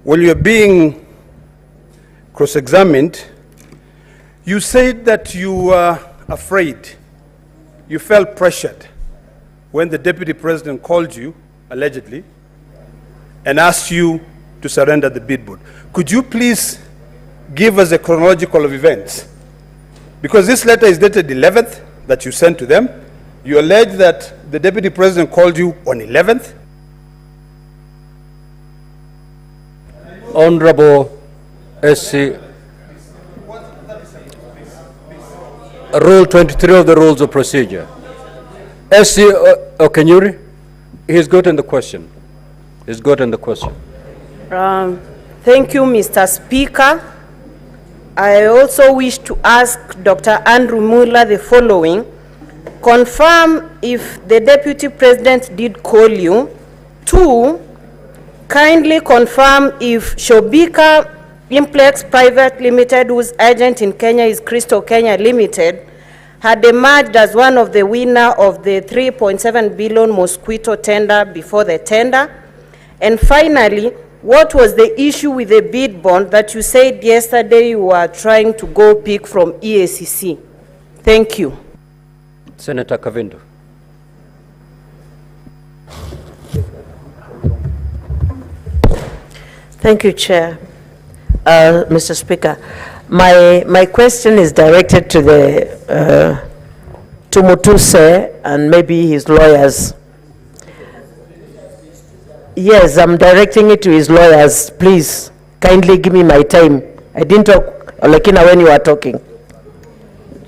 While you're being cross-examined, you said that you were afraid, you felt pressured when the Deputy President called you, allegedly, and asked you to surrender the bid board. Could you please give us a chronological of events? Because this letter is dated 11th that you sent to them. You allege that the Deputy President called you on 11th. Honorable SC, Rule 23 of the Rules of Procedure. SC Okenyuri, he's gotten the question. He's gotten the question. Thank you, Mr. Speaker. I also wish to ask Dr. Andrew Muller the following. Confirm if the Deputy President did call you. 2, kindly confirm if Shobika Implex Private Limited, whose agent in Kenya is Crystal Kenya Limited, had emerged as one of the winner of the 3.7 billion mosquito tender before the tender. And finally, what was the issue with the bid bond that you said yesterday you were trying to go pick from EACC? Thank you. Senator Kavindu. Thank you, Chair. Mr. Speaker, my question is directed to the to Mutuse and maybe his lawyers. Yes, I'm directing it to his lawyers. Please, kindly give me my time. I didn't talk, Olekina, when you were talking.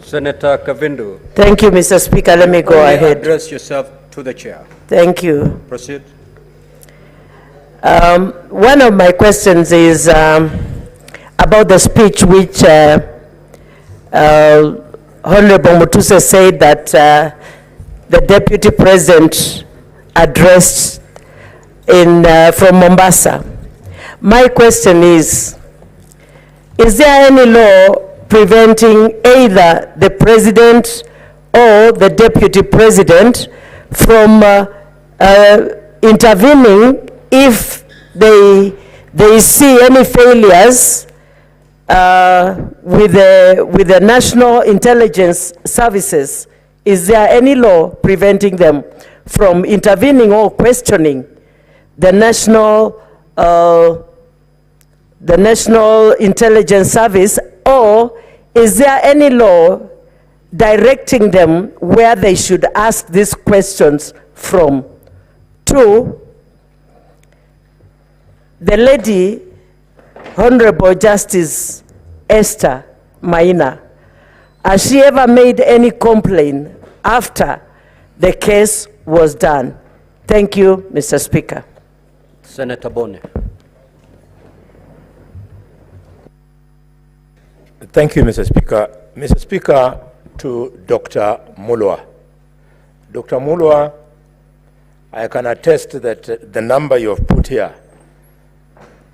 Senator Kavindu. Thank you, Mr. Speaker. Let me go ahead. Address yourself to the chair. Thank you. Proceed. One of my questions is about the speech which Honorable Mutuse said that the Deputy President addressed from Mombasa. My question is there any law preventing either the President or the Deputy President from intervening if they see any failures with the National Intelligence Services? Is there any law preventing them from intervening or questioning the National Intelligence Service, or is there any law directing them where they should ask these questions from? 2, the lady, Honorable Justice Esther Maina, has she ever made any complaint after the case was done? Thank you, Mr. Speaker. Senator Bone. Thank you, Mr. Speaker. Mr. Speaker, to Dr. Mulwa. Dr. Mulwa, I can attest that the number you have put here,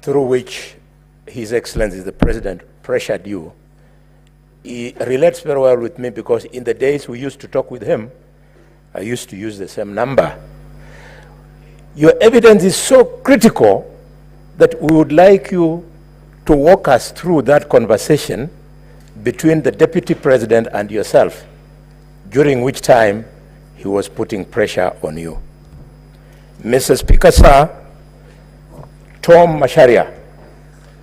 through which His Excellency the President pressured you, it relates very well with me, because in the days we used to talk with him, I used to use the same number. Your evidence is so critical that we would like you to walk us through that conversation between the Deputy President and yourself, during which time he was putting pressure on you. Mr. Speaker, sir, Tom Macharia,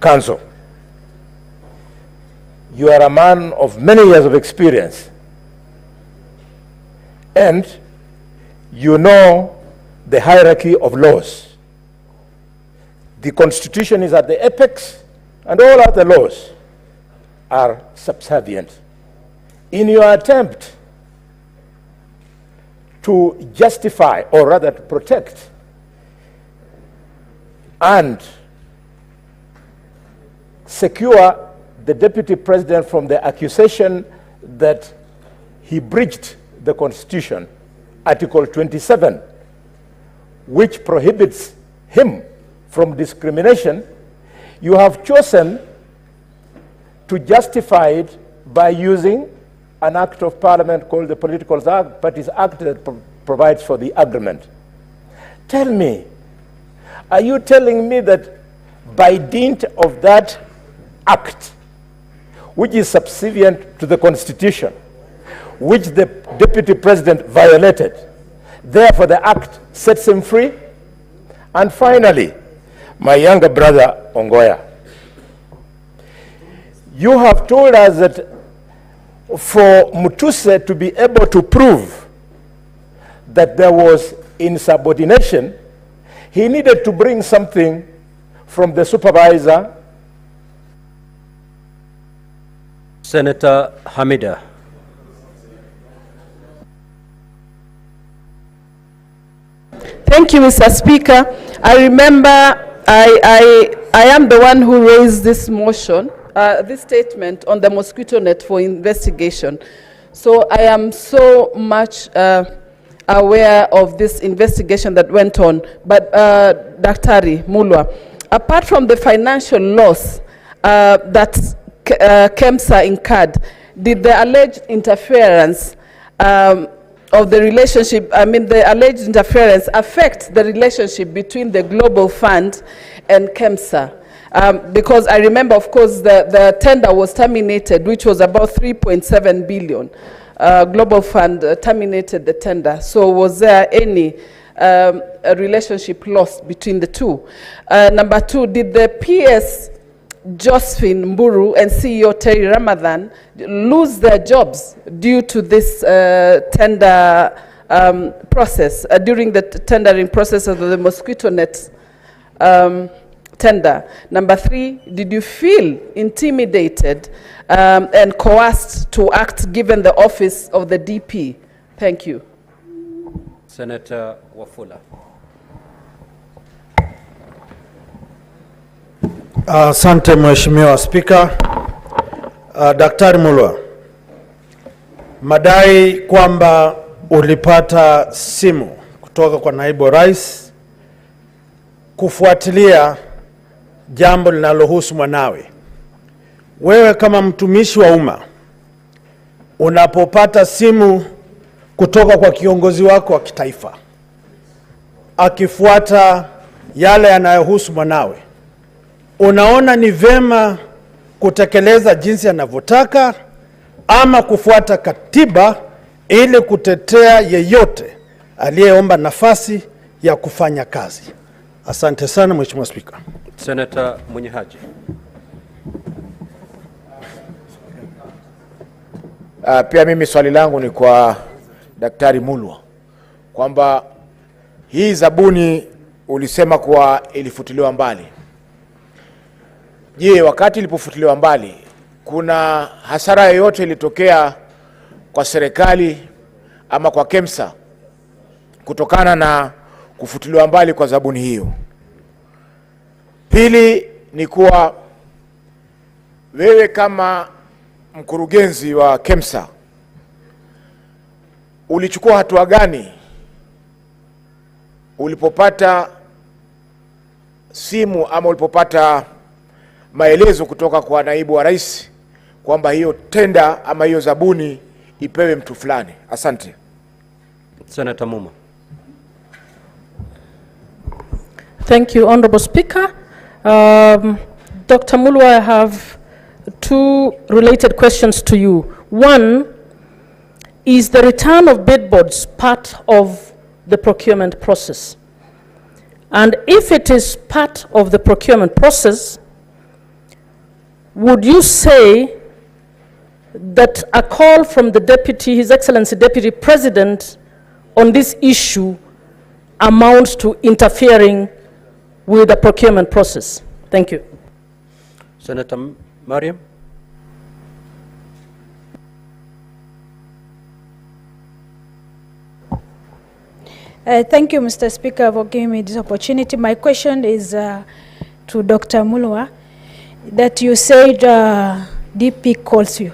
Counsel, you are a man of many years of experience, and you know the hierarchy of laws. The Constitution is at the apex, and all other laws are subservient. In your attempt to justify, or rather to protect, and secure the Deputy President from the accusation that he breached the Constitution, Article 27, which prohibits him from discrimination, you have chosen to justify it by using an act of parliament called the Political Parties Act that provides for the agreement. Tell me, are you telling me that by dint of that act, which is subservient to the Constitution, which the Deputy President violated. Therefore, the act sets him free. And finally, my younger brother, Ongoya, you have told us that for Mutuse to be able to prove that there was insubordination, he needed to bring something from the supervisor. Senator Hamida. Thank you, Mr. Speaker. I remember I am the one who raised this motion, this statement on the mosquito net for investigation. So I am so much aware of this investigation that went on. But Dr. Mulwa, apart from the financial loss that KEMSA incurred, did the alleged interference of the relationship, the alleged interference affect the relationship between the Global Fund and KEMSA? Because I remember, of course, the tender was terminated, which was about 3.7 billion. Global Fund terminated the tender. So was there any a relationship lost between the two? Number two, did the PS Josephine Mburu and CEO Terry Ramadhan lose their jobs due to this tender process, during the tendering process of the mosquito net tender? Number three, did you feel intimidated and coerced to act given the office of the DP? Thank you. Senator Wafula. Asante Mheshimiwa Spika. Daktari Mulwa, madai kwamba ulipata simu kutoka kwa naibu rais kufuatilia jambo linalohusu mwanawe. Wewe kama mtumishi wa umma, unapopata simu kutoka kwa kiongozi wako wa kitaifa akifuata yale yanayohusu mwanawe, unaona ni vema kutekeleza jinsi anavyotaka ama kufuata katiba ili kutetea yeyote aliyeomba nafasi ya kufanya kazi? Asante sana Mheshimiwa Spika. Senator Munyihaji. Pia mimi swali langu ni kwa Daktari Mulwa kwamba hii zabuni ulisema kuwa ilifutiliwa mbali. Je, wakati ilipofutiliwa mbali kuna hasara yoyote ilitokea kwa serikali ama kwa KEMSA kutokana na kufutiliwa mbali kwa zabuni hiyo? Pili ni kuwa wewe kama mkurugenzi wa KEMSA ulichukua hatua gani ulipopata simu ama ulipopata maelezo kutoka kwa naibu wa rais kwamba hiyo tenda ama hiyo zabuni ipewe mtu fulani? Asante. Senator Muma. Thank you, Honorable Speaker. Dr. Mulwa, I have two related questions to you. One, is the return of bidboards part of the procurement process? And if it is part of the procurement process, would you say that a call from the Deputy, His Excellency Deputy President on this issue amounts to interfering with the procurement process? Thank you. Senator Mariam. Thank you, Mr. Speaker, for giving me this opportunity. My question is to Dr. Mulwa, that you said DP calls you.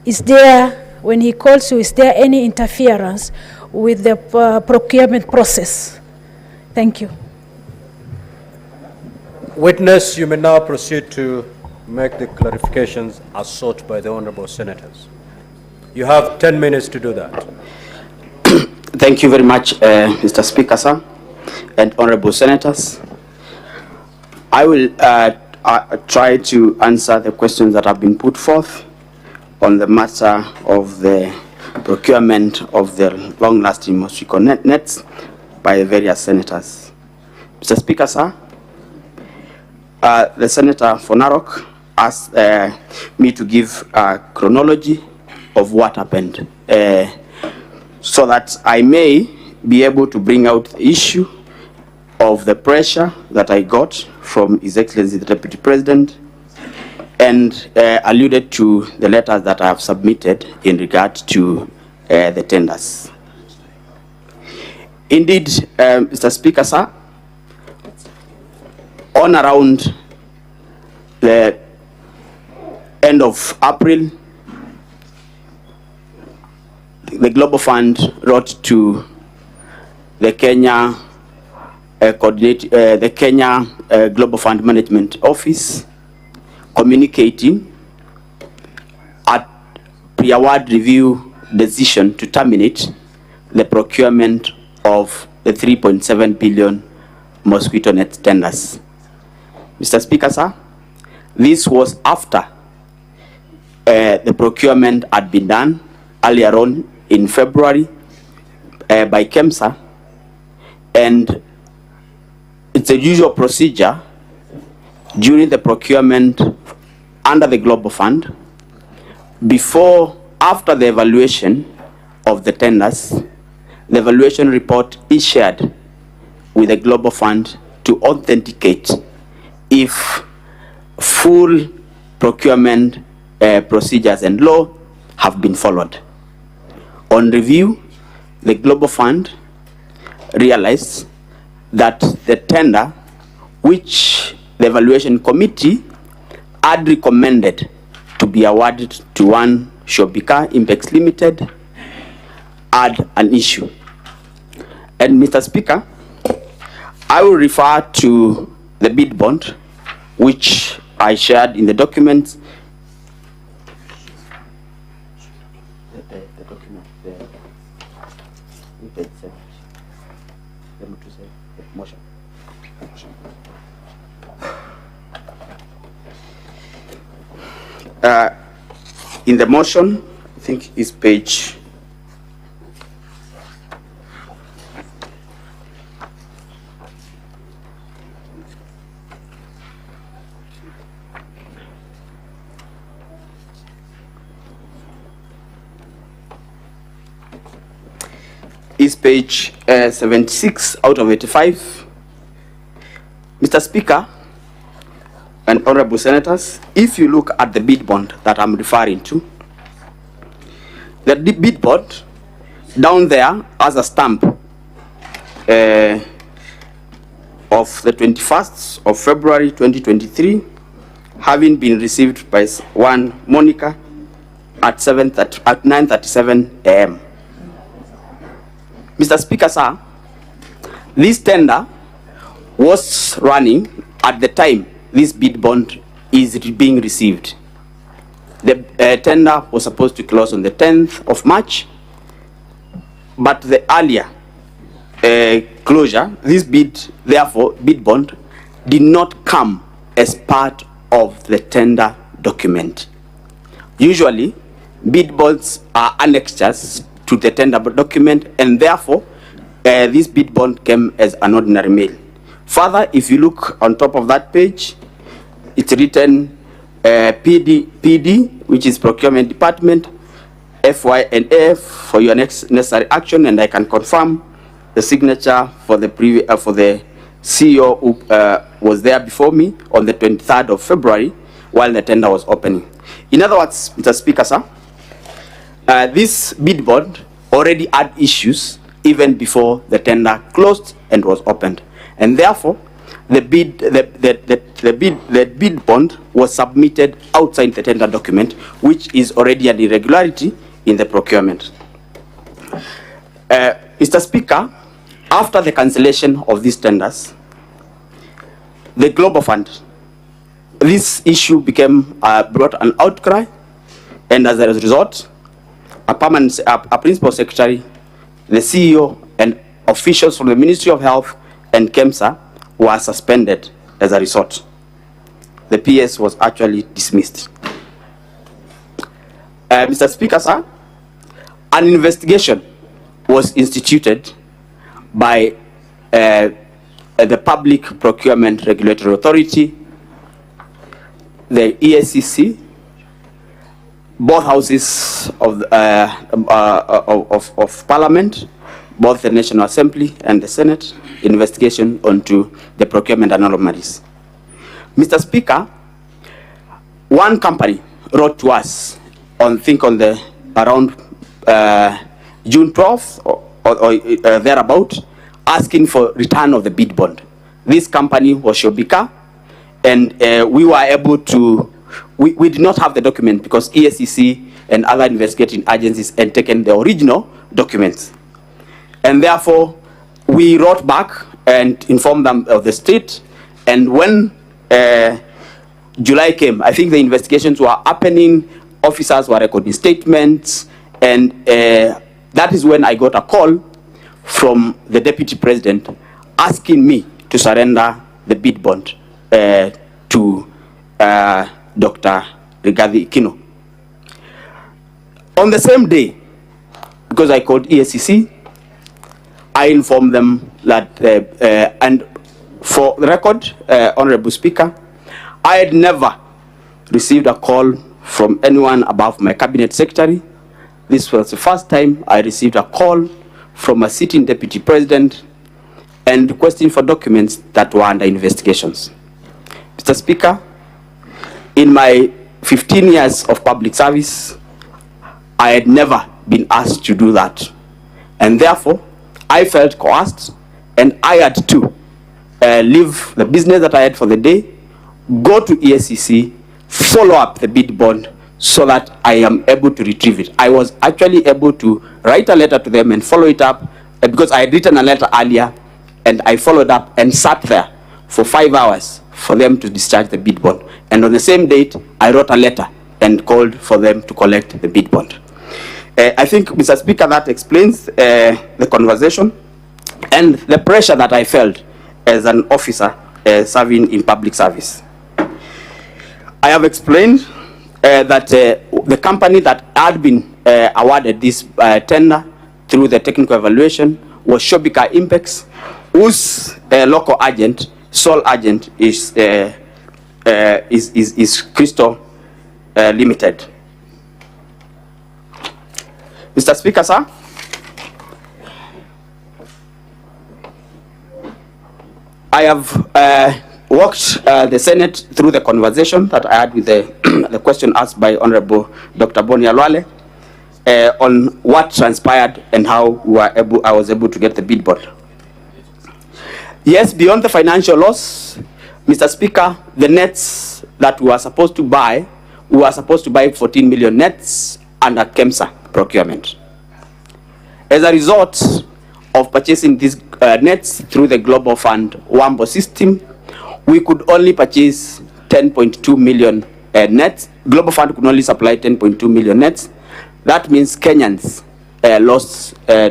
Is there, when he calls you, is there any interference with the procurement process? Thank you. Witness, you may now proceed to make the clarifications as sought by the honorable senators. You have 10 minutes to do that. Thank you very much, Mr. Speaker, sir, and honorable senators. I will try to answer the questions that have been put forth on the matter of the procurement of the long-lasting mosquito nets by the various senators. Mr. Speaker, sir, the Senator for Narok asked me to give a chronology of what happened so that I may be able to bring out the issue of the pressure that I got from His Excellency the Deputy President and alluded to the letters that I have submitted in regard to the tenders. Indeed, Mr. Speaker, sir, on around the end of April, the Global Fund wrote to the Kenya Global Fund Management Office communicating a pre-award review decision to terminate the procurement of the 3.7 billion mosquito net tenders. Mr. Speaker, sir, this was after the procurement had been done earlier on in February by KEMSA, and it's a usual procedure during the procurement under the Global Fund. After the evaluation of the tenders, the evaluation report is shared with the Global Fund to authenticate if full procurement procedures and law have been followed. On review, the Global Fund realized that the tender, which the evaluation committee had recommended to be awarded to one Shobika Impex Limited, had an issue. And Mr. Speaker, I will refer to the bid bond, which I shared in the documents. In the motion, I think is page is page 76 out of 85. Mr. Speaker and honorable senators, if you look at the bid bond that I'm referring to, the bid bond down there has a stamp of the 21st of February 2023, having been received by one Monica at 9:37 a.m. Mr. Speaker, sir, this tender was running at the time this bid bond is being received. The tender was supposed to close on the 10th of March, but the earlier closure, this bid bond, did not come as part of the tender document. Usually, bid bonds are annexures to the tender document, and therefore, this bid bond came as an ordinary mail. Further, if you look on top of that page, it's written PD, which is Procurement Department, FY&F for your next necessary action, and I can confirm the signature for the CEO who was there before me on the 23rd of February while the tender was opening. In other words, Mr. Speaker, sir, this bid bond already had issues even before the tender closed and was opened, and therefore the bid bond was submitted outside the tender document, which is already an irregularity in the procurement. Mr. Speaker, after the cancellation of these tenders, the Global Fund, this issue became brought an outcry, and as a result, a principal secretary, the CEO, and officials from the Ministry of Health and KEMSA were suspended as a result. The PS was actually dismissed. Mr. Speaker, sir, an investigation was instituted by the Public Procurement Regulatory Authority, the ESCC, both houses of Parliament, both the National Assembly and the Senate, investigation onto the procurement anomalies. Mr. Speaker, one company wrote to us on the around June 12th or thereabout, asking for return of the bid bond. This company was Shobika, and we were able to, we did not have the document because ESCC and other investigating agencies had taken the original documents. And therefore, we wrote back and informed them of the state. And when July came, I think the investigations were happening, officers were recording statements, and that is when I got a call from the Deputy President asking me to surrender the bid bond to Dr. Rigathi Ikino. On the same day, because I called ESCC, I informed them that, and for the record, Honorable Speaker, I had never received a call from anyone above my cabinet secretary. This was the first time I received a call from a sitting deputy president and requesting for documents that were under investigations. Mr. Speaker, in my 15 years of public service, I had never been asked to do that. And therefore, I felt coerced, and I had to leave the business that I had for the day, go to ESCC, follow up the bid bond so that I am able to retrieve it. I was actually able to write a letter to them and follow it up because I had written a letter earlier, and I followed up and sat there for 5 hours for them to discharge the bid bond. And on the same date, I wrote a letter and called for them to collect the bid bond. I think, Mr. Speaker, that explains the conversation and the pressure that I felt as an officer serving in public service. I have explained that the company that had been awarded this tender through the technical evaluation was Shobika Impex, whose local agent, sole agent, is Crystal Limited. Mr. Speaker, sir, I have walked the Senate through the conversation that I had with the question asked by Honorable Dr. Boni Alwale on what transpired and how I was able to get the bid bond. Yes, beyond the financial loss, Mr. Speaker, the nets that we were supposed to buy 14 million nets under KEMSA procurement. As a result of purchasing these nets through the Global Fund WAMBO system, we could only purchase 10.2 million nets. Global Fund could only supply 10.2 million nets. That means Kenyans lost 3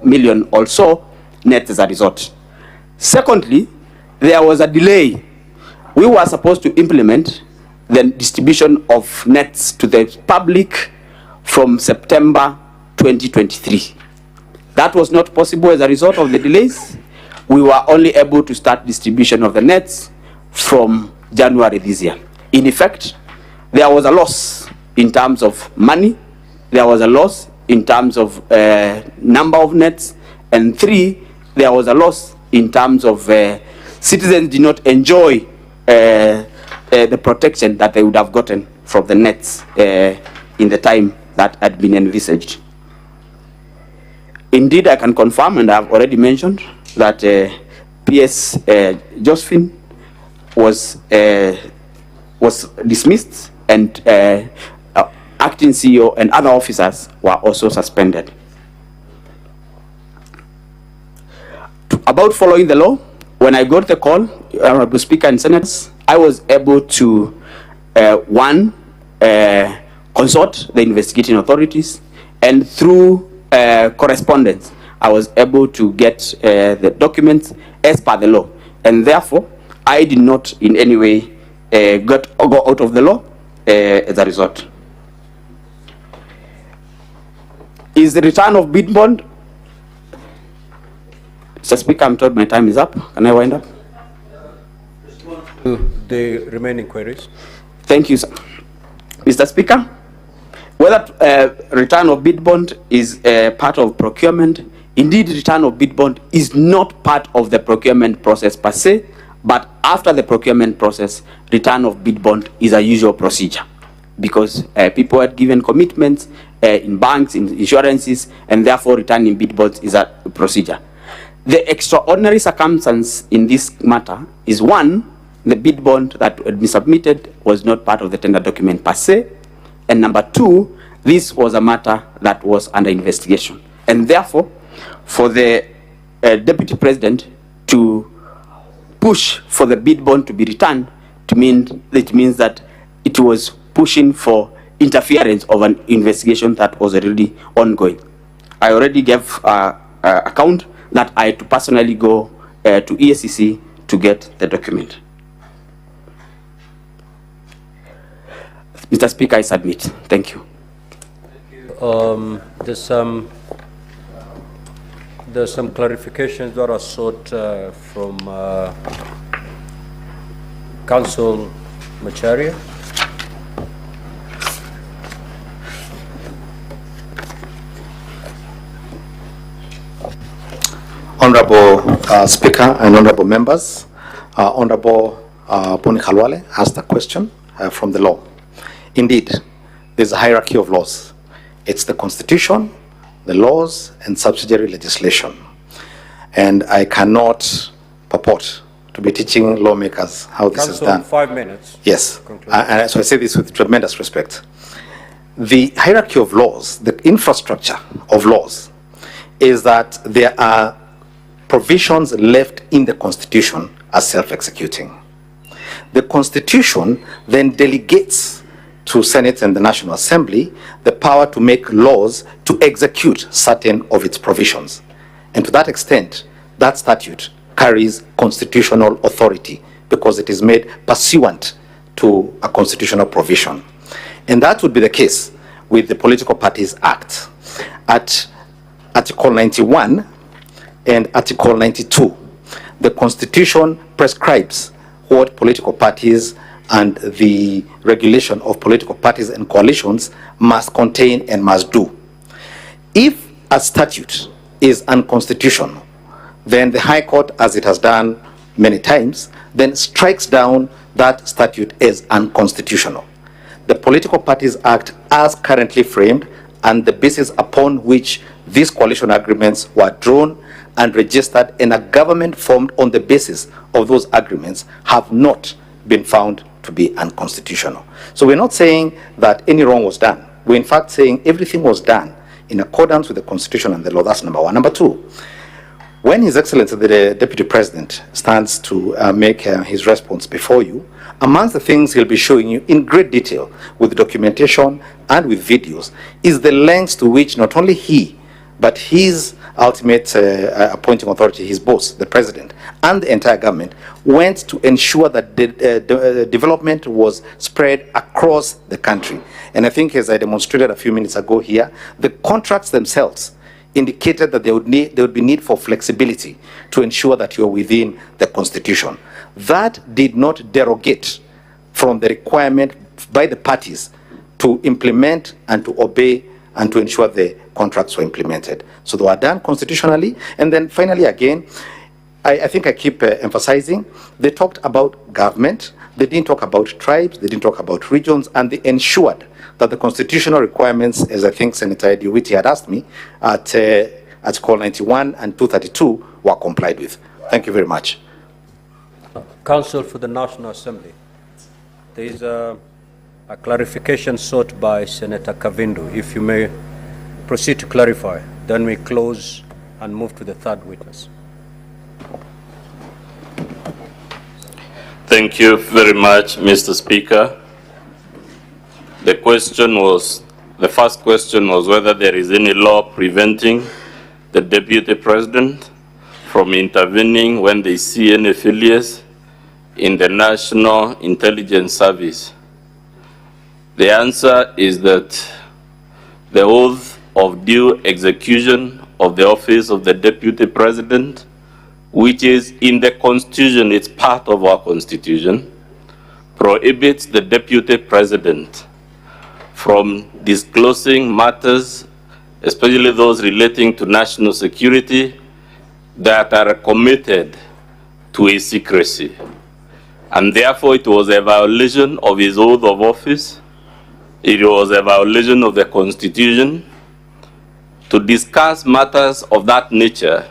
million also nets as a result. Secondly, there was a delay. We were supposed to implement the distribution of nets to the public from September 2023. That was not possible as a result of the delays. We were only able to start distribution of the nets from January this year. In effect, there was a loss in terms of money, there was a loss in terms of number of nets, and 3, there was a loss in terms of citizens did not enjoy the protection that they would have gotten from the nets in the time that had been envisaged. Indeed, I can confirm, and I've already mentioned, that PS Josephine was dismissed, and acting CEO and other officers were also suspended. About following the law, when I got the call, Honorable Speaker and Senators, I was able to, consult the investigating authorities, and through correspondence, I was able to get the documents as per the law, and therefore I did not in any way go out of the law as a result. Is the return of bid bond? Mr. Speaker, I'm told my time is up. Can I wind up? The remaining queries. Thank you, sir. Mr. Speaker, whether return of bid bond is part of procurement, indeed return of bid bond is not part of the procurement process per se, but after the procurement process, return of bid bond is a usual procedure because people had given commitments in banks, in insurances, and therefore returning bid bonds is a procedure. The extraordinary circumstance in this matter is one, the bid bond that had been submitted was not part of the tender document per se, and number two, this was a matter that was under investigation. And therefore, for the Deputy President to push for the bid bond to be returned, it means that it was pushing for interference of an investigation that was already ongoing. I already gave account that I had to personally go to EACC to get the document. Mr. Speaker, I submit. Thank you. There's some clarifications that are sought from Council Macharia. Honorable Speaker and honorable members, Honorable Puni Khalwale asked a question from the law. Indeed, there's a hierarchy of laws. It's the Constitution, the laws, and subsidiary legislation. And I cannot purport to be teaching lawmakers how this is done. 5 minutes. Yes, and so I say this with tremendous respect. The hierarchy of laws, the infrastructure of laws, is that there are provisions left in the Constitution as self-executing. The Constitution then delegates to Senate and the National Assembly the power to make laws to execute certain of its provisions. And to that extent, that statute carries constitutional authority because it is made pursuant to a constitutional provision. And that would be the case with the Political Parties Act. At Article 91 and Article 92, the Constitution prescribes what political parties and the regulation of political parties and coalitions must contain and must do. If a statute is unconstitutional, then the High Court, as it has done many times, then strikes down that statute as unconstitutional. The Political Parties Act, as currently framed, and the basis upon which these coalition agreements were drawn and registered, and a government formed on the basis of those agreements, have not been found to be unconstitutional. So we're not saying that any wrong was done. We're in fact saying everything was done in accordance with the Constitution and the law. That's number one. Number two, when His Excellency the Deputy President stands to make his response before you, amongst the things he'll be showing you in great detail with documentation and with videos is the lengths to which not only he, but his ultimate appointing authority, his boss, the President, and the entire government went to ensure that the development was spread across the country. And I think, as I demonstrated a few minutes ago here, the contracts themselves indicated that there would be need for flexibility to ensure that you're within the Constitution. That did not derogate from the requirement by the parties to implement and to obey and to ensure the contracts were implemented. So they were done constitutionally. And then finally, again, I think I keep emphasizing, they talked about government, they didn't talk about tribes, they didn't talk about regions, and they ensured that the constitutional requirements, as I think Senator Ediwiti had asked me, at Article 91 and 232 were complied with. Thank you very much. Counsel for the National Assembly. There is a clarification sought by Senator Kavindu. If you may proceed to clarify, then we close and move to the third witness. Thank you very much, Mr. Speaker. The first question was whether there is any law preventing the Deputy President from intervening when they see any failures in the National Intelligence Service? The answer is that the oath of due execution of the office of the Deputy President, which is in the Constitution, it's part of our Constitution, prohibits the Deputy President from disclosing matters, especially those relating to national security, that are committed to a secrecy. And therefore, it was a violation of his oath of office. It was a violation of the Constitution to discuss matters of that nature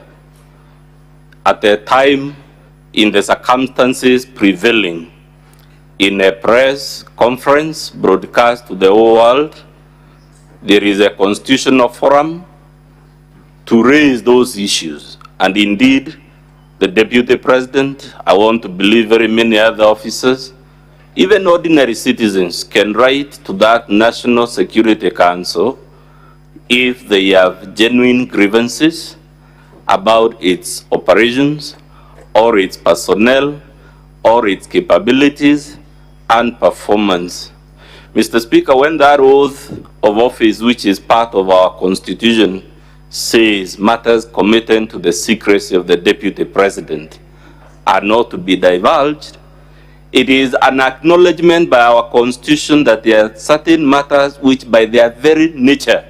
at a time in the circumstances prevailing in a press conference broadcast to the whole world. There is a constitutional forum to raise those issues. And indeed, the Deputy President, I want to believe very many other officers, even ordinary citizens, can write to that National Security Council if they have genuine grievances about its operations or its personnel or its capabilities and performance. Mr. Speaker, when that oath of office, which is part of our Constitution, says matters committed to the secrecy of the Deputy President are not to be divulged, it is an acknowledgement by our Constitution that there are certain matters which by their very nature,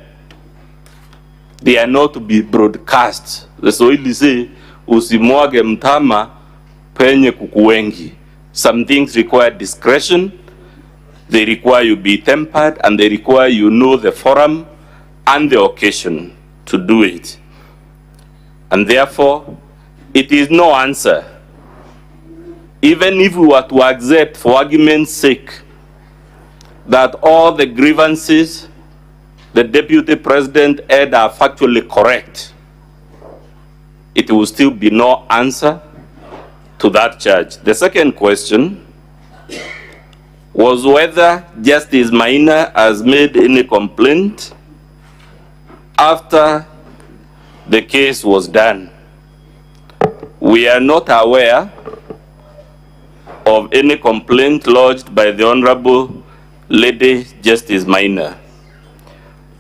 they are not to be broadcast. The Swahili say, usimwage mtama penye kuku wengi. Some things require discretion, they require you be tempered, and they require you know the forum and the occasion to do it. And therefore, it is no answer. Even if we were to accept, for argument's sake, that all the grievances the Deputy President had are factually correct, it will still be no answer to that charge. The second question was whether Justice Maina has made any complaint after the case was done. We are not aware of any complaint lodged by the Honorable Lady Justice Maina.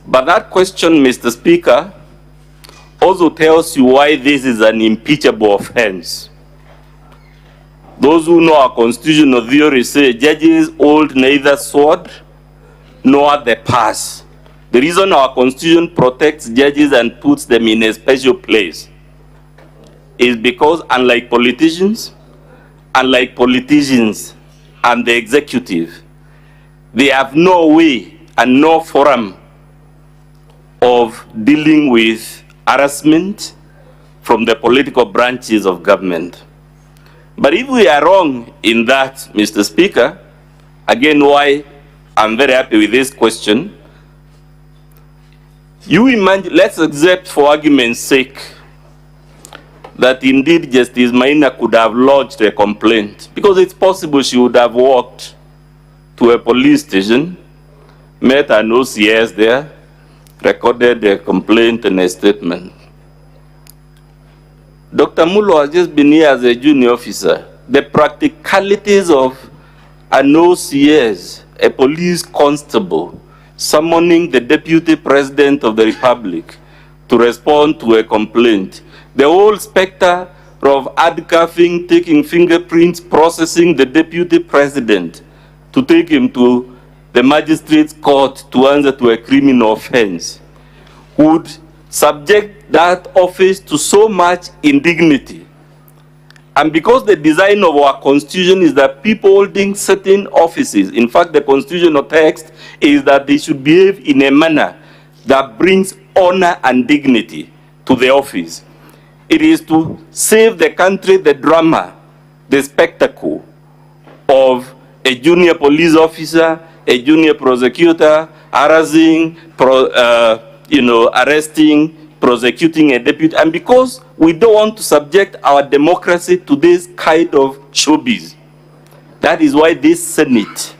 But that question, Mr. Speaker, also tells you why this is an impeachable offense. Those who know our constitutional theory say judges hold neither sword nor the purse. The reason our Constitution protects judges and puts them in a special place is because, unlike politicians and the executive, they have no way and no forum of dealing with harassment from the political branches of government. But if we are wrong in that, Mr. Speaker, again, why I'm very happy with this question, you imagine, let's accept for argument's sake that indeed Justice Maina could have lodged a complaint, because it's possible she would have walked to a police station, met an OCS there, recorded a complaint and a statement. Dr. Mulo has just been here as a junior officer. The practicalities of an OCS, a police constable, summoning the Deputy President of the Republic to respond to a complaint, the whole specter of handcuffing, taking fingerprints, processing the Deputy President to take him to the magistrate's court to answer to a criminal offense, would subject that office to so much indignity. And because the design of our Constitution is that people holding certain offices, in fact, the constitutional text is that they should behave in a manner that brings honor and dignity to the office. It is to save the country the drama, the spectacle of a junior police officer, a junior prosecutor, harassing, arresting, prosecuting a deputy. And because we don't want to subject our democracy to this kind of showbiz, that is why this Senate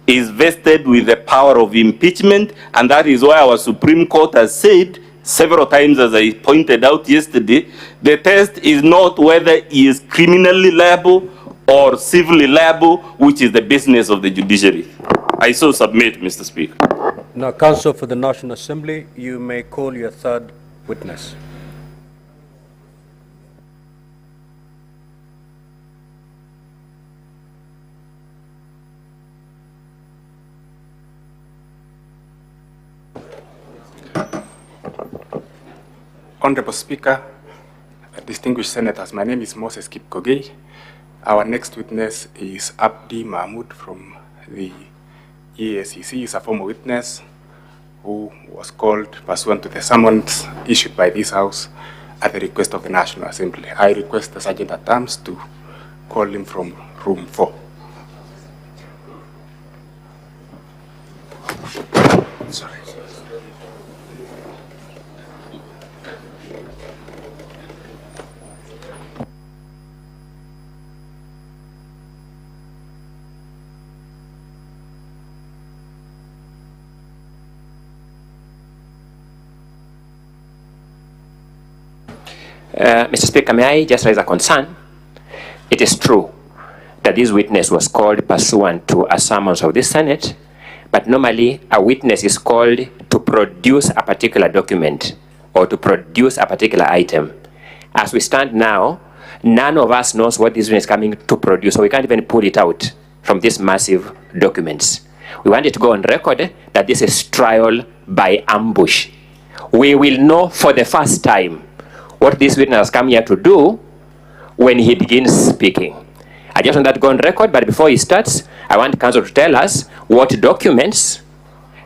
is vested with the power of impeachment, and that is why our Supreme Court has said several times, as I pointed out yesterday, the test is not whether he is criminally liable or civilly liable, which is the business of the judiciary. I so submit, Mr. Speaker. Now, Counsel for the National Assembly, you may call your third witness. Honorable Speaker, distinguished senators, my name is Moses Kipkogei. Our next witness is Abdi Mahmoud from the EACC. He is a former witness who was called pursuant to the summons issued by this House at the request of the National Assembly. I request the Sergeant at Arms to call him from room 4. Sorry. Mr. Speaker, may I just raise a concern? It is true that this witness was called pursuant to a summons of the Senate, but normally a witness is called to produce a particular document or to produce a particular item. As we stand now, none of us knows what this witness is coming to produce, so we can't even pull it out from these massive documents. We want it to go on record that this is trial by ambush. We will know for the first time what this witness has come here to do when he begins speaking. I just want that to go on record, but before he starts, I want counsel to tell us what documents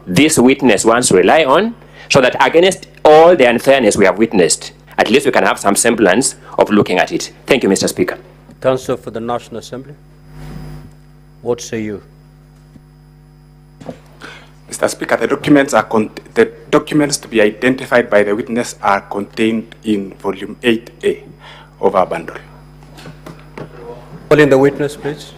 this witness wants to rely on, so that against all the unfairness we have witnessed, at least we can have some semblance of looking at it. Thank you, Mr. Speaker. Counsel for the National Assembly, what say you? Mr. Speaker, the documents to be identified by the witness are contained in volume 8A of our bundle. Call in the witness, please.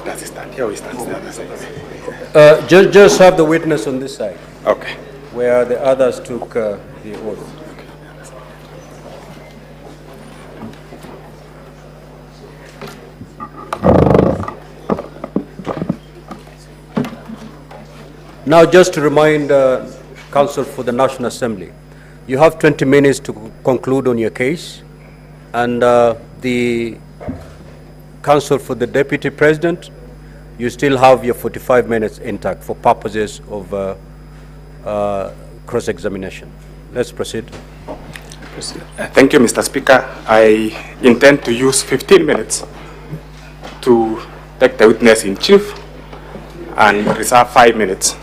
Does he stand here or he stands the other side? Just have the witness on this side. Okay. Where the others took the oath. Now, just to remind Counsel for the National Assembly, you have 20 minutes to conclude on your case, and the Counsel for the Deputy President, you still have your 45 minutes intact for purposes of cross-examination. Let's proceed. Thank you, Mr. Speaker. I intend to use 15 minutes to take the witness in chief and reserve 5 minutes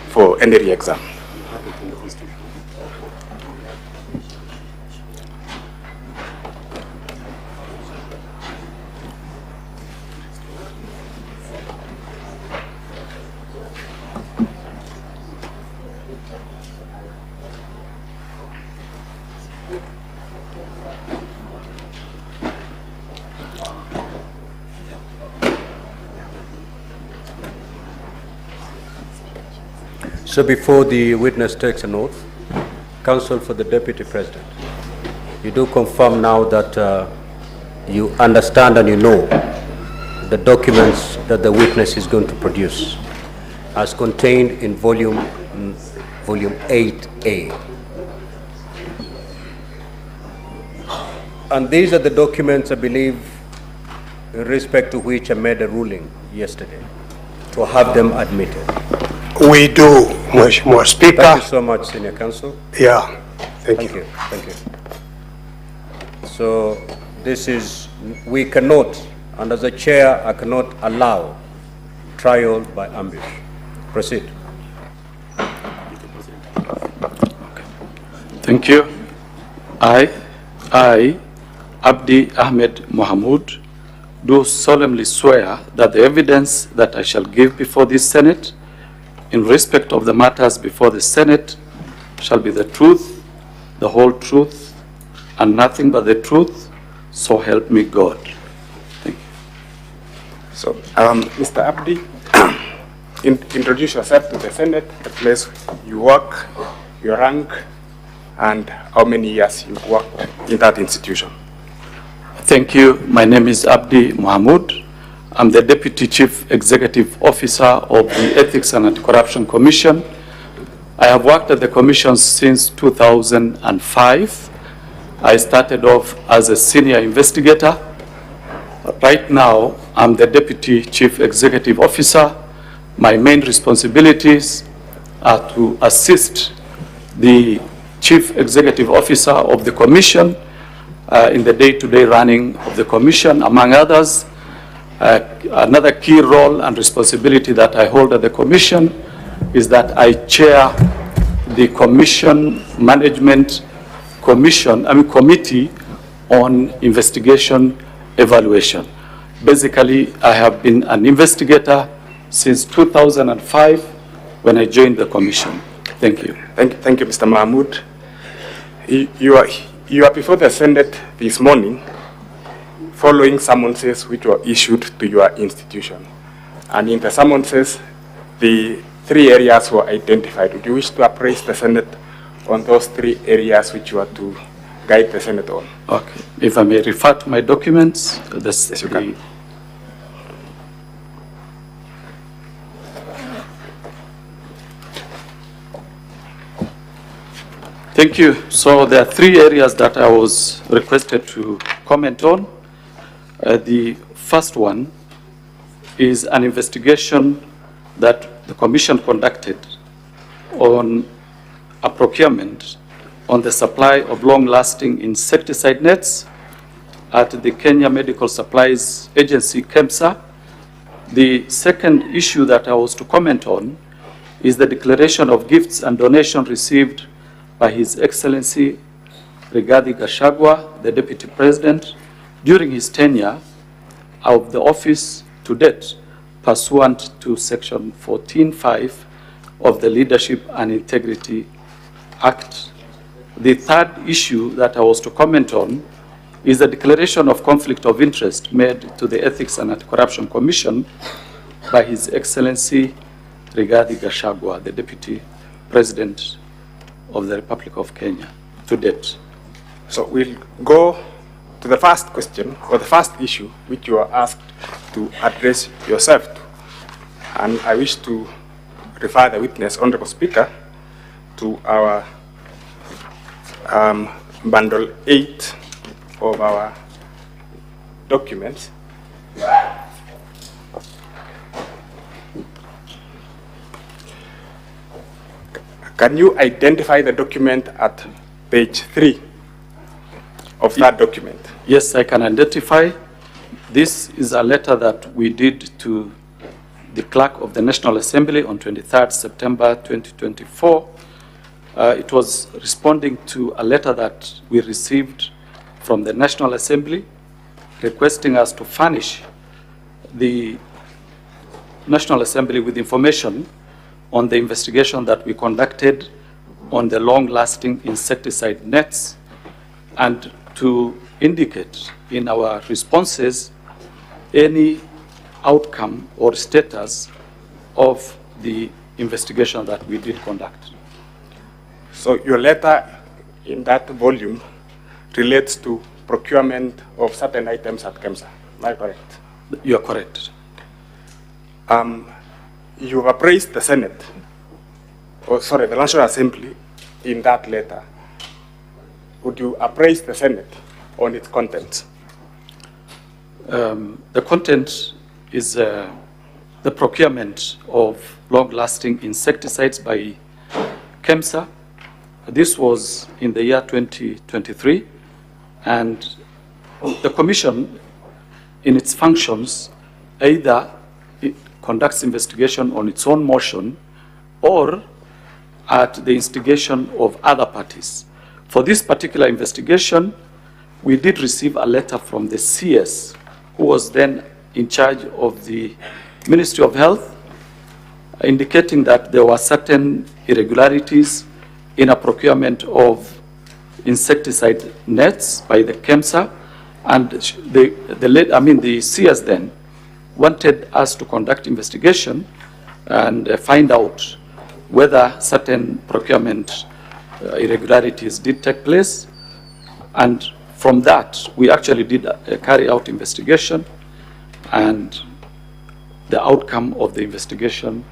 for any re-exam. So before the witness takes an oath, Counsel for the Deputy President, you do confirm now that you understand and you know the documents that the witness is going to produce as contained in volume 8A. And these are the documents, I believe, in respect to which I made a ruling yesterday, to have them admitted. We do, Mheshimiwa Speaker. Thank you so much, Senior Counsel. Yeah, thank you. Thank you. So this is, we cannot, and as a chair, I cannot allow trial by ambush. Proceed. Thank you. I, Abdi Ahmed Mohamud, do solemnly swear that the evidence that I shall give before this Senate in respect of the matters before the Senate shall be the truth, the whole truth, and nothing but the truth, so help me God. Thank you. So, Mr. Abdi, introduce yourself to the Senate, the place you work, your rank, and how many years you worked in that institution. Thank you. My name is Abdi Mohamud. I'm the Deputy Chief Executive Officer of the Ethics and Anti-Corruption Commission. I have worked at the Commission since 2005. I started off as a senior investigator. Right now, I'm the Deputy Chief Executive Officer. My main responsibilities are to assist the Chief Executive Officer of the Commission in the day-to-day running of the Commission, among others. Another key role and responsibility that I hold at the Commission is that I chair the Commission Management Committee on Investigation Evaluation. Basically, I have been an investigator since 2005 when I joined the Commission. Thank you. Thank you, Mr. Mahmoud. You are before the Senate this morning following summonses which were issued to your institution. And in the summonses, the 3 areas were identified. Would you wish to appraise the Senate on those 3 areas which you are to guide the Senate on? Okay. If I may refer to my documents, yes, you can. Thank you. So there are 3 areas that I was requested to comment on. The first one is an investigation that the Commission conducted on a procurement on the supply of long-lasting insecticide nets at the Kenya Medical Supplies Agency, KEMSA. The second issue that I was to comment on is the declaration of gifts and donations received by His Excellency Rigathi Gachagua, the Deputy President, during his tenure of the office to date, pursuant to Section 14(5) of the Leadership and Integrity Act. The third issue that I was to comment on is the declaration of conflict of interest made to the Ethics and Anti-Corruption Commission by His Excellency Rigathi Gachagua, the Deputy President of the Republic of Kenya to date. So we'll go to the first question, or the first issue, which you are asked to address yourself to. And I wish to refer the witness, Honorable Speaker, to our bundle 8 of our documents. Can you identify the document at page 3 of that document? Yes, I can identify. This is a letter that we did to the Clerk of the National Assembly on 23rd September 2024. It was responding to a letter that we received from the National Assembly requesting us to furnish the National Assembly with information on the investigation that we conducted on the long-lasting insecticide nets, and to indicate in our responses any outcome or status of the investigation that we did conduct. So your letter in that volume relates to procurement of certain items at KEMSA. Am I correct? You are correct. You've appraised the Senate, the National Assembly in that letter. Would you appraise the Senate on its contents? The content is the procurement of long-lasting insecticides by KEMSA. This was in the year 2023, and the Commission, in its functions, either it conducts investigation on its own motion or at the instigation of other parties. For this particular investigation, we did receive a letter from the CS, who was then in charge of the Ministry of Health, indicating that there were certain irregularities in a procurement of insecticide nets by the KEMSA, and the CS then wanted us to conduct investigation and find out whether certain procurement irregularities did take place. And from that, we actually did carry out investigation, and the outcome of the investigation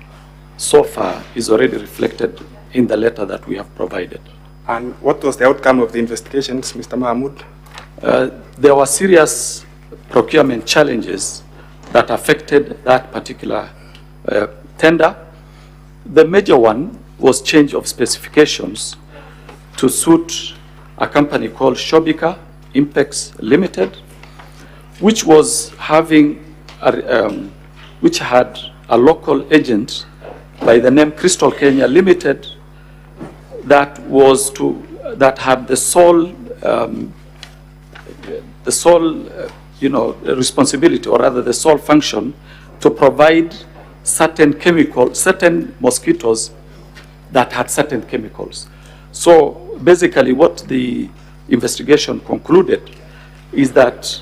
so far is already reflected in the letter that we have provided. And what was the outcome of the investigations, Mr. Mahmood? There were serious procurement challenges that affected that particular tender. The major one was change of specifications to suit a company called Shobika Impex Limited, which was having which had a local agent by the name Crystal Kenya Limited that had the sole responsibility, or rather the sole function, to provide certain mosquitoes that had certain chemicals. So basically what the investigation concluded is that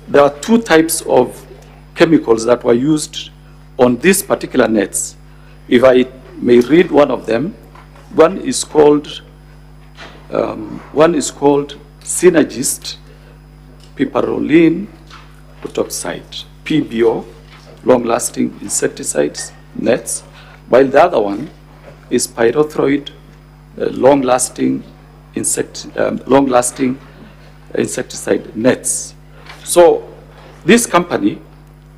there are two types of chemicals that were used on these particular nets. If I may read one of them, one is called Synergist Piperolene Butoxide, PBO, long-lasting insecticides nets, while the other one is pyrethroid long-lasting insecticide nets. So this company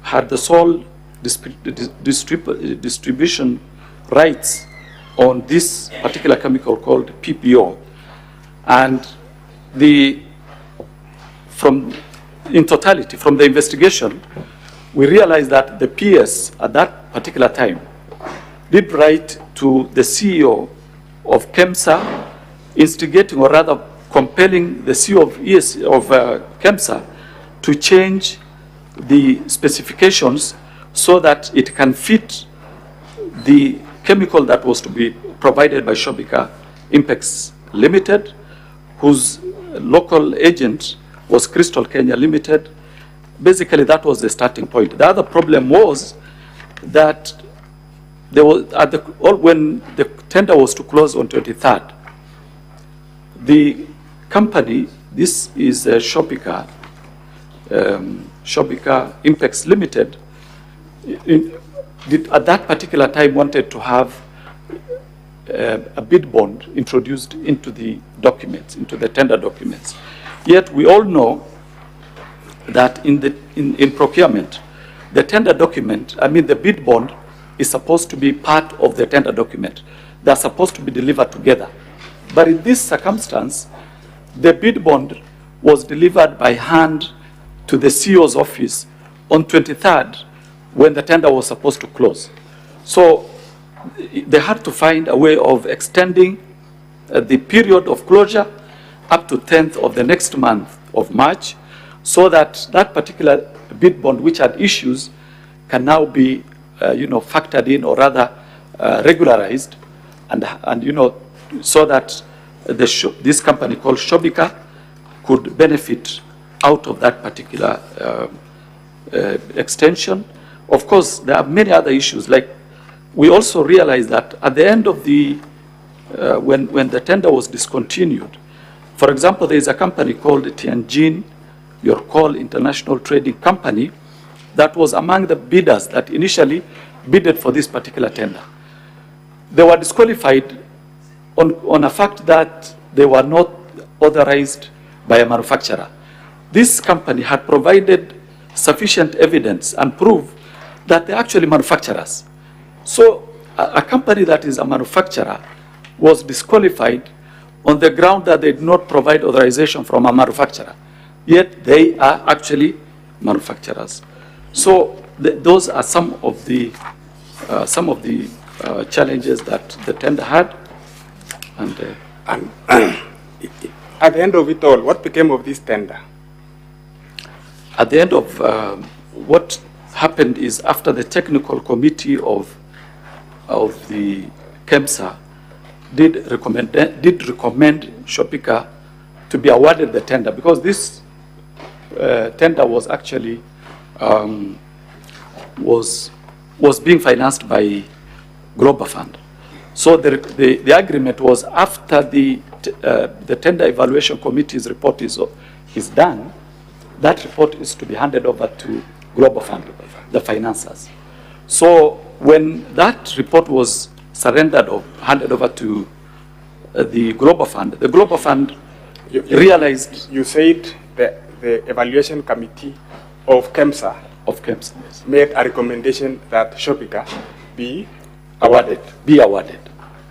had the sole distribution rights on this particular chemical called PPO, and in totality, from the investigation, we realized that the PS at that particular time did write to the CEO of KEMSA, instigating, or rather compelling the CEO of KEMSA to change the specifications so that it can fit the chemical that was to be provided by Shobika Impex Limited, whose local agent was Crystal Kenya Limited. Basically, that was the starting point. The other problem was that there was, when the tender was to close on 23rd, the company, this is Shobika Impex Limited, at that particular time wanted to have a bid bond introduced into the documents, into the tender documents. Yet we all know that in procurement, the tender document, the bid bond is supposed to be part of the tender document. They're supposed to be delivered together. But in this circumstance, the bid bond was delivered by hand to the CEO's office on 23rd, when the tender was supposed to close. So they had to find a way of extending the period of closure up to 10th of the next month of March, so that that particular bid bond, which had issues, can now be factored in, or rather regularized, and so that this company called Shobika could benefit out of that particular extension. Of course, there are many other issues. Like, we also realized that at the end of the, when the tender was discontinued, for example, there is a company called Tianjin Yorkol International Trading Company that was among the bidders that initially bidded for this particular tender. They were disqualified on a fact that they were not authorized by a manufacturer. This company had provided sufficient evidence and proof that they're actually manufacturers. So a company that is a manufacturer was disqualified on the ground that they did not provide authorization from a manufacturer. yet they are actually manufacturers. So those are some of the challenges that the tender had. And at the end of it all, what became of this tender? At the end of what happened is, after the technical committee of the KEMSA did recommend Shopika to be awarded the tender, because this tender was actually was being financed by Global Fund. So the agreement was, after the tender evaluation committee's report is done, that report is to be handed over to Global Fund, the financiers. So when that report was surrendered or handed over to the Global Fund realized... You said the evaluation committee of KEMSA yes, made a recommendation that Shopika be awarded.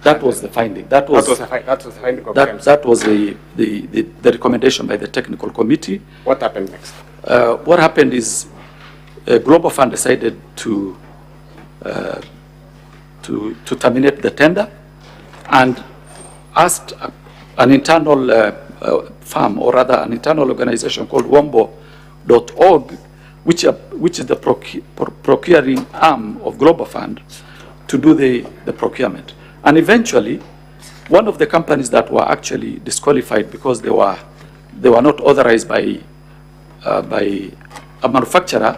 That was the finding. That was the finding of KEMSA. That was the recommendation by the technical committee. What happened next? What happened is Global Fund decided to terminate the tender and asked an internal firm, or rather an internal organization called Wombo.org, which is the procuring arm of Global Fund, to do the procurement. And eventually, one of the companies that were actually disqualified because they were not authorized by a manufacturer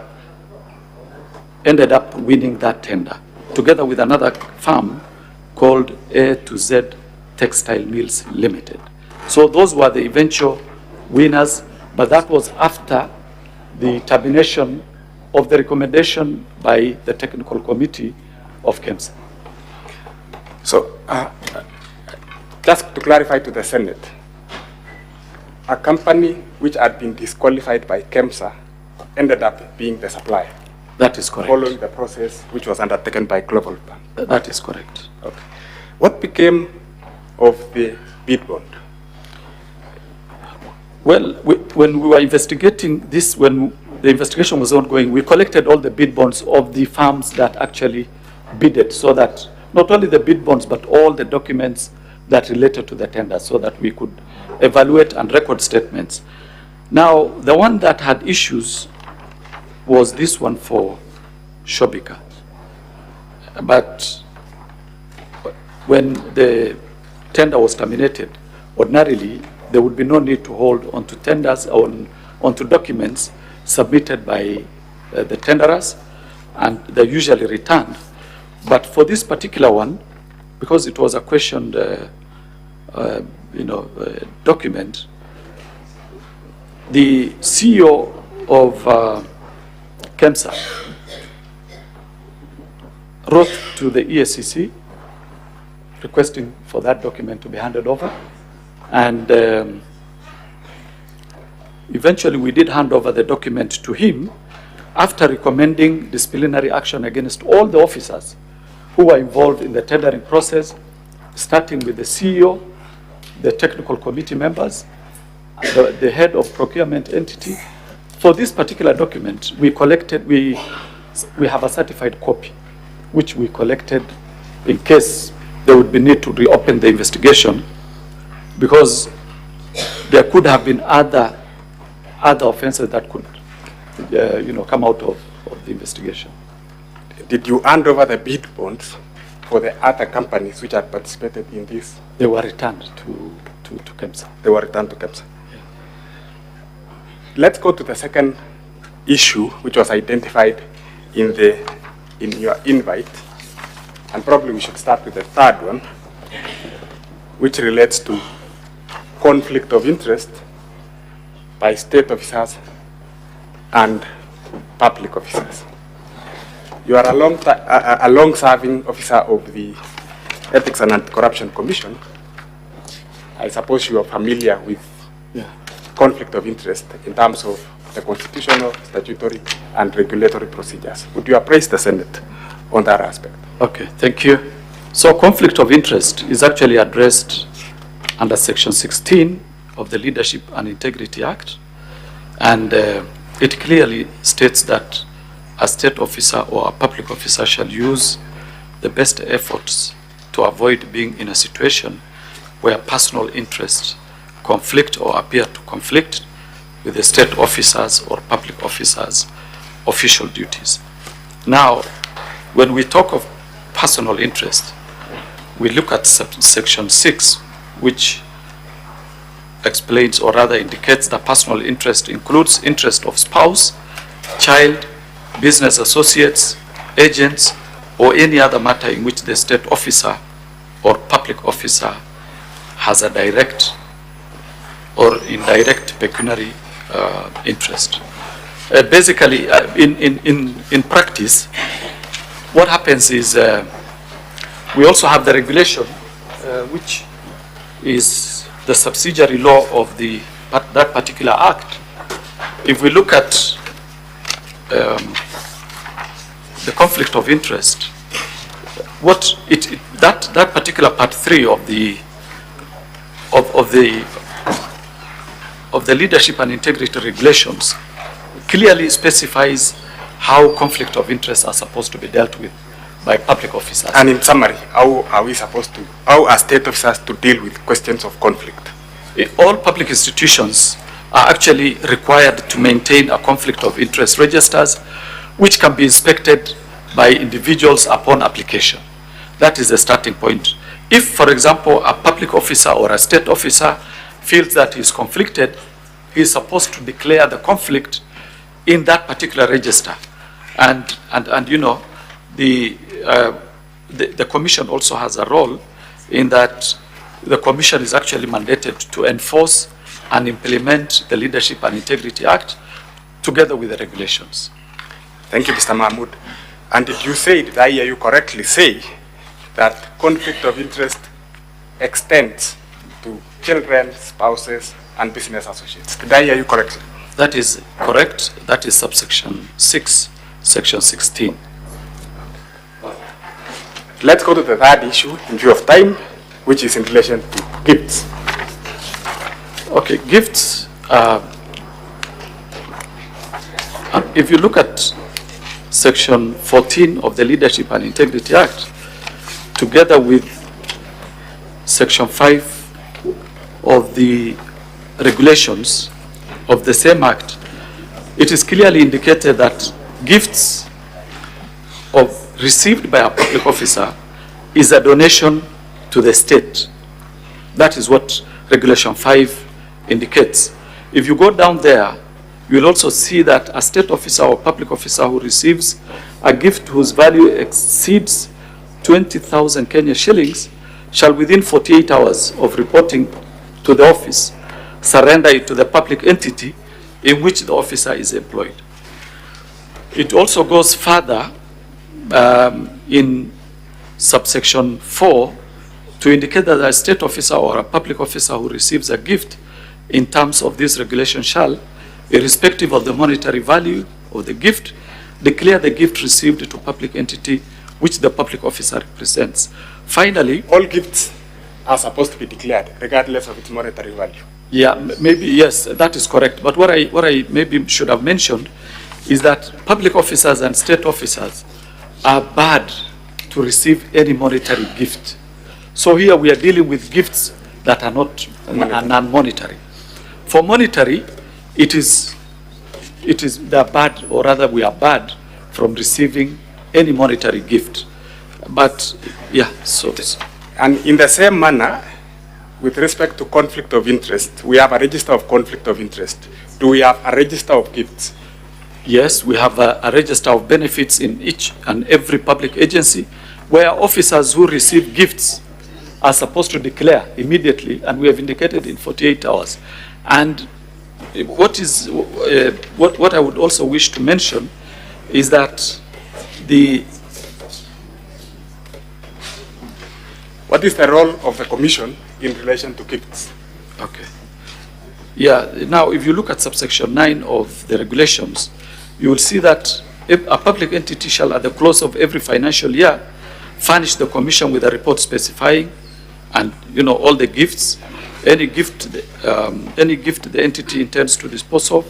ended up winning that tender, together with another firm called A to Z Textile Mills Limited. So those were the eventual winners, but that was after the termination of the recommendation by the technical committee of KEMSA. So, just to clarify to the Senate, a company which had been disqualified by KEMSA ended up being the supplier. That is correct. Following the process which was undertaken by Global Fund. That is correct. Okay. What became of the bid bond? Well, when we were investigating this, when the investigation was ongoing, we collected all the bid bonds of the firms that actually bidded, so that not only the bid bonds, but all the documents that related to the tender, so that we could evaluate and record statements. Now, the one that had issues was this one for Shopika. But when the tender was terminated, ordinarily, there would be no need to hold onto tenders or onto documents submitted by the tenderers, and they're usually returned. But for this particular one, because it was a questioned document, the CEO of KEMSA wrote to the ESCC requesting for that document to be handed over. And eventually we did hand over the document to him after recommending disciplinary action against all the officers who were involved in the tendering process, starting with the CEO, the technical committee members, the head of procurement entity. For this particular document, we have a certified copy, which we collected in case there would be need to reopen the investigation, because there could have been other offenses that could, come out of the investigation. Did you hand over the bid bonds for the other companies which had participated in this? They were returned to KEMSA. They were returned to KEMSA. Yeah. Let's go to the second issue, which was identified in your invite, and probably we should start with the third one, which relates to conflict of interest by state officers and public officers. You are a long-serving officer of the Ethics and Anti-Corruption Commission. I suppose you are familiar with conflict of interest in terms of the constitutional, statutory, and regulatory procedures. Would you appraise the Senate on that aspect? Okay, thank you. So conflict of interest is actually addressed under Section 16 of the Leadership and Integrity Act. And it clearly states that a state officer or a public officer shall use the best efforts to avoid being in a situation where personal interests conflict or appear to conflict with the state officers or public officers' official duties. Now, when we talk of personal interest, we look at section 6, which explains or rather indicates that personal interest includes interest of spouse, child, business associates, agents, or any other matter in which the state officer or public officer has a direct or indirect pecuniary interest. Basically, in practice, what happens is we also have the regulation, which is the subsidiary law of that particular act. If we look at the conflict of interest, that particular part 3 of the leadership and integrity regulations clearly specifies how conflict of interest are supposed to be dealt with by public officers. And in summary, how are state officers to deal with questions of conflict? All public institutions are actually required to maintain a conflict of interest registers, which can be inspected by individuals upon application. That is the starting point. If, for example, a public officer or a state officer feels that he is conflicted, he is supposed to declare the conflict in that particular register. And you know, the commission also has a role in that the commission is actually mandated to enforce and implement the Leadership and Integrity Act together with the regulations. Thank you, Mr. Mahmood. And did you say, did I hear you correctly say that conflict of interest extends to children, spouses, and business associates? Did I hear you correctly? That is correct. That is subsection 6, section 16. Let's go to the third issue in view of time, which is in relation to gifts. Okay, gifts. If you look at section 14 of the Leadership and Integrity Act, together with section 5 of the regulations of the same act, it is clearly indicated that gifts received by a public officer is a donation to the state. That is what regulation 5 indicates. If you go down there, you will also see that a state officer or public officer who receives a gift whose value exceeds 20,000 Kenya shillings shall within 48 hours of reporting to the office surrender it to the public entity in which the officer is employed. It also goes further in subsection 4 to indicate that a state officer or a public officer who receives a gift in terms of this regulation shall, irrespective of the monetary value of the gift, declare the gift received to public entity which the public officer represents. Finally, all gifts are supposed to be declared regardless of its monetary value. Yeah, maybe, yes, that is correct. But what I maybe should have mentioned is that public officers and state officers are barred to receive any monetary gift. So here we are dealing with gifts that are not non-monetary. For monetary, it is they are barred, or rather we are barred from receiving any monetary gift. But yeah, so this. And in the same manner, with respect to conflict of interest, we have a register of conflict of interest. Do we have a register of gifts? Yes, we have a register of benefits in each and every public agency where officers who receive gifts are supposed to declare immediately, and we have indicated in 48 hours. And what I would also wish to mention is that what is the role of the Commission in relation to gifts? Okay. Yeah, now if you look at subsection 9 of the regulations, you will see that a public entity shall at the close of every financial year furnish the Commission with a report specifying and all the gifts, any gift the entity intends to dispose of,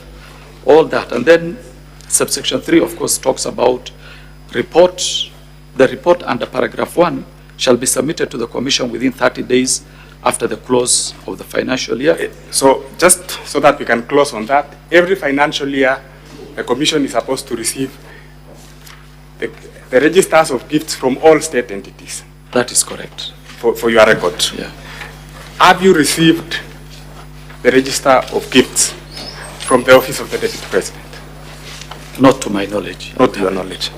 all that. And then subsection 3, of course, talks about report. The report under paragraph 1 shall be submitted to the Commission within 30 days after the close of the financial year. So just so that we can close on that, every financial year, the Commission is supposed to receive the registers of gifts from all state entities. That is correct. For your record. Yeah. Have you received the register of gifts from the Office of the Deputy President? Not to my knowledge. Not to your knowledge.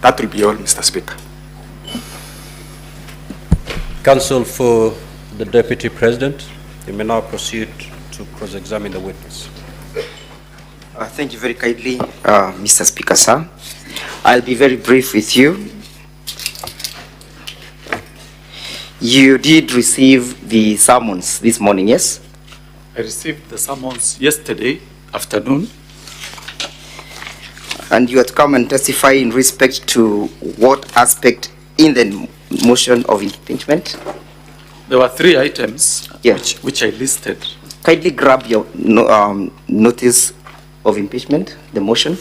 That will be all, Mr. Speaker. Counsel for the Deputy President, you may now proceed to cross-examine the witness. Thank you very kindly, Mr. Speaker, sir. I'll be very brief with you. You did receive the summons this morning, yes? I received the summons yesterday afternoon. And you had come and testify in respect to what aspect in the motion of impeachment? There were 3 items, yeah, which I listed. Kindly grab your notice of impeachment, the motion.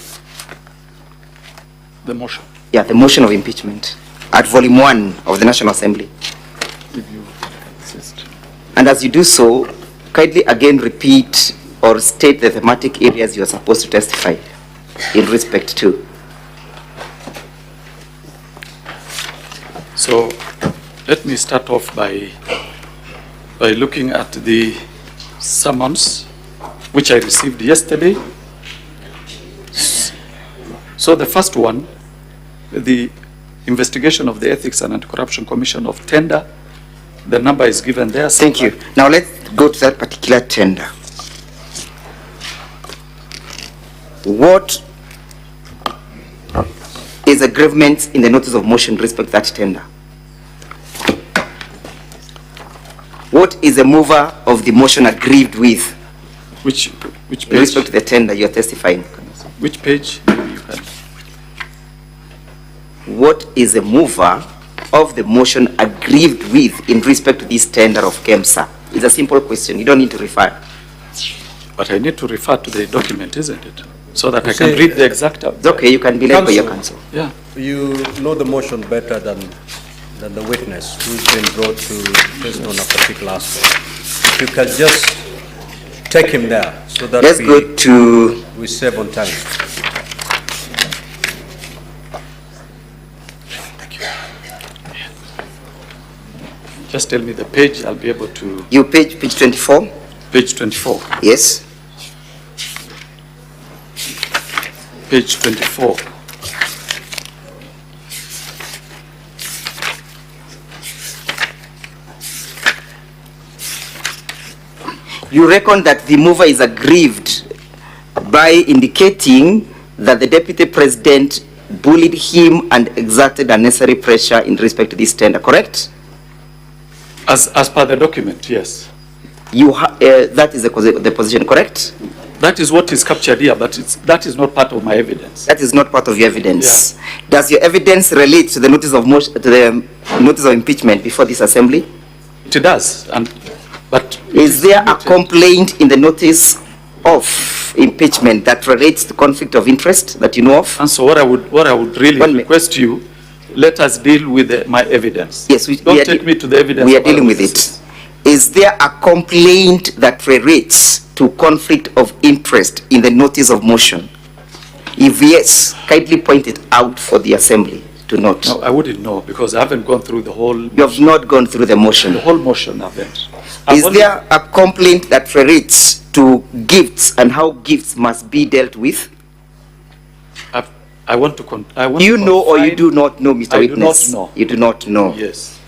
The motion? Yeah, the motion of impeachment at volume 1 of the National Assembly. If you insist. And as you do so, kindly again repeat or state the thematic areas you are supposed to testify in respect to. So let me start off by looking at the summons which I received yesterday. So the first one, the investigation of the Ethics and Anti-Corruption Commission of tender. The number is given there. Thank you. Now let's go to that particular tender. What is aggrievement in the notice of motion with respect to that tender? What is the mover of the motion aggrieved with? Which page? In respect to the tender you are testifying. Which page? What is the mover of the motion aggrieved with in respect to this tender of KEMSA? It's a simple question. You don't need to refer. But I need to refer to the document, isn't it? So that I can read the exact. It's okay. You can be led by your counsel. Yeah. You know the motion better than the witness who's been brought to based on a particular aspect. If you can just take him there so that let's go to we save on time. Just tell me the page, I'll be able to... You page 24? Page 24. Yes. Page 24. You reckon that the mover is aggrieved by indicating that the Deputy President bullied him and exerted unnecessary pressure in respect to this tender, correct? As per the document, yes. That is the position, correct? That is what is captured here, but that is not part of my evidence. That is not part of your evidence. Yeah. Does your evidence relate to the notice of motion, to the notice of impeachment before this assembly? It does, but is there a complaint in the notice of impeachment that relates to conflict of interest that you know of? And so what I would really request you, let us deal with my evidence. Yes, don't take me to the evidence. We are dealing with it. Is there a complaint that relates to conflict of interest in the notice of motion? If yes, kindly point it out for the assembly to note. No, I wouldn't know because I haven't gone through the whole motion. You have not gone through the motion. The whole motion, I haven't. Is there a complaint that relates to gifts and how gifts must be dealt with? I want to. Do you know or you do not know, Mr. Witness? I do not know. You do not know. Yes.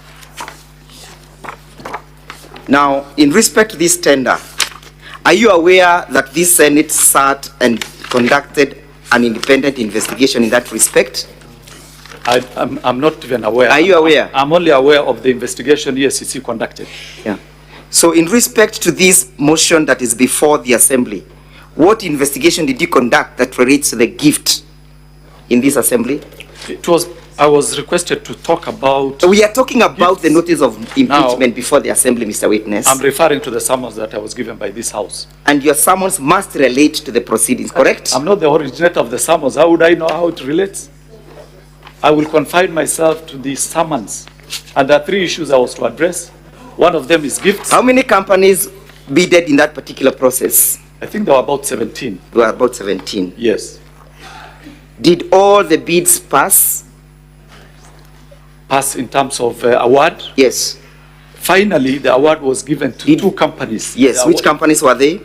Now, in respect to this tender, are you aware that this Senate sat and conducted an independent investigation in that respect? I'm not even aware. Are you aware? I'm only aware of the investigation ESCC conducted. Yeah. So in respect to this motion that is before the assembly, what investigation did you conduct that relates to the gift in this assembly? It was I was requested to talk about... We are talking about the notice of impeachment before the assembly, Mr. Witness. I'm referring to the summons that I was given by this House. And your summons must relate to the proceedings, correct? I'm not the originator of the summons. How would I know how it relates? I will confine myself to the summons. And there are 3 issues I was to address. One of them is gifts. How many companies bidded in that particular process? I think there were about 17. There were about 17. Yes. Did all the bids pass? Pass in terms of award? Yes. Finally, the award was given to 2 companies. Yes. Which companies were they?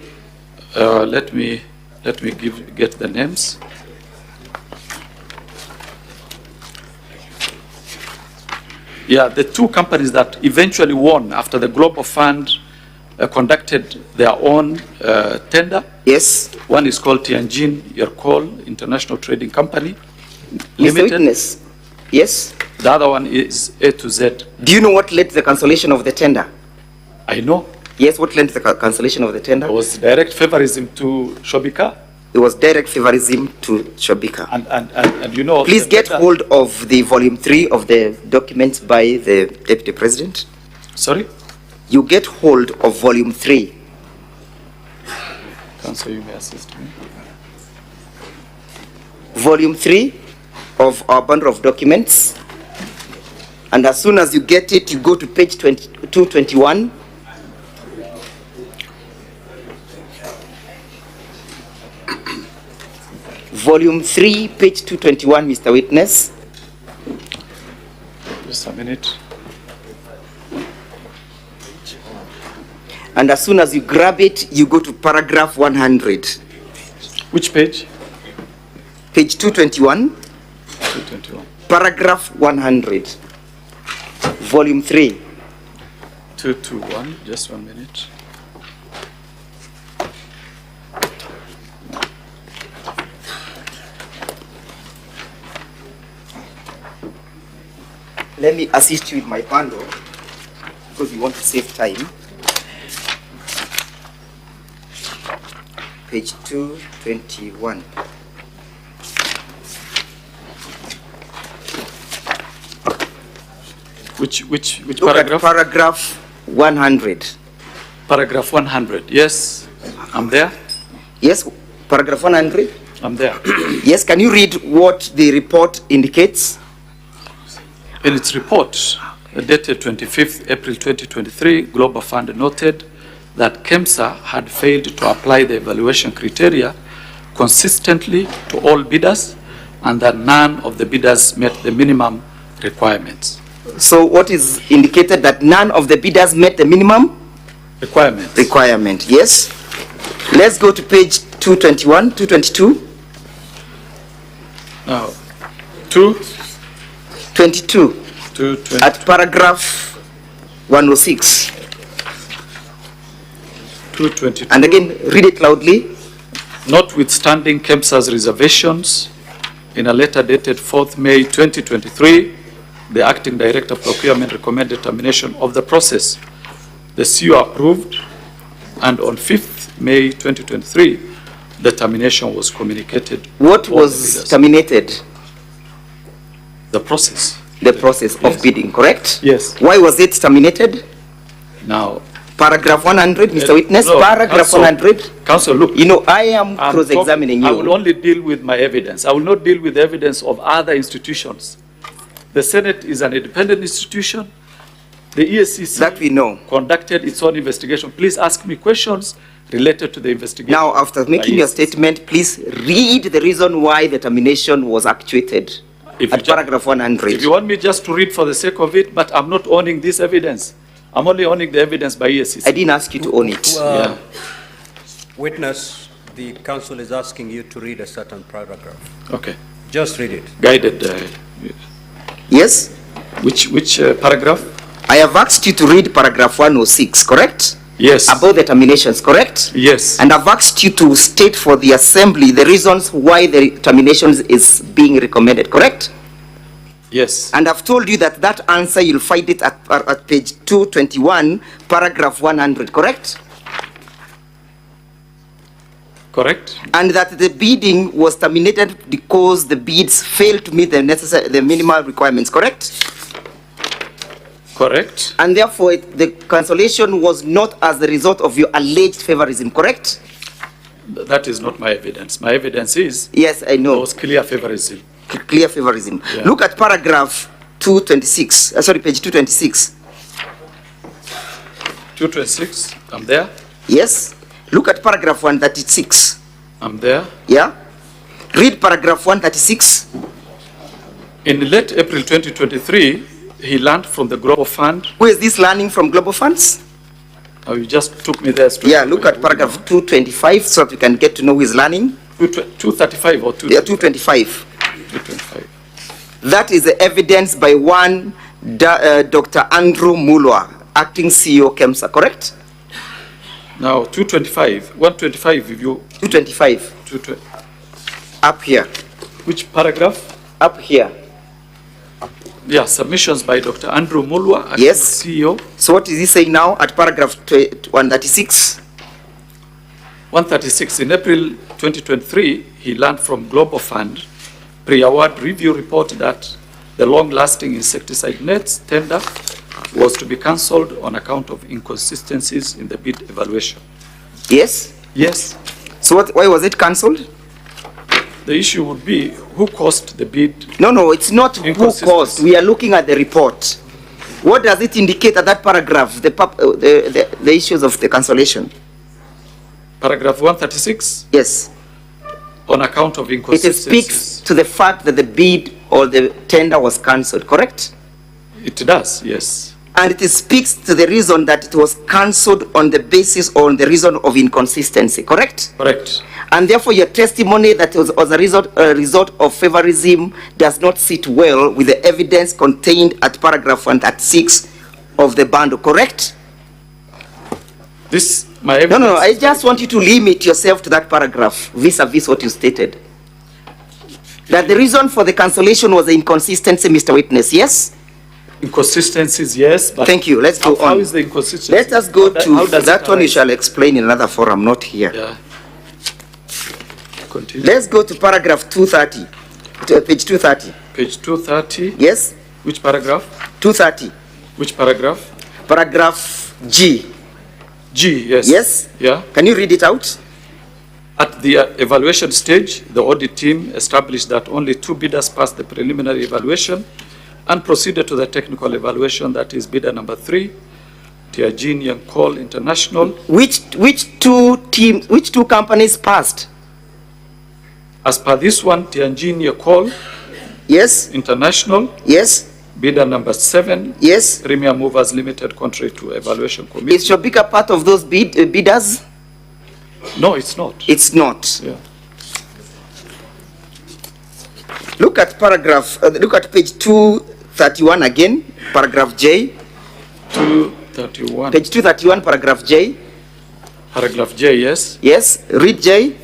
Let me get the names. Yeah, the 2 companies that eventually won after the Global Fund conducted their own tender. Yes. One is called Tianjin Yerkol International Trading Company Mr. Witness. Yes. The other one is A to Z. Do you know what led to the cancellation of the tender? I know. Yes, what led to the cancellation of the tender? It was direct favorism to Shobika. It was direct favorism to Shobika. And you know... Please get hold of the volume 3 of the documents by the Deputy President. Sorry? You get hold of volume 3. Council, you may assist me. Volume 3 of our bundle of documents. And as soon as you get it, you go to page 221. Volume 3, page 221, Mr. Witness. Just a minute. And as soon as you grab it, you go to paragraph 100. Which page? Page 221. 221. Paragraph 100. Volume 3. 221, just 1 minute. Let me assist you with my bundle because we want to save time. Page 221. Which Look paragraph? at paragraph 100. Paragraph 100. Yes, I'm there. Yes, paragraph 100. I'm there. Yes, can you read what the report indicates? In its report, dated 25th April 2023, Global Fund noted that KEMSA had failed to apply the evaluation criteria consistently to all bidders and that none of the bidders met the minimum requirements. So what is indicated that none of the bidders met the minimum requirement? Yes. Let's go to page 221, 222. Now, 22. At paragraph 106. 222. And again, read it loudly. Notwithstanding KEMSA's reservations, in a letter dated 4th May 2023, the Acting Director of Procurement recommended termination of the process. The CEO approved, and on 5th May 2023, the termination was communicated. What was terminated? The process. The process of bidding, correct? Yes. Why was it terminated? Now, paragraph 100, Mr. Witness, no, paragraph Counsel, 100. Counsel, look. You know, I am cross-examining you. I will only deal with my evidence. I will not deal with the evidence of other institutions. The Senate is an independent institution. The ESCC that we know conducted its own investigation. Please ask me questions related to the investigation. Now, after making your statement, please read the reason why the termination was actuated at paragraph 100. If you want me just to read for the sake of it, but I'm not owning this evidence. I'm only owning the evidence by ESCC. I didn't ask you to own it. Yeah. Witness, the council is asking you to read a certain paragraph. Okay. Just read it. Guided. Yes? Which paragraph? I have asked you to read paragraph 106, correct? Yes. About the terminations, correct? Yes. And I've asked you to state for the assembly the reasons why the terminations is being recommended, correct? Yes. And I've told you that that answer, you'll find it at page 221, paragraph 100, correct? Correct. And that the bidding was terminated because the bids failed to meet the minimal requirements, correct? Correct. And therefore, the cancellation was not as the result of your alleged favorism, correct? That is not my evidence. My evidence is yes, I know. There was clear favorism. Clear favorism. Yeah. Look at paragraph 226. Sorry, page 226. 226. I'm there. Yes. Look at paragraph 136. I'm there. Yeah. Read paragraph 136. In late April 2023, he learned from the Global Fund. Who is this learning from Global Funds? Oh, you just took me there straight. Yeah, look at paragraph 225 so that we can get to know who is learning. 235 or 225? Yeah, 225. 225. That is the evidence by one Dr. Andrew Mulwa, acting CEO KEMSA, correct? Now, 225. 125, if you... 225. Up here. Which paragraph? Up here. Yeah, submissions by Dr. Andrew Mulwa, acting yes. CEO. So what is he saying now at paragraph 136? 136. In April 2023, he learned from Global Fund pre-award review report that the long-lasting insecticide nets tender was to be cancelled on account of inconsistencies in the bid evaluation. Yes? Yes. So why was it cancelled? The issue would be who caused the bid. No, it's not who caused. We are looking at the report. What does it indicate at that paragraph, the issues of the cancellation? Paragraph 136? Yes. On account of inconsistencies. It speaks to the fact that the bid or the tender was cancelled, correct? It does, yes. And it speaks to the reason that it was cancelled on the basis or on the reason of inconsistency, correct? Correct. And therefore your testimony that it was a result of favorism does not sit well with the evidence contained at paragraph 136 of the bundle, correct? This, my evidence... No, I just want you to limit yourself to that paragraph vis-a-vis what you stated. That the reason for the cancellation was the inconsistency, Mr. Witness, yes? Inconsistencies, yes, but... Thank you, let's go on. How is the inconsistency? Let us go to that one. You shall explain in another forum, not here. Yeah. Continue. Let's go to paragraph 230, to page 230. Page 230? Yes. Which paragraph? 230. Which paragraph? Paragraph G. G, yes. Yes? Yeah. Can you read it out? At the evaluation stage, the audit team established that only 2 bidders passed the preliminary evaluation and proceeded to the technical evaluation, that is bidder number 3, Tianjin and Coal International. Which two companies passed? As per this one, Tianjin Coal, yes. International, yes. Bidder number 7, yes. Premier Movers Limited, contrary to evaluation committee. Is Shobika part of those bidders? No, it's not. It's not. Yeah. Look at paragraph. Look at page 231 again. Paragraph J. 231. Page 231, paragraph J. Paragraph J, yes. Yes. Read J.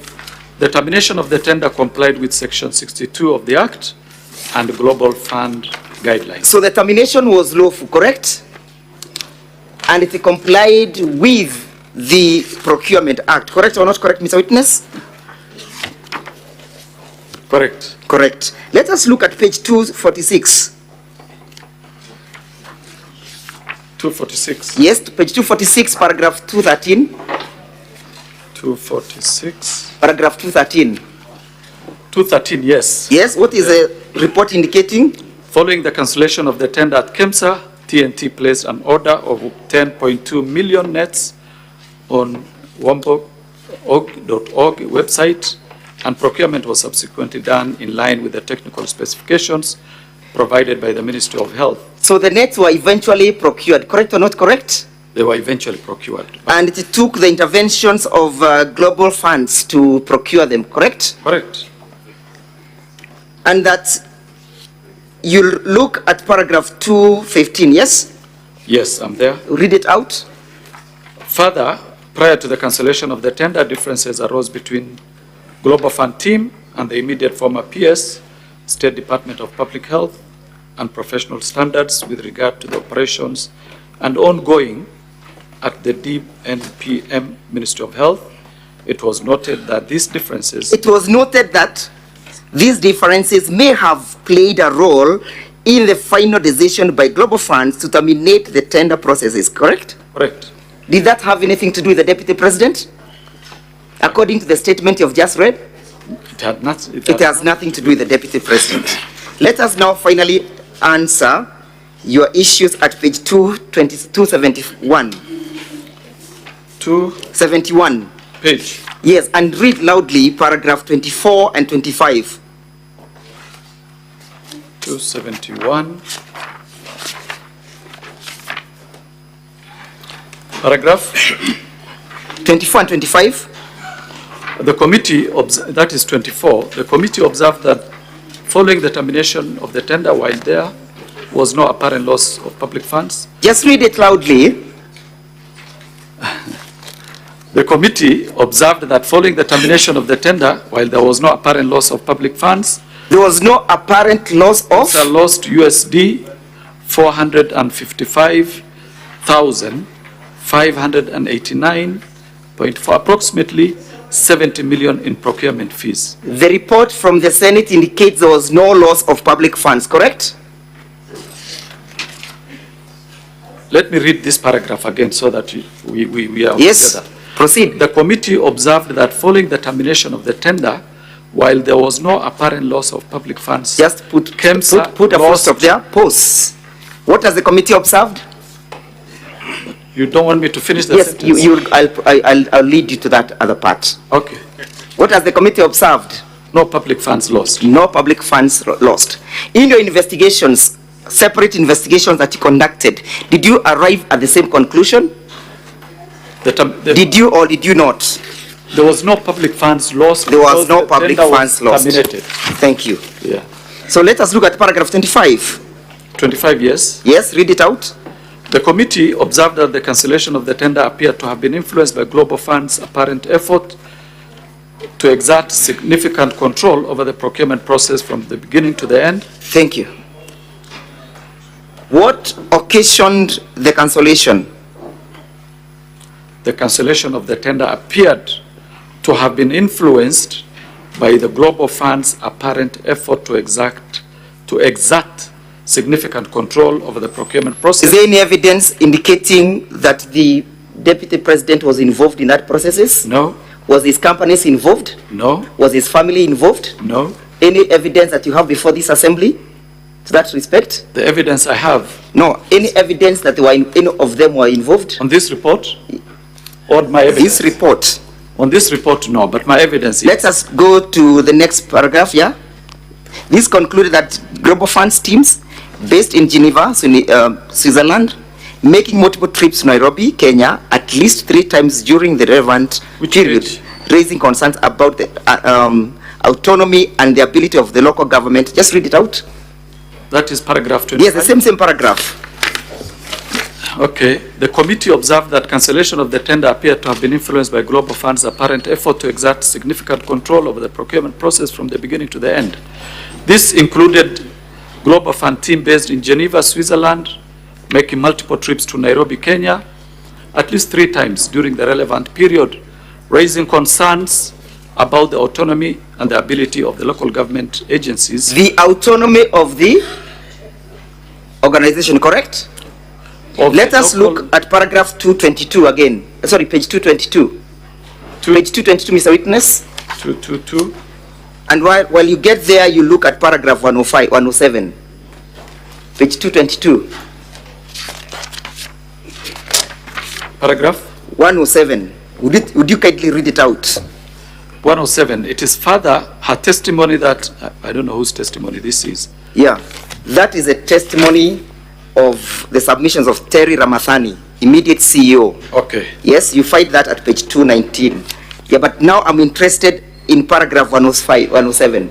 The termination of the tender complied with Section 62 of the Act and Global Fund guidelines. So the termination was lawful, correct? And it complied with the Procurement Act, correct or not correct, Mr. Witness? Correct. Correct. Let us look at page 246. 246. Yes, page 246, paragraph 213. 246. Paragraph 213. 213, yes. Yes, what is the report indicating? Following the cancellation of the tender at KEMSA, TNT placed an order of 10.2 million nets on wambok.org website, and procurement was subsequently done in line with the technical specifications provided by the Ministry of Health. So the nets were eventually procured, correct or not correct? They were eventually procured. And it took the interventions of global funds to procure them, correct? Correct. And that you look at paragraph 215, yes? Yes, I'm there. Read it out. Further, prior to the cancellation of the tender, differences arose between Global Fund team and the immediate former PS, State Department of Public Health, and professional standards with regard to the operations and ongoing at the DNPM Ministry of Health it was noted that these differences... It was noted that these differences may have played a role in the final decision by global funds to terminate the tender processes, correct? Correct. Did that have anything to do with the Deputy President? According to the statement you've just read? It has nothing to do with the Deputy President. Let us now finally answer your issues at page 271. 271. Page. Yes, and read loudly paragraph 24 and 25. 271. Paragraph 24 and 25. The committee, that is 24, the committee observed that following the termination of the tender, while there was no apparent loss of public funds. Just read it loudly. The committee observed that following the termination of the tender, while there was no apparent loss of public funds, there was no apparent loss of? Lost USD 455,589.4, approximately 70 million in procurement fees. The report from the Senate indicates there was no loss of public funds, correct? Let me read this paragraph again so that we are yes, together. Proceed. The committee observed that following the termination of the tender, while there was no apparent loss of public funds, just put a full stop there. Pause. What has the committee observed? You don't want me to finish the yes, sentence? I'll lead you to that other part. Okay. What has the committee observed? No public funds lost. No public funds lost. In your investigations, separate investigations that you conducted, did you arrive at the same conclusion? Did you or did you not? There was no public funds lost. There was no public funds lost. Terminated. Thank you. Yeah. So let us look at paragraph 25. 25, yes. Yes, read it out. The committee observed that the cancellation of the tender appeared to have been influenced by Global Fund's apparent effort to exert significant control over the procurement process from the beginning to the end. Thank you. What occasioned the cancellation? The cancellation of the tender appeared to have been influenced by the Global Fund's apparent effort to exert significant control over the procurement process. Is there any evidence indicating that the Deputy President was involved in that process? No. Was his companies involved? No. Was his family involved? No. Any evidence that you have before this assembly to that respect? The evidence I have. No. Any evidence that any of them were involved? On this report? Or my evidence? This report. On this report, no, but my evidence is. Let us go to the next paragraph, yeah? This concluded that Global Funds teams based in Geneva, Switzerland, making multiple trips to Nairobi, Kenya, at least 3 times during the relevant period, raising concerns about the autonomy and the ability of the local government. Just read it out. That is paragraph 25? Yes, the same paragraph. Okay. The committee observed that cancellation of the tender appeared to have been influenced by Global Fund's apparent effort to exert significant control over the procurement process from the beginning to the end. This included Global Fund team based in Geneva, Switzerland, making multiple trips to Nairobi, Kenya, at least 3 times during the relevant period, raising concerns about the autonomy and the ability of the local government agencies. The autonomy of the organization, correct? Let us look at paragraph 222 again. Sorry, page 222. Page 222, Mr. Witness. 222. And while you get there, you look at paragraph 107. Page 222. Paragraph? 107. Would you kindly read it out? 107. It is further her testimony that, I don't know whose testimony this is. Yeah, that is a testimony of the submissions of Terry Ramathani, immediate CEO. Okay. Yes, you find that at page 219. Yeah, but now I'm interested in paragraph 107.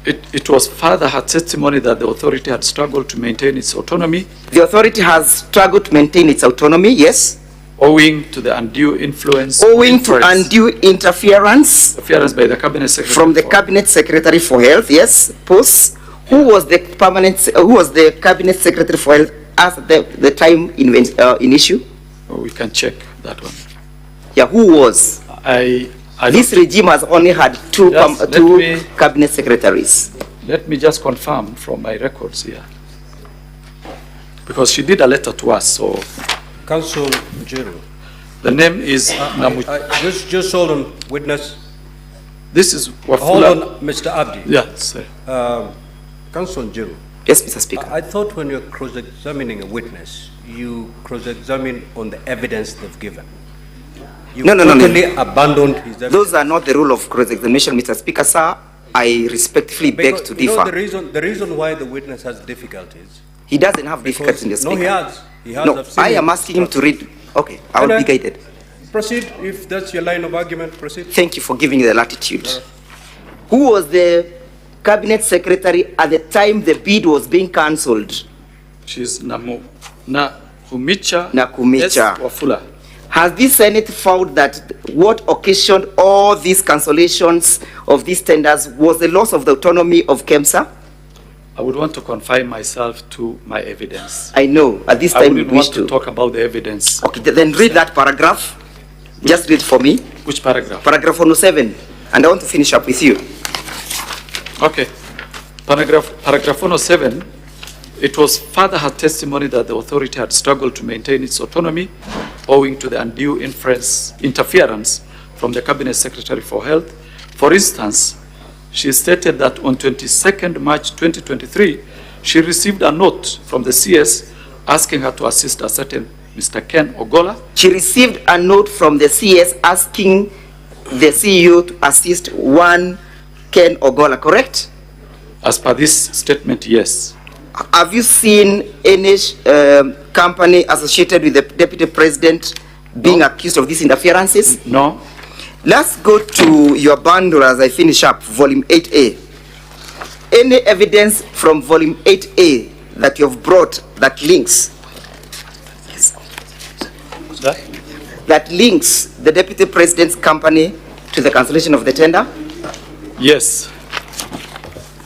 It was further her testimony that the authority had struggled to maintain its autonomy. The authority has struggled to maintain its autonomy, yes. Owing to the undue influence. Owing to undue interference. Interference by the Cabinet Secretary. From the Cabinet Secretary for Health, yes. Post. Who was the Cabinet Secretary for Health at the time in issue? Oh, we can check that one. Yeah, who was? This regime has only had two cabinet secretaries. Let me just confirm from my records here. Because she did a letter to us, so. Council Jiro. The name is just hold on, witness. This is Wafula. Hold on, Mr. Abdi. Yes, sir. Council Jiro. Yes, Mr. Speaker. I thought when you're cross-examining a witness, you cross-examine on the evidence they've given. You totally abandoned his evidence. Those are not the rule of cross-examination, Mr. Speaker, sir. I respectfully beg to differ. The reason why the witness has difficulties. He doesn't have difficulties in the speaker. No, he has. No, I am asking him to read. Okay, I will be guided. Proceed, if that's your line of argument, proceed. Thank you for giving the latitude. Who was the cabinet secretary at the time the bid was being cancelled? She's Nakumicha Wafula. Has the Senate found that what occasioned all these cancellations of these tenders was the loss of the autonomy of KEMSA? I would want to confine myself to my evidence. I know, at this time I wouldn't want to talk about the evidence. Okay, then read that paragraph. Just read for me. Which paragraph? Paragraph 107. And I want to finish up with you. Okay. Paragraph 107. It was further her testimony that the authority had struggled to maintain its autonomy owing to the undue interference from the Cabinet Secretary for Health. For instance, she stated that on 22nd March 2023, she received a note from the CS asking her to assist a certain Mr. Ken Ogola. She received a note from the CS asking the CEO to assist one Ken Ogola, correct? As per this statement, yes. Have you seen any company associated with the Deputy President being accused of these interferences? No. Let's go to your bundle as I finish up, volume 8A. Any evidence from volume 8A that you've brought that links? What's that? That links the Deputy President's company to the cancellation of the tender? Yes.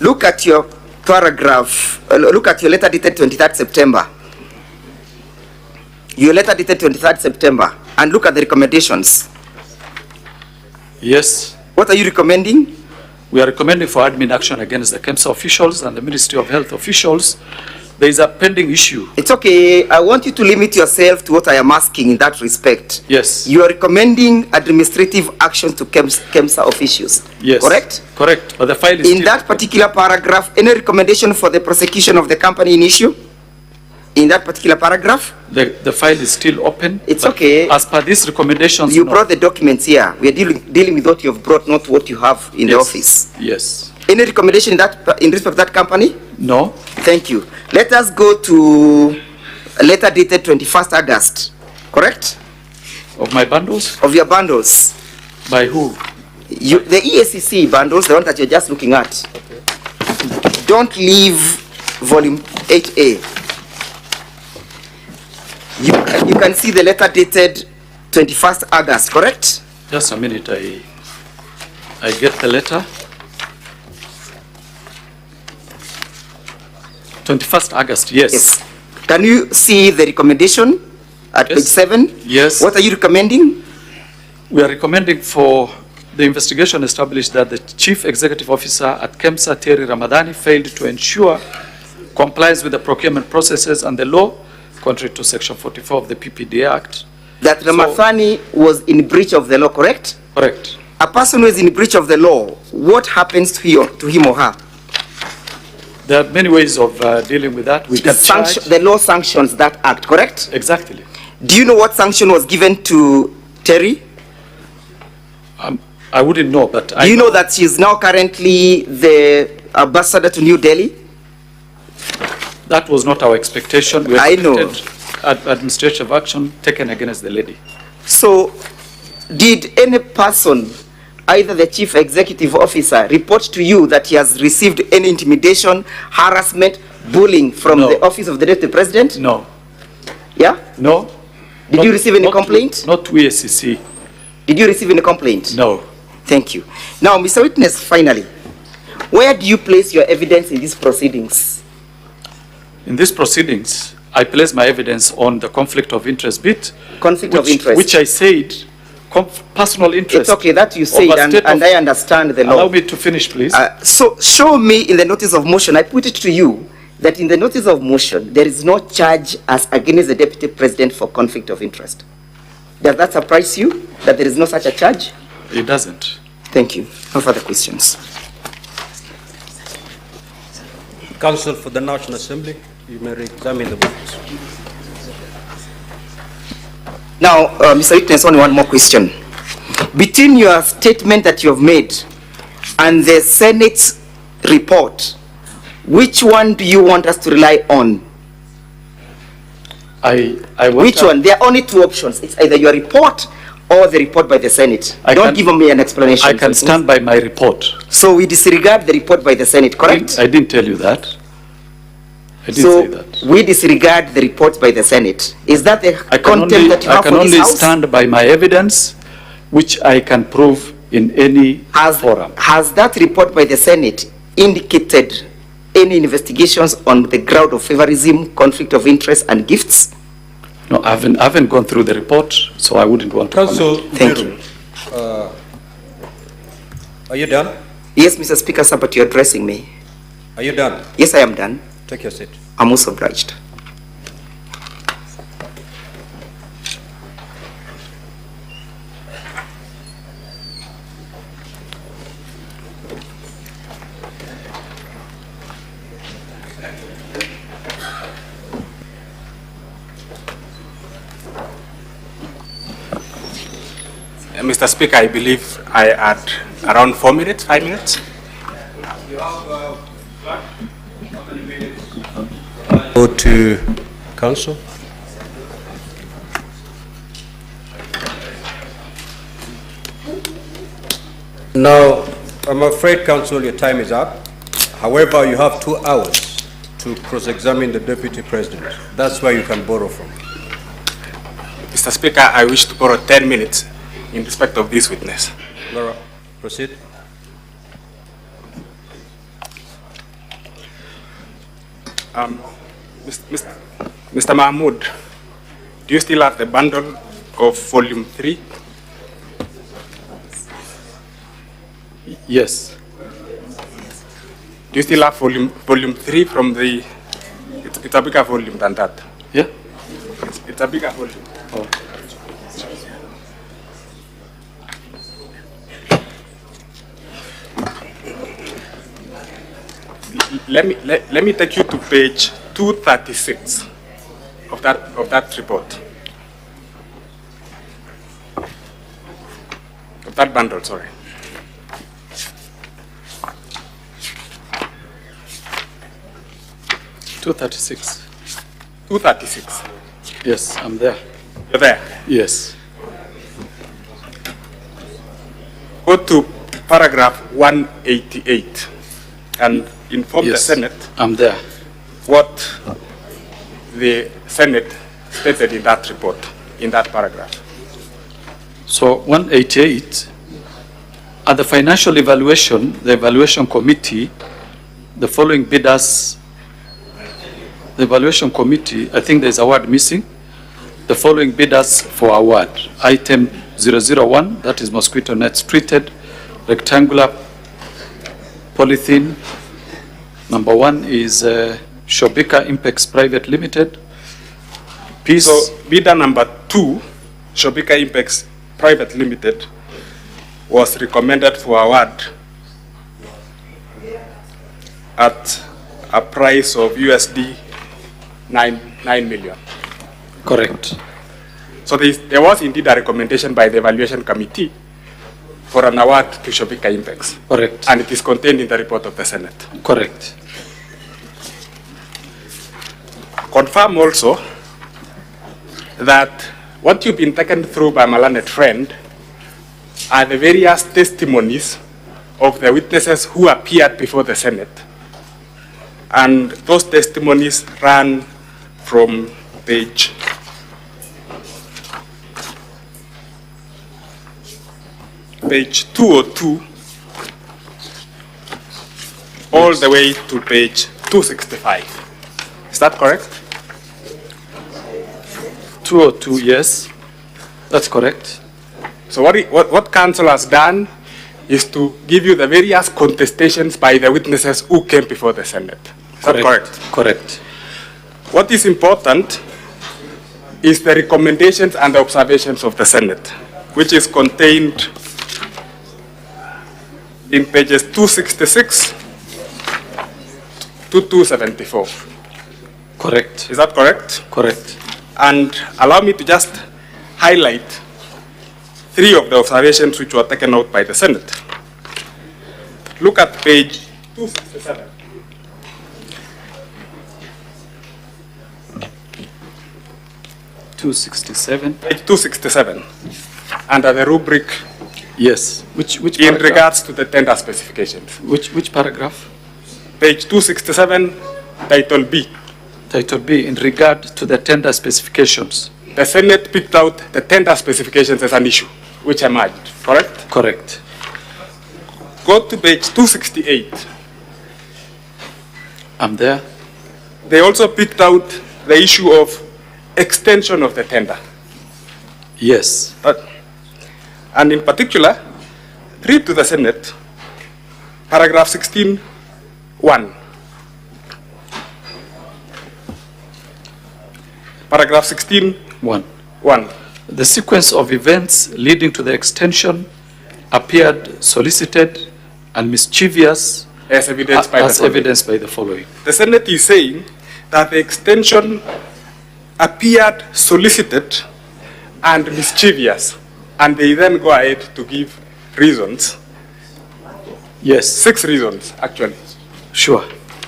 Look at your paragraph, look at your letter dated 23rd September. Your letter dated 23rd September, and look at the recommendations. Yes. What are you recommending? We are recommending for admin action against the KEMSA officials and the Ministry of Health officials. There is a pending issue. It's okay. I want you to limit yourself to what I am asking in that respect. Yes. You are recommending administrative action to KEMSA officials. Yes. Correct? Correct. But the file is in that particular paragraph, any recommendation for the prosecution of the company in issue? In that particular paragraph? The file is still open. It's okay. As per these recommendations, you brought the documents here. We are dealing with what you have brought, not what you have in the office. Yes. Any recommendation in respect of that company? No. Thank you. Let us go to a letter dated 21st August. Correct? Of my bundles? Of your bundles. By who? The EACC bundles, the one that you're just looking at. Okay. Don't leave volume 8A. You can see the letter dated 21st August, correct? Just a minute, I get the letter. 21st August, yes. Can you see the recommendation at page 7? Yes. What are you recommending? We are recommending for the investigation established that the Chief Executive Officer at KEMSA, Terry Ramadhani, failed to ensure compliance with the procurement processes and the law, contrary to Section 44 of the PPDA Act. That Ramadhani was in breach of the law, correct? Correct. A person who is in breach of the law, what happens to him or her? There are many ways of dealing with that. We can charge. The law sanctions that act, correct? Exactly. Do you know what sanction was given to Terry? I wouldn't know, but Do you know that she is now currently the ambassador to New Delhi? That was not our expectation. We expected administrative action taken against the lady. So, did any person, either the Chief Executive Officer, report to you that he has received any intimidation, harassment, bullying from the office of the Deputy President? No. Yeah? No. Did you receive any complaint? Not to EACC. Did you receive any complaint? No. Thank you. Now, Mr. Witness, finally, where do you place your evidence in these proceedings? In these proceedings, I place my evidence on the conflict of interest bit. Conflict of interest. Which I said personal interest. It's okay that you say it, and I understand the law. Allow me to finish, please. So show me in the notice of motion, I put it to you, that in the notice of motion, there is no charge as against the Deputy President for conflict of interest. Does that surprise you, that there is no such a charge? It doesn't. Thank you. No further questions. Counsel for the National Assembly, you may re-examine the witness. Now, Mr. Witness, only one more question. Between your statement that you have made and the Senate's report, which one do you want us to rely on? Which one? There are only two options. It's either your report or the report by the Senate. Don't give me an explanation. I can stand by my report. So we disregard the report by the Senate, correct? I didn't tell you that. I didn't say that. We disregard the report by the Senate. Is that the content that you have for this House? I can only stand by my evidence, which I can prove in any forum. Has that report by the Senate indicated any investigations on the ground of favorism, conflict of interest, and gifts? No, I haven't gone through the report, so I wouldn't want to comment. Thank you. Are you done? Yes, Mr. Speaker, sir, but you're addressing me. Are you done? Yes, I am done. Take your seat. I'm most obliged. Mr. Speaker, I believe I had around 4 minutes, 5 minutes. Go to Counsel. Now, I'm afraid, Counsel, your time is up. However, you have 2 hours to cross-examine the Deputy President. That's where you can borrow from. Mr. Speaker, I wish to borrow 10 minutes in respect of this witness. Laura, proceed. Mr. Mahmoud, do you still have the bundle of volume 3? Yes. Do you still have volume 3 from the... It's a bigger volume than that. Yeah? It's a bigger volume. Oh. Let me take you to page 236 of that report. Of that bundle, sorry. $236. 236. Yes, I'm there. You're there? Yes. Go to paragraph 188 and inform the Senate. I'm there. What the Senate stated in that report, in that paragraph. So 188, at the financial evaluation, the evaluation committee, the following bidders, the evaluation committee, I think there's a word missing. The following bidders for award. Item 001, that is mosquito nets treated, rectangular polythene. Number 1 is Shobika Impex Private Limited. So bidder number 2, Shobika Impex Private Limited, was recommended for award at a price of USD 9 million. Correct. So there was indeed a recommendation by the evaluation committee for an award to Shobika Impex. Correct. And it is contained in the report of the Senate. Correct. Confirm also that what you've been taken through by my learned friend are the various testimonies of the witnesses who appeared before the Senate. And those testimonies ran from page 202 all the way to page 265. Is that correct? 202, yes. That's correct. So what council has done is to give you the various contestations by the witnesses who came before the Senate. Is that correct? Correct. What is important is the recommendations and the observations of the Senate, which is contained in pages 266 to 274. Correct. Is that correct? Correct. And allow me to just highlight 3 of the observations which were taken out by the Senate. Look at page 267. Page 267, under the rubric. Yes. Which in paragraph? regards to the tender specifications. Which paragraph? Page 267, title B. Title B, in regard to the tender specifications. The Senate picked out the tender specifications as an issue, which emerged, correct? Correct. Go to page 268. I'm there. They also picked out the issue of extension of the tender. Yes. And in particular, read to the Senate, paragraph 16(1). Paragraph 16(1). The sequence of events leading to the extension appeared solicited and mischievous as evidenced by the following. The Senate is saying that the extension appeared solicited and mischievous, and they then go ahead to give reasons. Yes. 6 reasons, actually. Sure.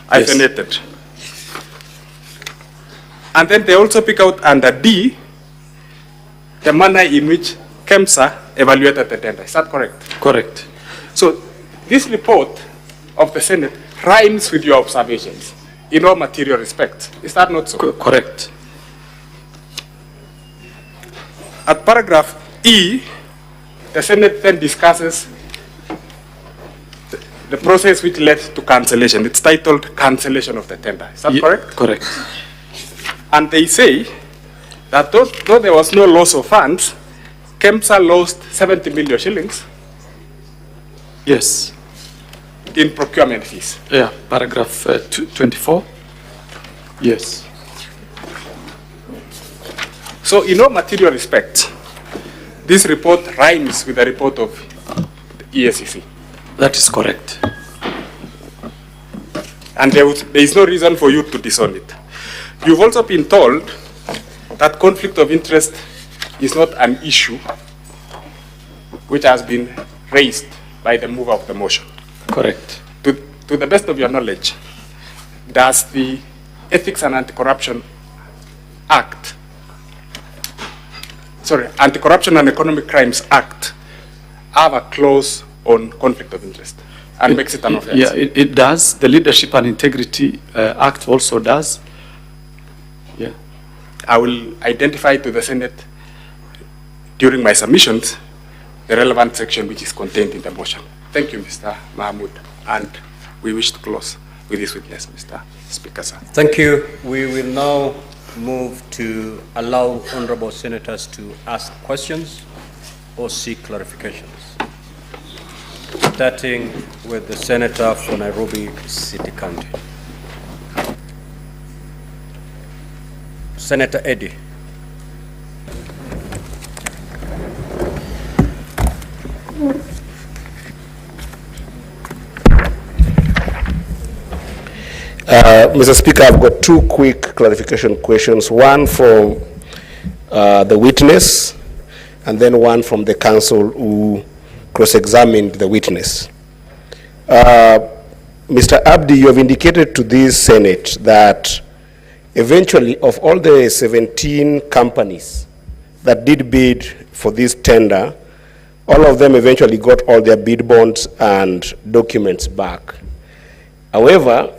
Hyphenated. And then they also pick out under D, the manner in which KEMSA evaluated the tender. Is that correct? Correct. So this report of the Senate rhymes with your observations in all material respects. Is that not so? Correct. At paragraph E, the Senate then discusses the process which led to cancellation. It's titled cancellation of the tender. Is that correct? Correct. And they say that though there was no loss of funds, KEMSA lost 70 million shillings. Yes. In procurement fees. Yeah, paragraph 24. Yes. So in no material respect, this report rhymes with the report of the EACC. That is correct. And there is no reason for you to disown it. You've also been told that conflict of interest is not an issue which has been raised by the mover of the motion. Correct. To the best of your knowledge, does the Ethics and Anti-Corruption Act, Anti-Corruption and Economic Crimes Act, have a clause on conflict of interest and makes it an offense? Yeah, it does. The Leadership and Integrity Act also does. Yeah. I will identify to the Senate during my submissions the relevant section which is contained in the motion. Thank you, Mr. Mahmood. And we wish to close with this witness, Mr. Speaker, sir. Thank you. We will now move to allow honorable senators to ask questions or seek clarifications. Starting with the senator for Nairobi City County. Senator Eddy. Mr. Speaker, I've got 2 quick clarification questions, one from the witness and then one from the counsel who cross-examined the witness. Mr. Abdi, you have indicated to this Senate that eventually of all the 17 companies that did bid for this tender, all of them eventually got all their bid bonds and documents back. However,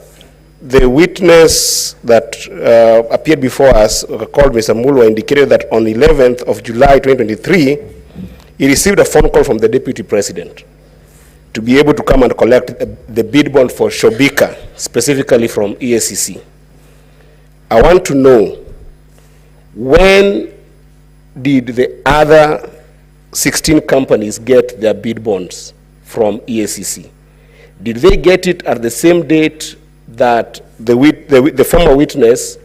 the witness that appeared before us, called Mr. Mulwa, indicated that on the 11th of July 2023, he received a phone call from the Deputy President to be able to come and collect the bid bond for Shobika, specifically from EACC. I want to know, when did the other 16 companies get their bid bonds from EACC? Did they get it at the same date that the former witness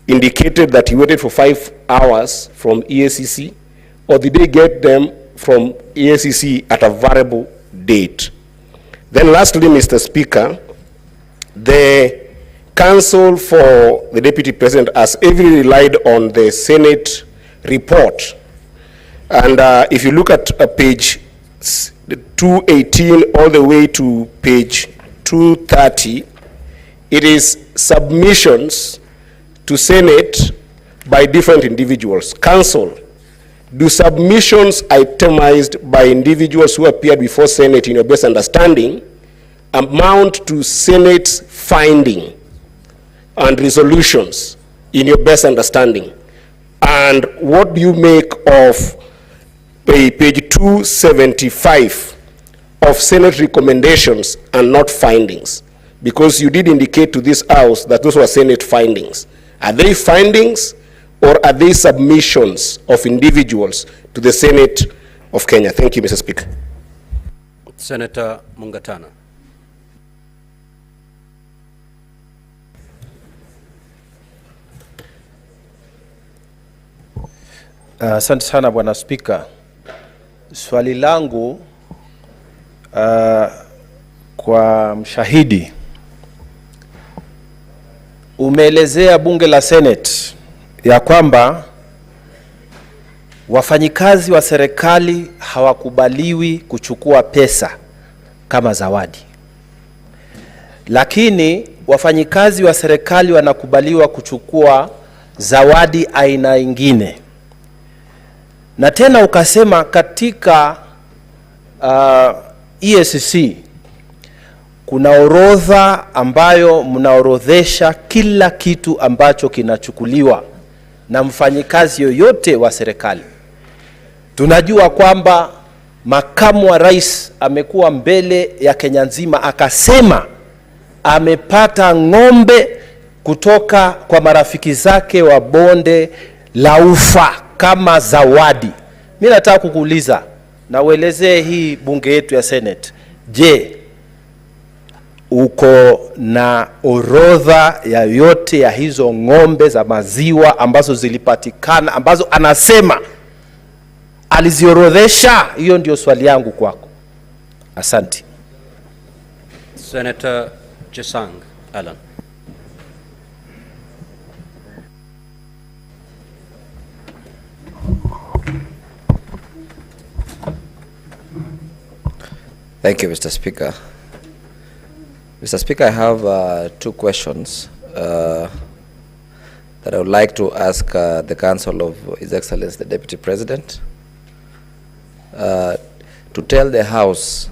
indicated that he waited for 5 hours from EACC, or did they get them from EACC at a variable date? Then lastly, Mr. Speaker, the counsel for the Deputy President has heavily relied on the Senate report. And if you look at page 218 all the way to page 230, it is submissions to Senate by different individuals. Counsel, do submissions itemized by individuals who appeared before Senate in your best understanding amount to Senate's finding and resolutions in your best understanding? And what do you make of page 275 of Senate recommendations and not findings? Because you did indicate to this House that those were Senate findings. Are they findings or are they submissions of individuals to the Senate of Kenya? Thank you, Mr. Speaker. Senator Mungatana. Asante sana Bwana Spika. Swali langu kwa mshahidi, umeelezea bunge la Senate ya kwamba wafanyikazi wa serikali hawakubaliwi kuchukua pesa kama zawadi, lakini wafanyikazi wa serikali wanakubaliwa kuchukua zawadi aina ingine. Na tena ukasema katika EACC kuna orodha ambayo mnaorodhesha kila kitu ambacho kinachukuliwa na mfanyikazi yoyote wa serikali. Tunajua kwamba makamu wa rais amekuwa mbele ya Kenya nzima akasema amepata ng'ombe kutoka kwa marafiki zake wa bonde la Ufa kama zawadi. Mimi nataka kukuuliza na uelezee hii bunge yetu ya Senate. Je, uko na orodha ya yote ya hizo ng'ombe za maziwa ambazo zilipatikana, ambazo anasema aliziorodhesha? Hiyo ndio swali yangu kwako. Asante. Senator Jesang Alan. Thank you, Mr. Speaker. Mr. Speaker, I have 2 questions that I would like to ask the Council of His Excellency, the Deputy President, to tell the House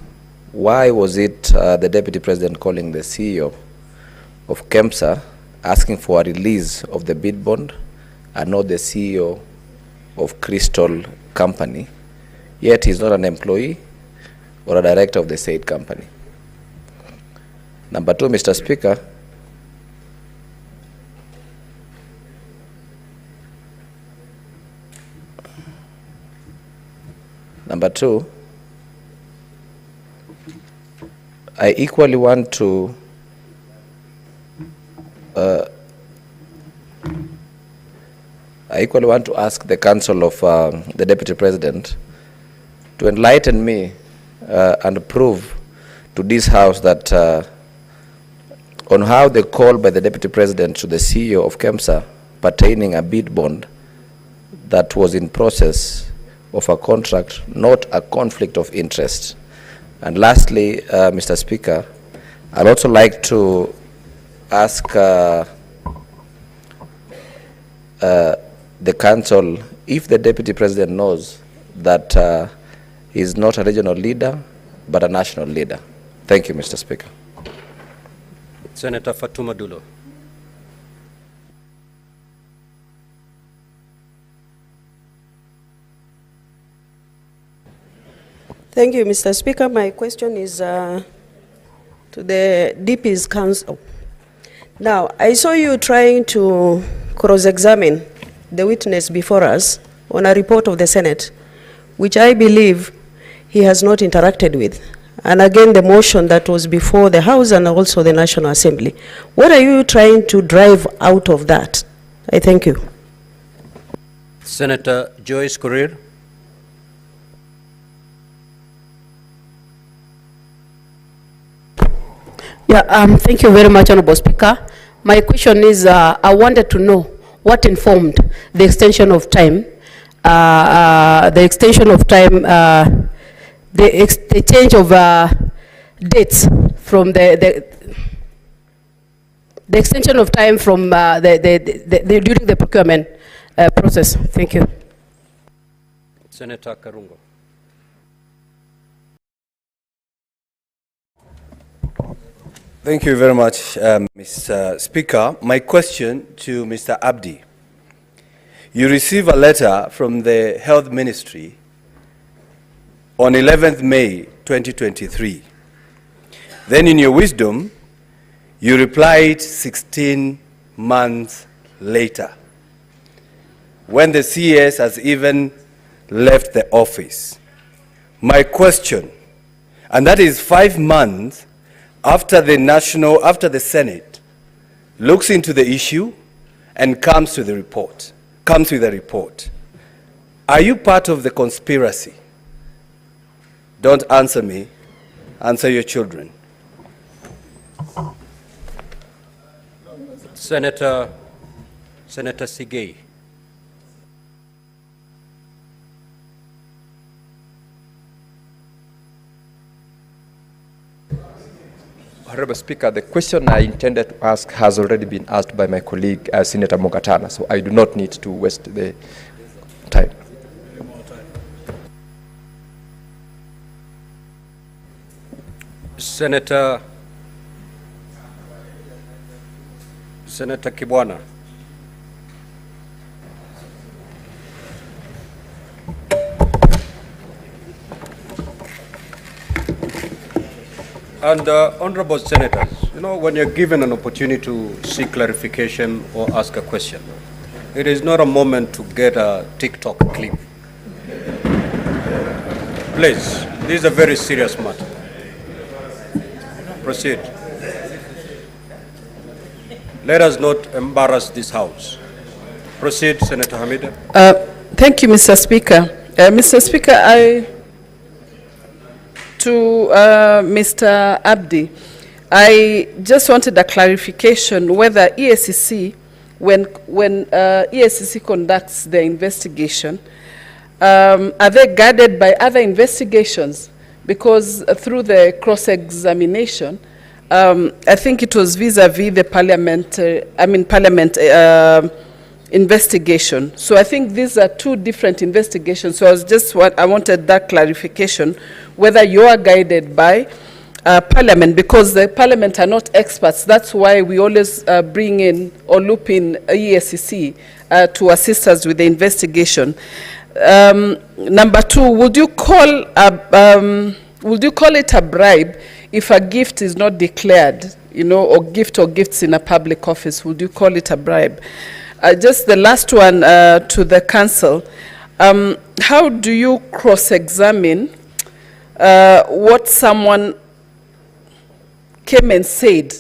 why was it the Deputy President calling the CEO of KEMSA asking for a release of the bid bond and not the CEO of Crystal Company, yet he's not an employee or a director of the said company. Number 2, Mr. Speaker, I equally want to ask the Council of the Deputy President to enlighten me and prove to this House that on how the call by the Deputy President to the CEO of KEMSA pertaining a bid bond that was in process of a contract, not a conflict of interest. And lastly, Mr. Speaker, I'd also like to ask the Council if the Deputy President knows that he's not a regional leader, but a national leader. Thank you, Mr. Speaker. Senator Fatuma Dulo. Thank you, Mr. Speaker. My question is to the DP's counsel. Now, I saw you trying to cross-examine the witness before us on a report of the Senate, which I believe he has not interacted with. And again, the motion that was before the House and also the National Assembly. What are you trying to drive out of that? I thank you. Senator Joyce Korir. Yeah, thank you very much, Honorable Speaker. My question is, I wanted to know what informed the extension of time, the change of dates from the extension of time from during the procurement process. Thank you. Senator Karungo. Thank you very much, Mr. Speaker. My question to Mr. Abdi. You received a letter from the Health Ministry on 11th May 2023. Then in your wisdom, you replied 16 months later, when the CS has even left the office. My question, and that is 5 months after the Senate looks into the issue and comes with a report. Are you part of the conspiracy? Don't answer me, answer your children. Senator Sigei. Honorable Speaker, the question I intended to ask has already been asked by my colleague, Senator Mogatana, so I do not need to waste the time. Senator Kibwana. And honorable senators, you know, when you're given an opportunity to seek clarification or ask a question, it is not a moment to get a TikTok clip. Please, this is a very serious matter. Proceed. Let us not embarrass this House. Proceed, Senator Hamida. Thank you, Mr. Speaker. Mr. Speaker, to Mr. Abdi, I just wanted a clarification whether EACC, when EACC conducts the investigation, are they guided by other investigations? Because through the cross-examination, I think it was vis-a-vis the parliament investigation. So I think these are two different investigations. So I wanted that clarification, whether you are guided by Parliament, because the Parliament are not experts. That's why we always bring in or loop in EACC to assist us with the investigation. Number two, would you call it a bribe if a gift is not declared, you know, or gifts in a public office? Would you call it a bribe? Just the last one to the council. How do you cross-examine what someone came and said,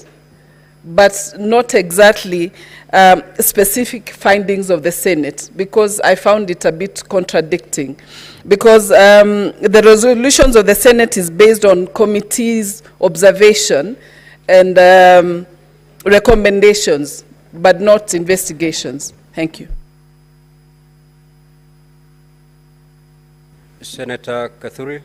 but not exactly specific findings of the Senate? Because I found it a bit contradicting. Because the resolutions of the Senate is based on committees' observation and recommendations, but not investigations. Thank you. Senator Kathuri.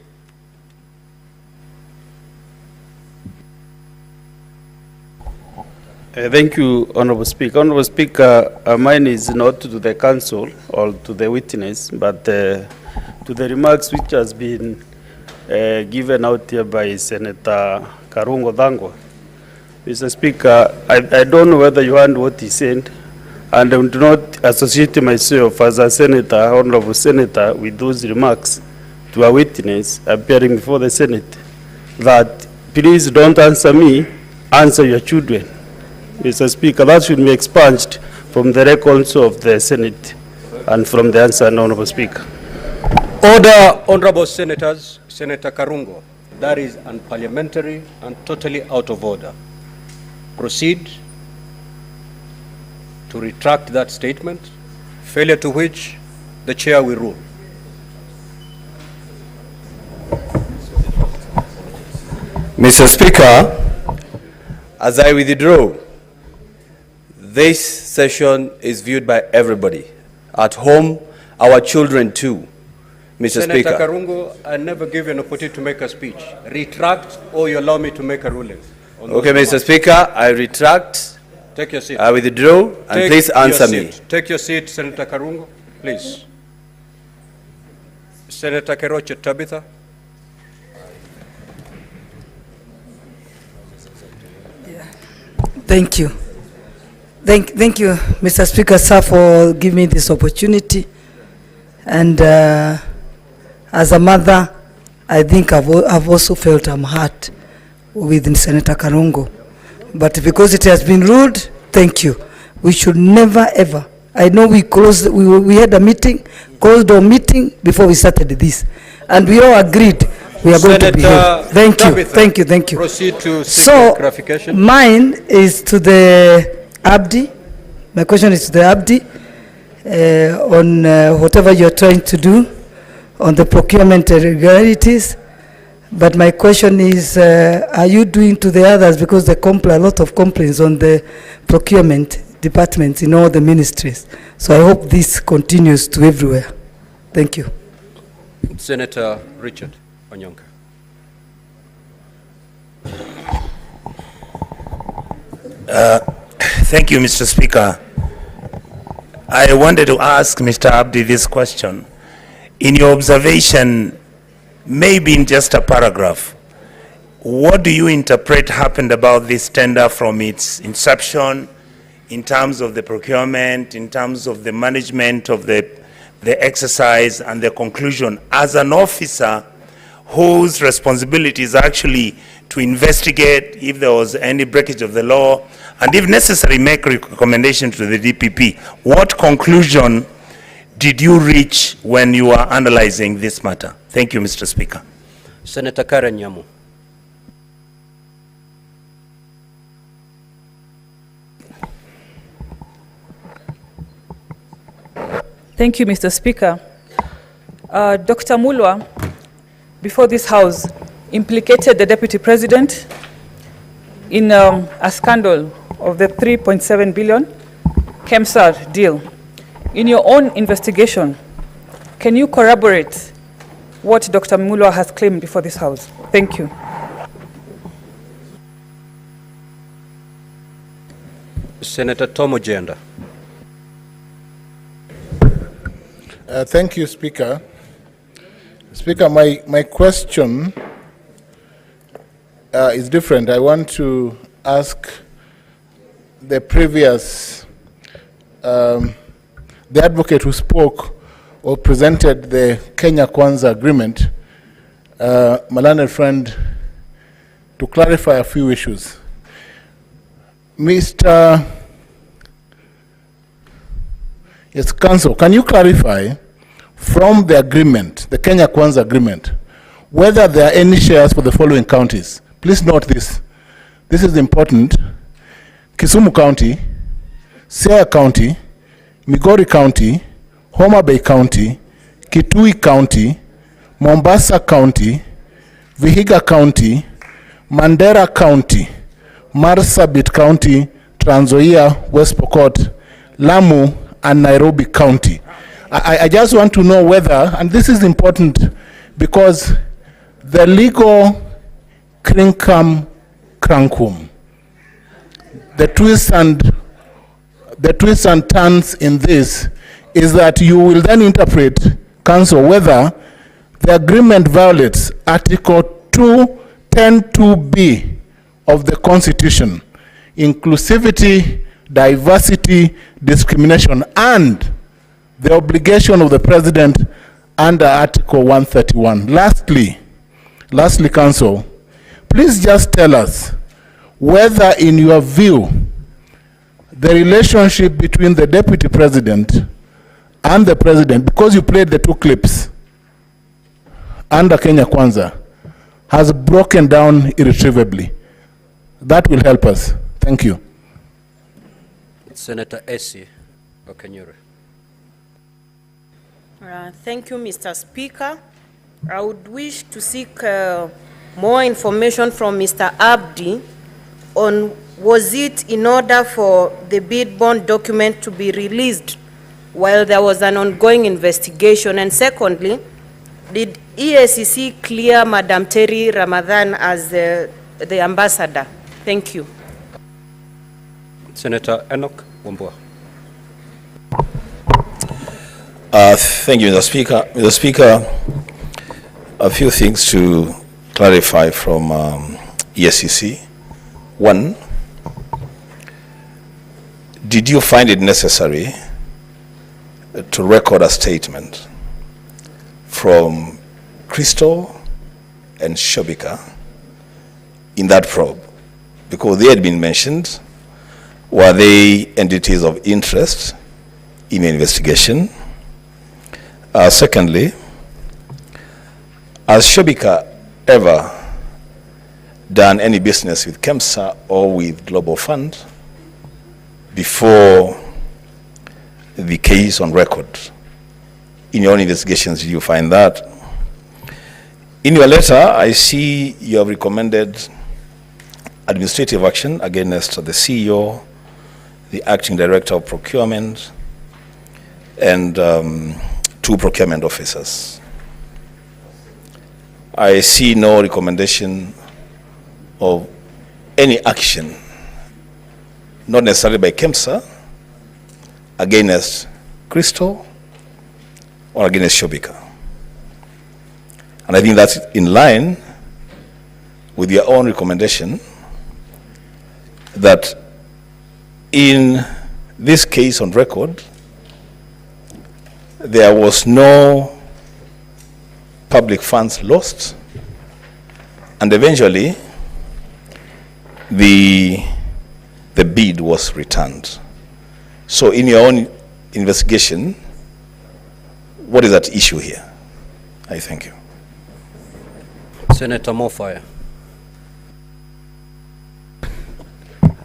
Thank you, Honorable Speaker. Honorable Speaker, mine is not to the council or to the witness, but to the remarks which has been given out here by Senator Karungo Dhango. Mr. Speaker, I don't know whether you heard what he said, and I do not associate myself as a senator, honorable senator, with those remarks to a witness appearing before the Senate, that please don't answer me, answer your children. Mr. Speaker, that should be expunged from the records of the Senate and from the answer, Honorable Speaker. Order, honorable senators. Senator Karungo, that is unparliamentary and totally out of order. Proceed to retract that statement, failure to which the chair will rule. Mr. Speaker, as I withdraw, this session is viewed by everybody. At home, our children too. Mr. Senator Speaker. Karungo, I never give you an opportunity to make a speech. Retract or you allow me to make a ruling. Okay, Mr. Speaker, I retract. Take your seat. I withdraw, and Take please answer your me. seat. Take your seat, Senator Karungo, please. Senator Keroche Tabitha. Thank you. Thank you, Mr. Speaker, sir, for giving me this opportunity. And as a mother, I think I've also felt I'm hurt with Senator Karungo. But because it has been ruled, thank you. We should never ever. I know we had a meeting, closed our meeting before we started this. And we all agreed we are going to behave. Thank you. Proceed to seek clarification. Mine is to the Abdi. My question is to the Abdi on whatever you're trying to do on the procurement irregularities. But my question is, are you doing to the others, because there are a lot of complaints on the procurement departments in all the ministries. So I hope this continues to everywhere. Thank you. Senator Richard Onyonka. Thank you, Mr. Speaker. I wanted to ask Mr. Abdi this question. In your observation, maybe in just a paragraph, what do you interpret happened about this tender from its inception, in terms of the procurement, in terms of the management of the exercise and the conclusion, as an officer whose responsibility is actually to investigate if there was any breakage of the law, and if necessary, make recommendation to the DPP. What conclusion did you reach when you were analyzing this matter? Thank you, Mr. Speaker. Senator Karen Nyamu. Thank you, Mr. Speaker. Dr. Mulwa, before this House, implicated the Deputy President in a scandal of the 3.7 billion KEMSA deal. In your own investigation, can you corroborate what Dr. Mulwa has claimed before this House? Thank you. Senator Tom Ojenda. Thank you, Speaker. Speaker, my question is different. I want to ask the previous, the advocate who spoke or presented the Kenya Kwanza agreement, my learned friend, to clarify a few issues. Mr. Yes, Council, can you clarify from the agreement, the Kenya Kwanza agreement, whether there are any shares for the following counties? Please note this. This is important. Kisumu County, Siaya County, Migori County, Homa Bay County, Kitui County, Mombasa County, Vihiga County, Mandera County, Marsabit County, Trans Nzoia, West Pokot, Lamu, and Nairobi County. I just want to know whether, and this is important because the legal crinkum crankum, the twists and turns in this is that you will then interpret, Council, whether the agreement violates Article 210(2)(b) of the Constitution, inclusivity, diversity, discrimination, and the obligation of the President under Article 131. Lastly, Council, please just tell us whether, in your view, the relationship between the Deputy President and the President, because you played the two clips, under Kenya Kwanza has broken down irretrievably. That will help us. Thank you. Senator Esi Okenyure. Thank you, Mr. Speaker. I would wish to seek more information from Mr. Abdi on was it in order for the bid bond document to be released while there was an ongoing investigation? And secondly, did EACC clear Madam Terry Ramadan as the ambassador? Thank you. Senator Enoch Wambua. Thank you, Mr. Speaker. Mr. Speaker, a few things to clarify from EACC. One, did you find it necessary to record a statement from Crystal and Shobika in that probe? Because they had been mentioned. Were they entities of interest in the investigation? Secondly, has Shobika ever done any business with KEMSA or with Global Fund before the case on record? In your own investigations, did you find that? In your letter, I see you have recommended administrative action against the CEO, the acting director of procurement, and 2 procurement officers. I see no recommendation of any action, not necessarily by KEMSA, against Crystal or against Shobika. And I think that's in line with your own recommendation that in this case on record, there was no public funds lost, and eventually the bid was returned. So in your own investigation, what is at issue here? I thank you. Senator Mofaya.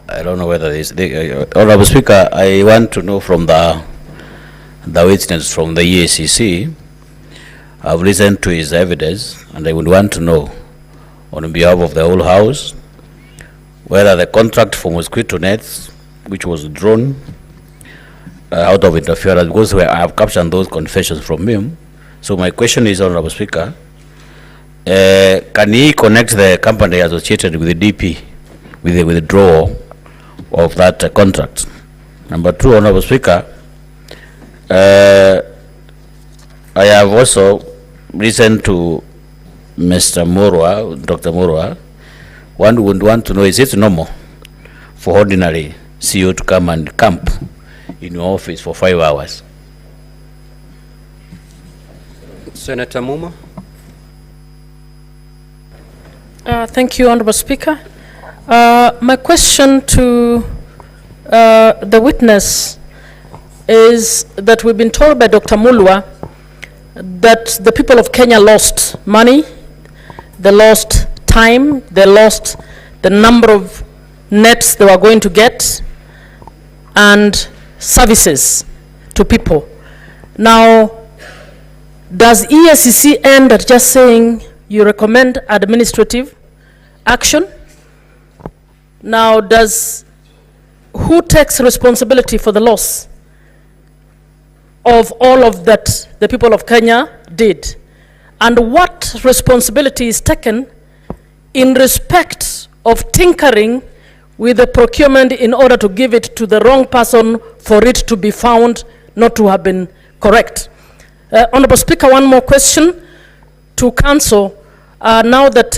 I don't know whether this, Honorable Speaker, I want to know from the witness from the EACC. I've listened to his evidence, and I would want to know, on behalf of the whole House, whether the contract for mosquito nets, which was drawn out of interference, because I have captured those confessions from him. So my question is, Honorable Speaker, can he connect the company associated with the DP, with the withdrawal of that contract? Number 2, Honorable Speaker, I have also listened to Mr. Murwa, Dr. Murwa. One would want to know, is it normal for ordinary CEO to come and camp in your office for 5 hours? Senator Muma. Thank you, Honorable Speaker. My question to the witness is that we've been told by Dr. Mulwa that the people of Kenya lost money, they lost time, they lost the number of nets they were going to get, and services to people. Now, does EACC end at just saying you recommend administrative action? Now, who takes responsibility for the loss of all of that the people of Kenya did? And what responsibility is taken in respect of tinkering with the procurement in order to give it to the wrong person for it to be found not to have been correct? Honorable Speaker, one more question to Council. Now that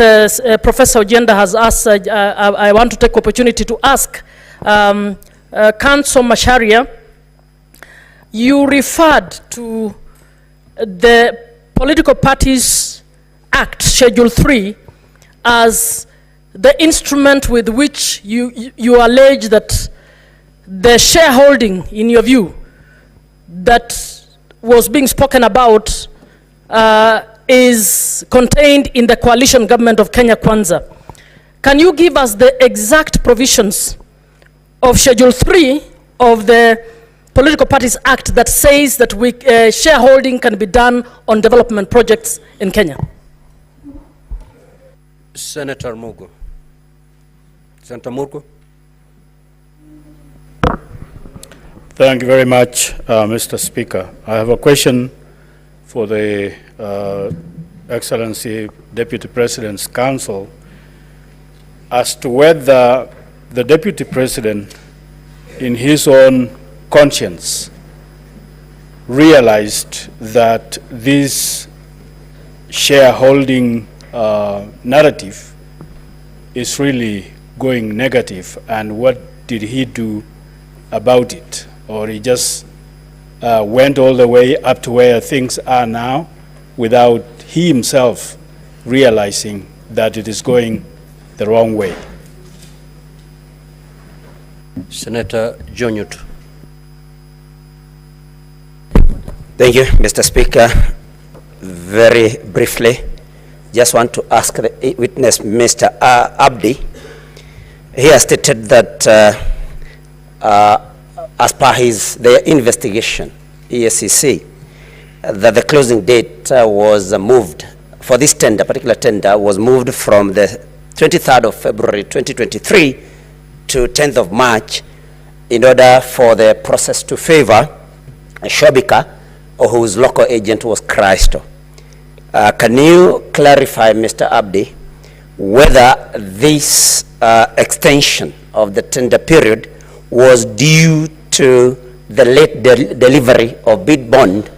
Professor Ojenda has asked, I want to take opportunity to ask Council Macharia, you referred to the Political Parties Act, Schedule 3, as the instrument with which you allege that the shareholding, in your view, that was being spoken about is contained in the coalition government of Kenya Kwanza. Can you give us the exact provisions of Schedule 3 of the Political Parties Act that says that shareholding can be done on development projects in Kenya? Senator Mugo. Senator Mugo. Thank you very much, Mr. Speaker. I have a question for the Excellency Deputy President's Counsel as to whether the Deputy President, in his own conscience, realized that this shareholding narrative is really going negative, and what did he do about it? Or he just went all the way up to where things are now without he himself realizing that it is going the wrong way? Senator Jonyut. Thank you, Mr. Speaker. Very briefly, just want to ask the witness, Mr. Abdi. He has stated that as per their investigation, ESCC, that the closing date was moved for this tender, particular tender, was moved from the 23rd of February 2023 to 10th of March in order for the process to favor Shobika, or whose local agent was Christo. Can you clarify, Mr. Abdi, whether this extension of the tender period was due to the late delivery of bid bond,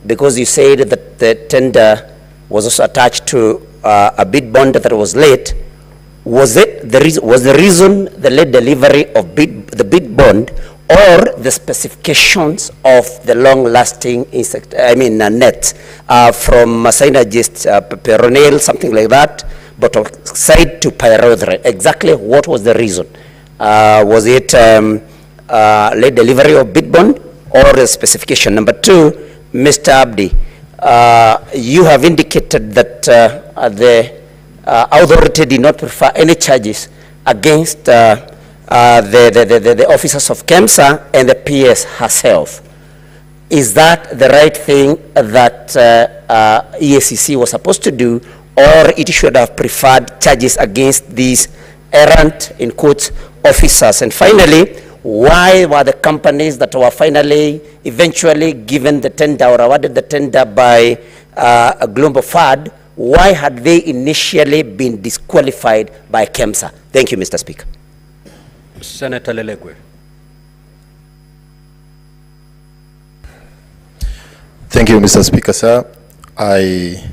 because you said that the tender was also attached to a bid bond that was late? Was the reason the late delivery of the bid bond, or the specifications of the long-lasting net from synergist peronil, something like that, but side to pyrethrin? Exactly what was the reason? Was it late delivery of bid bond or the specification? Number two, Mr. Abdi, you have indicated that the authority did not prefer any charges against the officers of KEMSA and the PS herself. Is that the right thing that EACC was supposed to do, or it should have preferred charges against these errant, in quotes, officers? And finally, why were the companies that were eventually given the tender or awarded the tender by Global FAD, why had they initially been disqualified by KEMSA? Thank you, Mr. Speaker. Senator Lelegwe. Thank you, Mr. Speaker, sir. I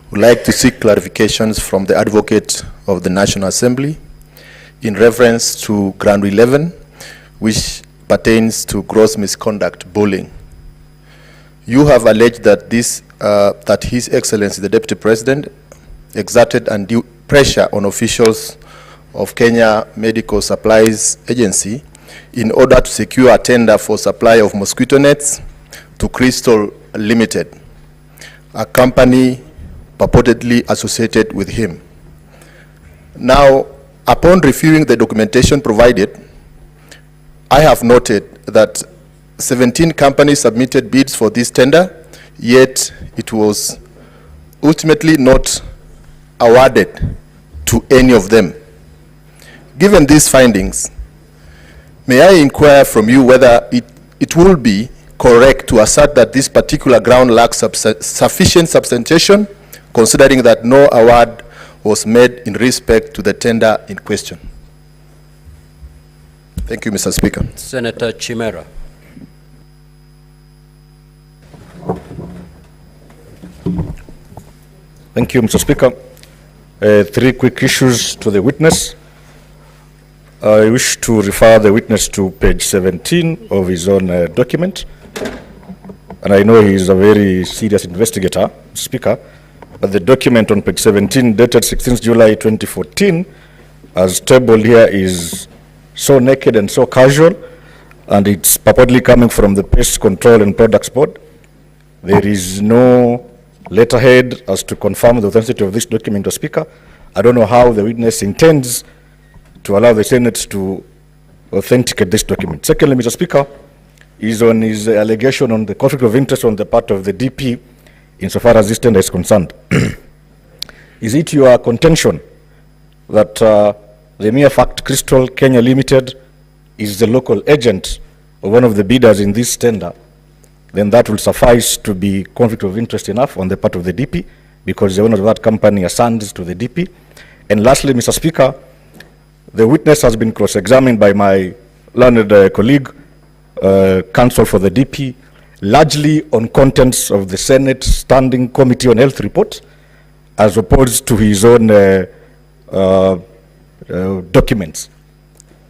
would like to seek clarifications from the Advocate of the National Assembly in reference to Ground 11, which pertains to gross misconduct bullying. You have alleged that that His Excellency the Deputy President exerted undue pressure on officials of Kenya Medical Supplies Agency in order to secure a tender for supply of mosquito nets to Crystal Limited, a company purportedly associated with him. Now, upon reviewing the documentation provided, I have noted that 17 companies submitted bids for this tender, yet it was ultimately not awarded to any of them. Given these findings, may I inquire from you whether it will be correct to assert that this particular ground lacks sufficient substantiation, considering that no award was made in respect to the tender in question? Thank you, Mr. Speaker. Senator Chimera. Thank you, Mr. Speaker. Three quick issues to the witness. I wish to refer the witness to page 17 of his own document. And I know he is a very serious investigator, Speaker, but the document on page 17 dated 16th July 2014, as tabled here, is so naked and so casual, and it's purportedly coming from the Pest Control and Products Board. There is no letterhead as to confirm the authenticity of this document, Mr. Speaker. I don't know how the witness intends to allow the Senate to authenticate this document. Secondly, Mr. Speaker, is on his allegation on the conflict of interest on the part of the DP insofar as this tender is concerned. Is it your contention that the mere fact Crystal Kenya Limited is the local agent of one of the bidders in this tender, then that will suffice to be conflict of interest enough on the part of the DP, because the owner of that company assigns to the DP? And lastly, Mr. Speaker, the witness has been cross-examined by my learned colleague, counsel for the DP, largely on contents of the Senate Standing Committee on Health report, as opposed to his own documents.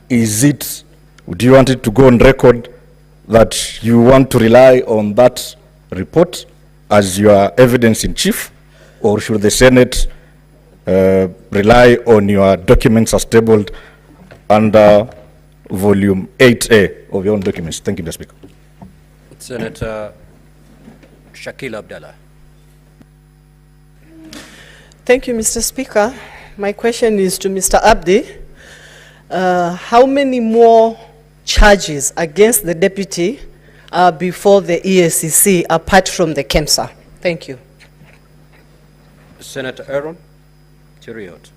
Do you want it to go on record that you want to rely on that report as your evidence in chief, or should the Senate rely on your documents as tabled under volume 8A of your own documents? Thank you, Mr. Speaker. Senator Shakil Abdallah. Thank you, Mr. Speaker. My question is to Mr. Abdi. How many more charges against the deputy before the EACC apart from the KEMSA? Thank you. Senator Aaron Cheriot.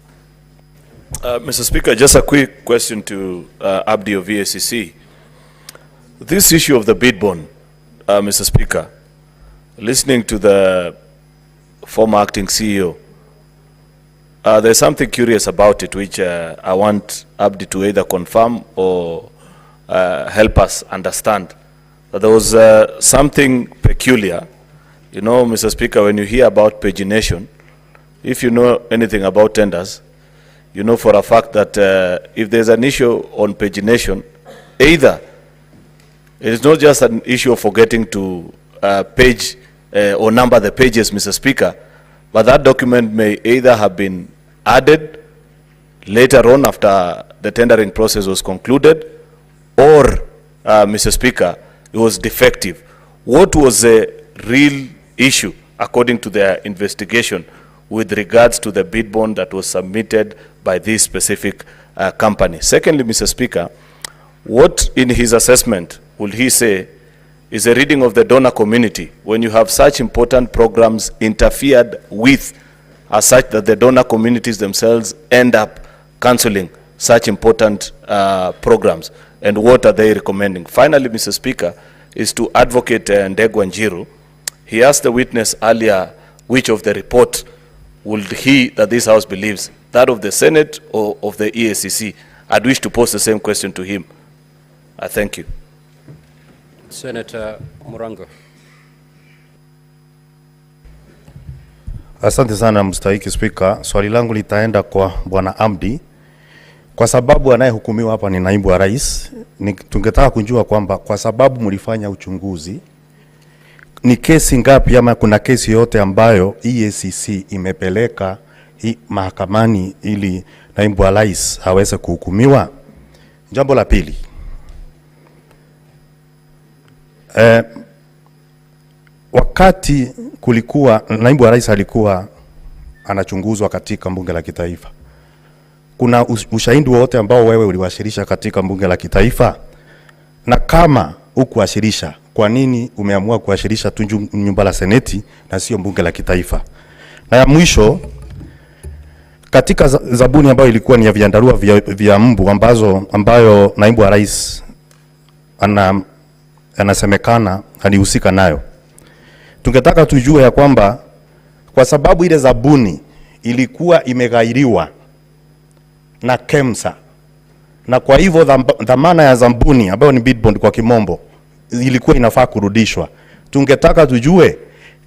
Mr. Speaker, just a quick question to Abdi of EACC. This issue of the bid bond, Mr. Speaker, listening to the former acting CEO, there's something curious about it which I want Abdi to either confirm or help us understand. That there was something peculiar. You know, Mr. Speaker, when you hear about pagination, if you know anything about tenders, you know for a fact that if there's an issue on pagination, either it is not just an issue of forgetting to page or number the pages, Mr. Speaker, but that document may either have been added later on after the tendering process was concluded, or, Mr. Speaker, it was defective. What was the real issue, according to their investigation, with regards to the bid bond that was submitted by this specific company? Secondly, Mr. Speaker, what in his assessment would he say is a reading of the donor community when you have such important programs interfered with as such that the donor communities themselves end up cancelling such important programs, and what are they recommending? Finally, Mr. Speaker, is to Advocate Ndegwa Njiru. He asked the witness earlier which of the report would he, that this House believes, that of the Senate or of the EACC. I'd wish to pose the same question to him. I thank you. Senator Murango. Asante sana mstahiki Spika. Swali langu litaenda kwa Bwana Abdi. Kwa sababu anayehukumiwa hapa ni naibu wa rais, tungetaka kujua kwamba kwa sababu mlifanya uchunguzi, ni kesi ngapi ama kuna kesi yote ambayo EACC imepeleka mahakamani ili naibu wa rais aweze kuhukumiwa? Jambo la pili, wakati kulikuwa naibu wa rais alikuwa anachunguzwa katika bunge la kitaifa, kuna ushahidi wote ambao wewe uliwasilisha katika bunge la kitaifa? Na kama hukuwasilisha, kwa nini umeamua kuwasilisha tu nyumba la seneti na sio bunge la kitaifa? Na ya mwisho, katika zabuni ambayo ilikuwa ni ya viandarua vya mbu ambayo naibu wa rais anasemekana alihusika nayo, tungetaka tujue ya kwamba kwa sababu ile zabuni ilikuwa imeghairiwa na KEMSA, na kwa hivyo dhamana ya zabuni ambayo ni bid bond kwa kimombo ilikuwa inafaa kurudishwa, tungetaka tujue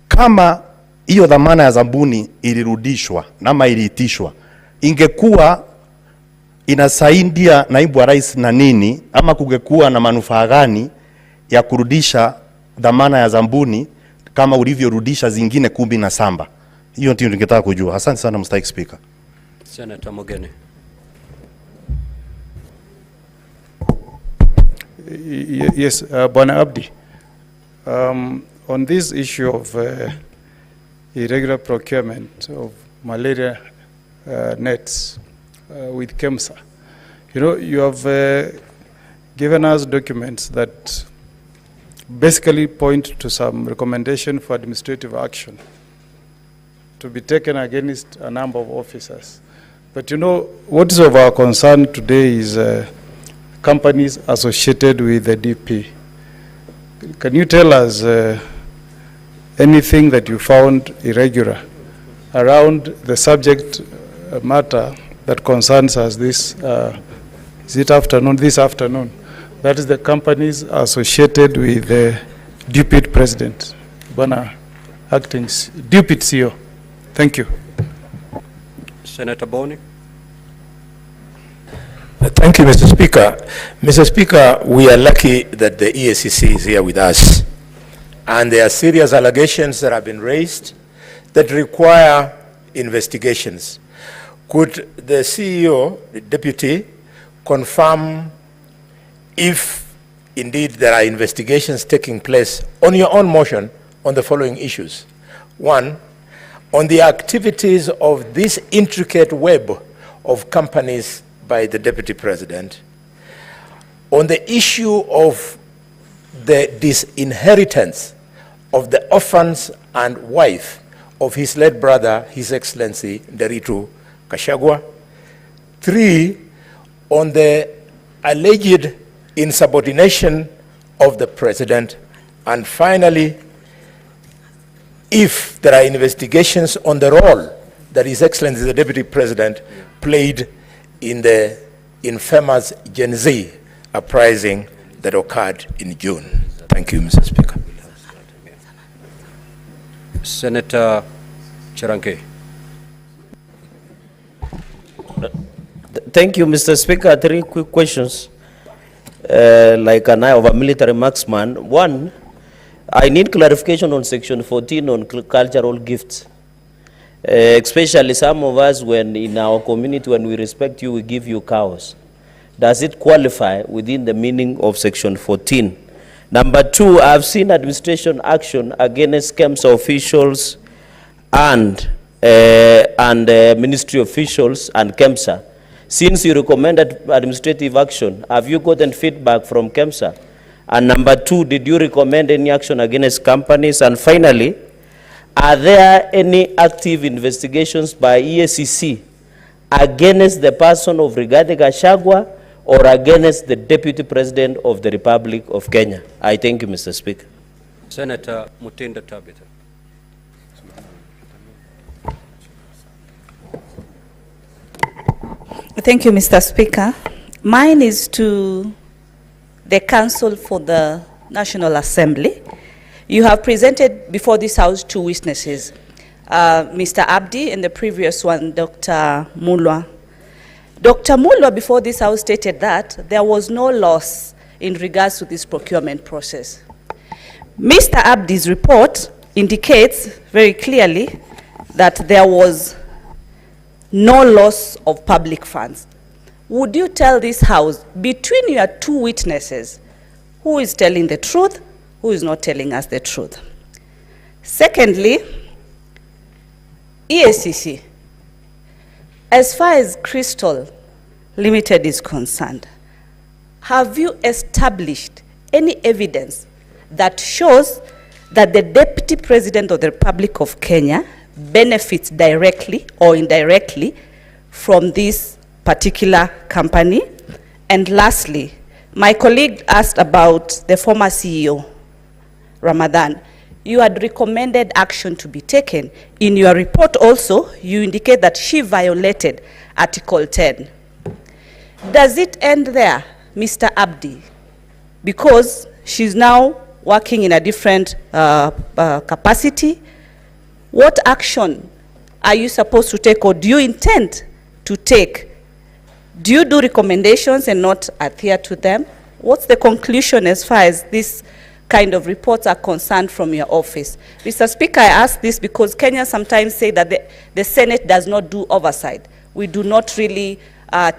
kama hiyo dhamana ya zabuni ilirudishwa na iliitishwa, ingekuwa inasaidia naibu wa rais na nini, ama kungekuwa na manufaa gani ya kurudisha dhamana ya zabuni kama ulivyorudisha zingine 17? Hiyo ndio tungetaka kujua. Asante sana Mr. Speaker. Senator Mogeni. Yes, Bwana Abdi, on this issue of irregular procurement of malaria nets with KEMSA. You know, you have given us documents that basically point to some recommendation for administrative action to be taken against a number of officers. But you know, what is of our concern today is companies associated with the DP. Can you tell us anything that you found irregular around the subject matter that concerns us this afternoon? That is the companies associated with the Deputy President, Bwana Acting Deputy CEO. Thank you. Senator Boni. Thank you, Mr. Speaker. Mr. Speaker, we are lucky that the EACC is here with us. And there are serious allegations that have been raised that require investigations. Could the CEO, the deputy, confirm if indeed there are investigations taking place on your own motion on the following issues? One, on the activities of this intricate web of companies by the Deputy President, on the issue of the disinheritance of the orphans and wife of his late brother, His Excellency Nderitu Gachagua. 3, on the alleged insubordination of the President. And finally, if there are investigations on the role that His Excellency the Deputy President played in the infamous Gen Z uprising that occurred in June. Thank you, Mr. Speaker. Senator Cheranke. Thank you, Mr. Speaker. 3 quick questions. Like an eye of a military marksman. 1, I need clarification on Section 14 on cultural gifts. Especially some of us, when in our community, when we respect you, we give you cows. Does it qualify within the meaning of Section 14? Number 2, I've seen administration action against KEMSA officials and ministry officials and KEMSA. Since you recommended administrative action, have you gotten feedback from KEMSA? And number 2, did you recommend any action against companies? And finally, are there any active investigations by EACC against the person of Rigathi Gachagua or against the Deputy President of the Republic of Kenya? I thank you, Mr. Speaker. Senator Mutinda Tabitha. Thank you, Mr. Speaker. Mine is to the Council for the National Assembly. You have presented before this House 2 witnesses, Mr. Abdi and the previous one, Dr. Mulwa. Dr. Mulwa before this House stated that there was no loss in regards to this procurement process. Mr. Abdi's report indicates very clearly that there was no loss of public funds. Would you tell this House, between your 2 witnesses, who is telling the truth, who is not telling us the truth? Secondly, EACC, as far as Crystal Limited is concerned, have you established any evidence that shows that the Deputy President of the Republic of Kenya benefits directly or indirectly from this particular company? And lastly, my colleague asked about the former CEO, Ramadan. You had recommended action to be taken. In your report also, you indicate that she violated Article 10. Does it end there, Mr. Abdi? Because she's now working in a different capacity. What action are you supposed to take, or do you intend to take? Do you do recommendations and not adhere to them? What's the conclusion as far as this kind of reports are concerned from your office? Mr. Speaker, I ask this because Kenyans sometimes say that the Senate does not do oversight. We do not really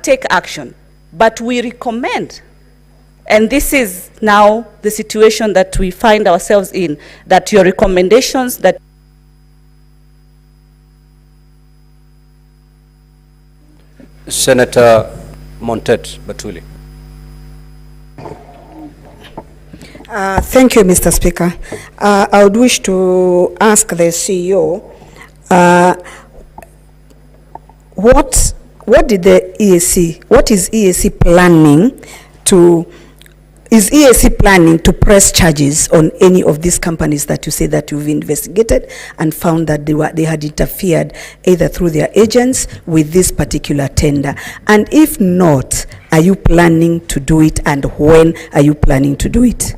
take action, but we recommend. And this is now the situation that we find ourselves in, that your recommendations that Senator Montet Batuli. Thank you, Mr. Speaker. I would wish to ask the CEO, what is EAC planning to press charges on any of these companies that you say that you've investigated and found that they had interfered either through their agents with this particular tender? And if not, are you planning to do it, and when are you planning to do it?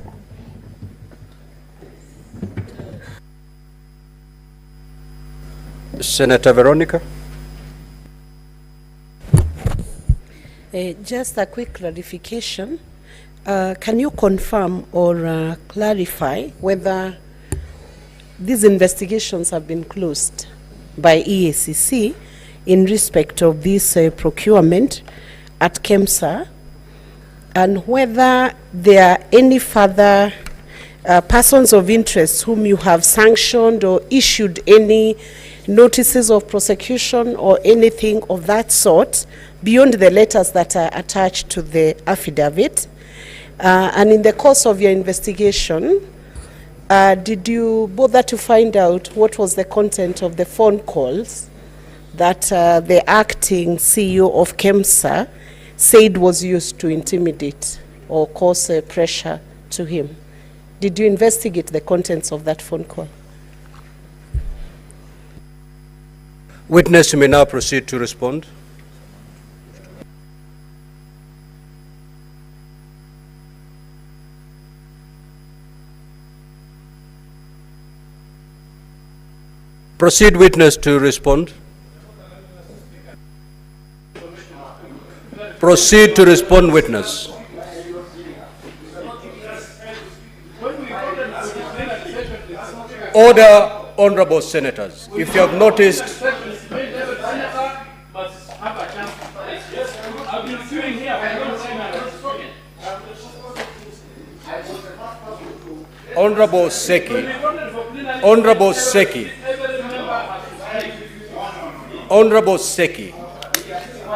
Senator Veronica. Just a quick clarification. Can you confirm or clarify whether these investigations have been closed by EACC in respect of this procurement at KEMSA, and whether there are any further persons of interest whom you have sanctioned or issued any notices of prosecution or anything of that sort beyond the letters that are attached to the affidavit? And in the course of your investigation, did you bother to find out what was the content of the phone calls that the acting CEO of KEMSA said was used to intimidate or cause pressure to him? Did you investigate the contents of that phone call? Witness, you may now proceed to respond. Proceed, witness, to respond. Proceed to respond, witness. Order, honorable senators. If you have noticed, Honorable Seki,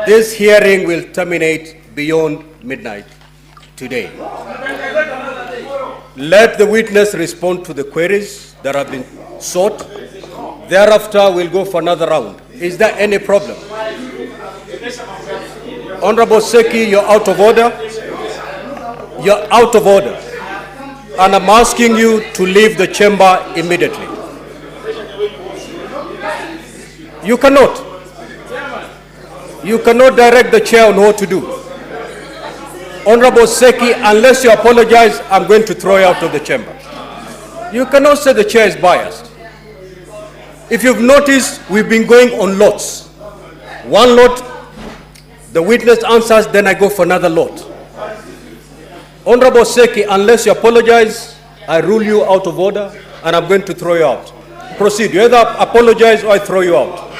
this hearing will terminate beyond midnight today. Let the witness respond to the queries that have been sought. Thereafter, we'll go for another round. Is there any problem? Honorable Seki, you're out of order. You're out of order. And I'm asking you to leave the chamber immediately. You cannot. You cannot direct the chair on what to do. Honorable Seki, unless you apologize, I'm going to throw you out of the chamber. You cannot say the chair is biased. If you've noticed, we've been going on lots. One lot, the witness answers, then I go for another lot. Honorable Seki, unless you apologize, I rule you out of order, and I'm going to throw you out. Proceed. You either apologize or I throw you out.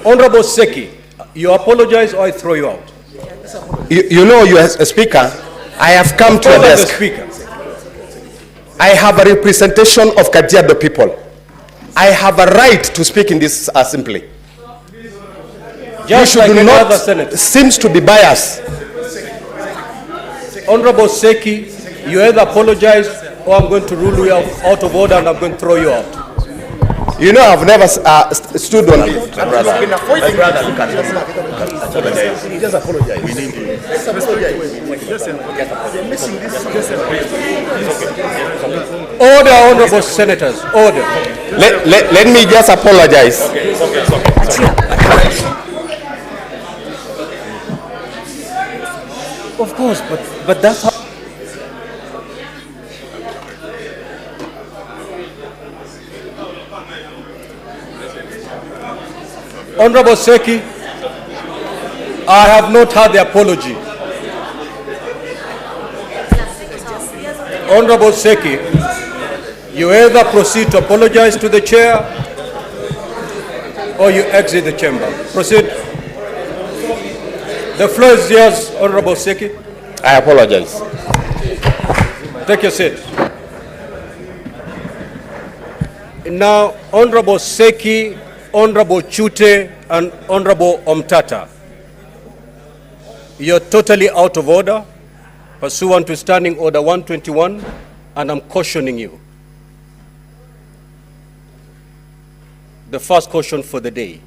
Honorable Seki, you apologize or I throw you out. You know, you as a speaker, I have come to a desk. I have a representation of Kajiado people. I have a right to speak in this assembly. Just you should like not senator. Seems to be biased. Honorable Seki, you either apologize or I'm going to rule you out of order and I'm going to throw you out. You know, I've never stood on this. My brother, look at this. Just apologize. We need you. Order, honorable senators, order. Let me just apologize. Of course, but that's how. Honorable Seki, I have not heard the apology. Honorable Seki, you either proceed to apologize to the chair or you exit the chamber. Proceed. The floor is yours, Honorable Seki. I apologize. Take your seat. Now, Honorable Seki, Honorable Chute, and Honorable Omtata, you're totally out of order, pursuant to Standing Order 121, and I'm cautioning you. The first caution for the day.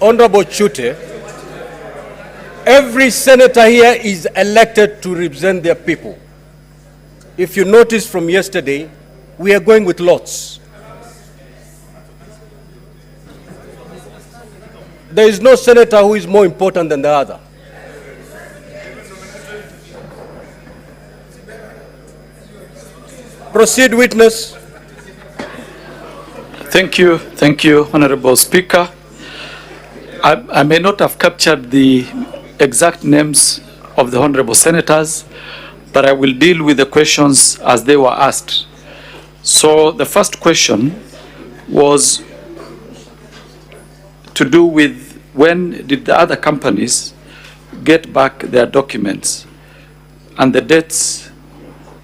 Honorable Chute, every senator here is elected to represent their people. If you notice from yesterday, we are going with lots. There is no senator who is more important than the other. Proceed, witness. Thank you, Honorable Speaker. I may not have captured the exact names of the Honorable Senators, but I will deal with the questions as they were asked. So the first question was to do with when did the other companies get back their documents and the dates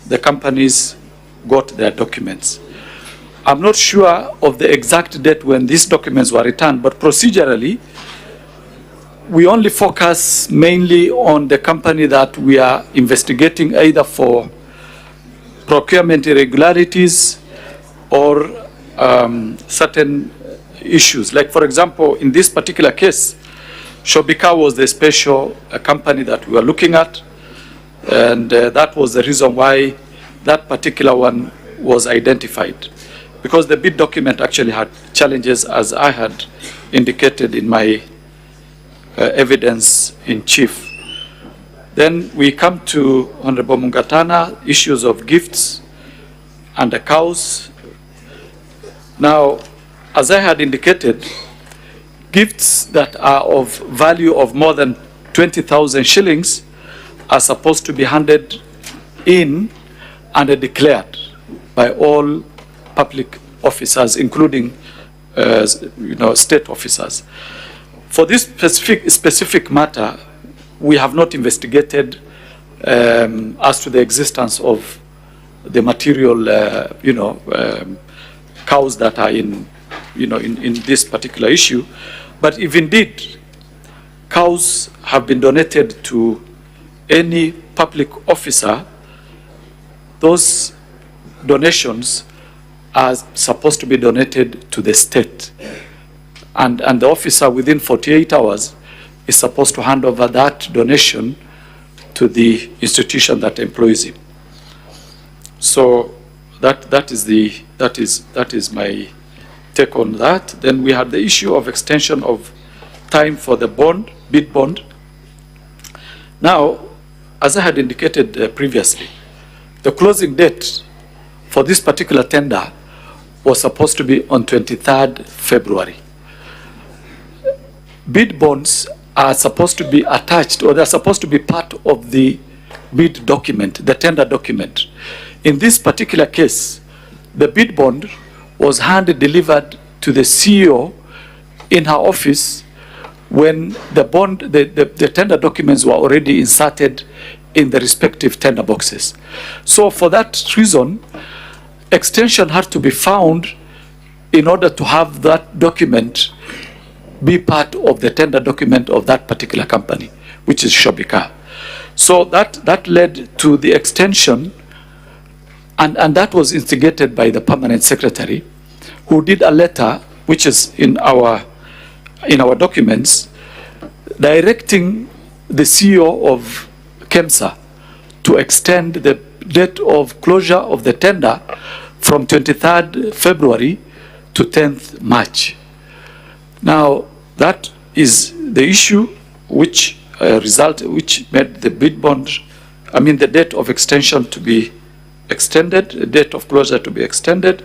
the companies got their documents. I'm not sure of the exact date when these documents were returned, but procedurally, we only focus mainly on the company that we are investigating either for procurement irregularities or certain issues. Like, for example, in this particular case, Shobika was the special company that we were looking at, and that was the reason why that particular one was identified, because the bid document actually had challenges, as I had indicated in my evidence in chief. Then we come to Honorable Mungatana, issues of gifts and the cows. Now, as I had indicated, gifts that are of value of more than 20,000 shillings are supposed to be handed in and declared by all public officers, including state officers. For this specific matter, we have not investigated as to the existence of the material, cows that are in this particular issue. But if indeed cows have been donated to any public officer, those donations are supposed to be donated to the state. And the officer within 48 hours is supposed to hand over that donation to the institution that employs him. So that is my take on that. Then we had the issue of extension of time for the bid bond. Now, as I had indicated previously, the closing date for this particular tender was supposed to be on 23rd February. Bid bonds are supposed to be attached, or they're supposed to be part of the bid document, the tender document. In this particular case, the bid bond was hand-delivered to the CEO in her office when the tender documents were already inserted in the respective tender boxes. So for that reason, extension had to be found in order to have that document be part of the tender document of that particular company, which is Shobika. So that led to the extension, and that was instigated by the permanent secretary, who did a letter, which is in our documents, directing the CEO of KEMSA to extend the date of closure of the tender from 23rd February to 10th March. Now, that is the issue which made the bid bond, the date of extension to be extended, the date of closure to be extended.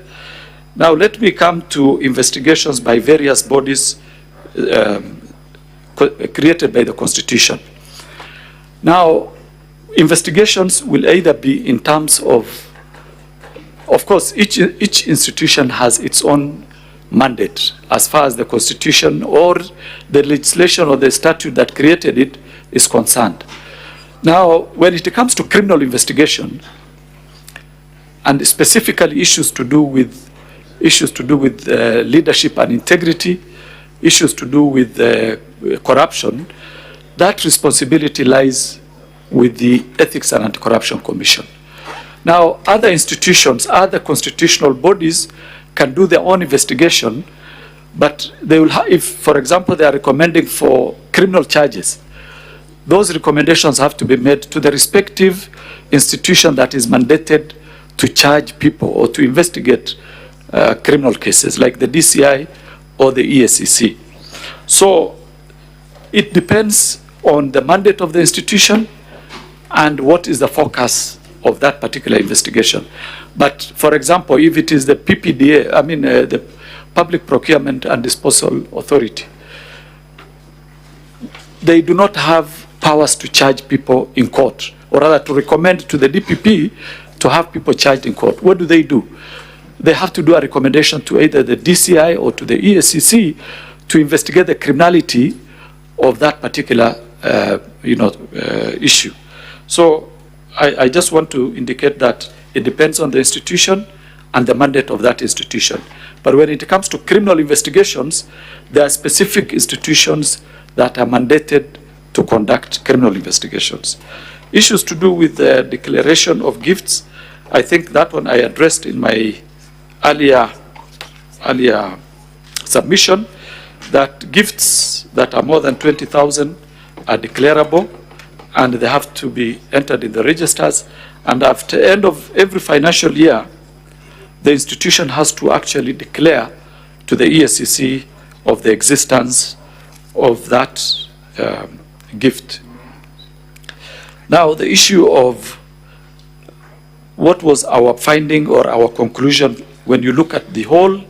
Now, let me come to investigations by various bodies created by the Constitution. Now, investigations will either be in terms of course, each institution has its own mandate as far as the Constitution or the legislation or the statute that created it is concerned. Now, when it comes to criminal investigation, and specifically issues to do with leadership and integrity, issues to do with corruption, that responsibility lies with the Ethics and Anti-Corruption Commission. Now, other institutions, other constitutional bodies can do their own investigation, but they will if, for example, they are recommending for criminal charges, those recommendations have to be made to the respective institution that is mandated to charge people or to investigate criminal cases, like the DCI or the ESCC. So it depends on the mandate of the institution and what is the focus of that particular investigation. But for example, if it is the PPDA, I mean the Public Procurement and Disposal Authority, they do not have powers to charge people in court, or rather to recommend to the DPP to have people charged in court. What do? They have to do a recommendation to either the DCI or to the ESCC to investigate the criminality of that particular issue. So I just want to indicate that it depends on the institution and the mandate of that institution. But when it comes to criminal investigations, there are specific institutions that are mandated to conduct criminal investigations. Issues to do with the declaration of gifts, I think that one I addressed in my earlier submission, that gifts that are more than 20,000 are declarable and they have to be entered in the registers. And after the end of every financial year, the institution has to actually declare to the ESCC of the existence of that gift. Now, the issue of what was our finding or our conclusion when you look at the whole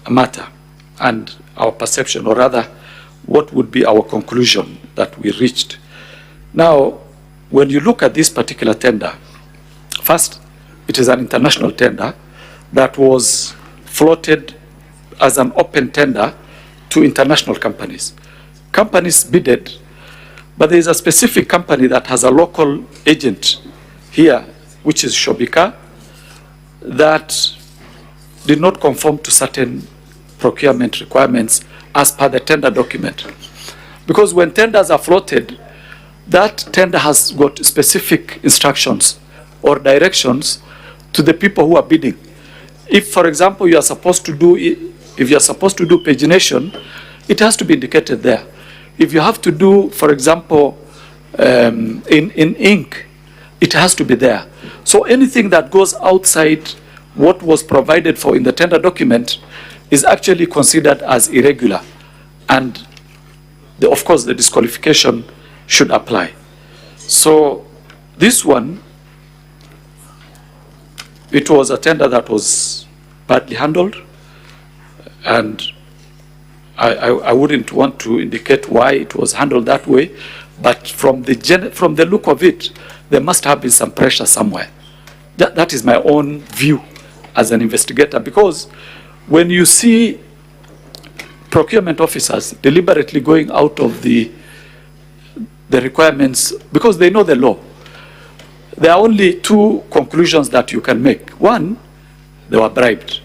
matter and our perception, or rather, what would be our conclusion that we reached. Now, when you look at this particular tender, first, it is an international tender that was floated as an open tender to international companies. Companies bidded, but there is a specific company that has a local agent here, which is Shobika, that did not conform to certain procurement requirements as per the tender document. Because when tenders are floated, that tender has got specific instructions or directions to the people who are bidding. If, for example, you are supposed to do, if you are supposed to do pagination, it has to be indicated there. If you have to do, for example, in ink, it has to be there. So anything that goes outside what was provided for in the tender document is actually considered as irregular. And of course, the disqualification should apply. So this one, it was a tender that was badly handled, and I wouldn't want to indicate why it was handled that way, but from the look of it, there must have been some pressure somewhere. That is my own view as an investigator, because when you see procurement officers deliberately going out of the requirements, because they know the law, there are only two conclusions that you can make. One, they were bribed.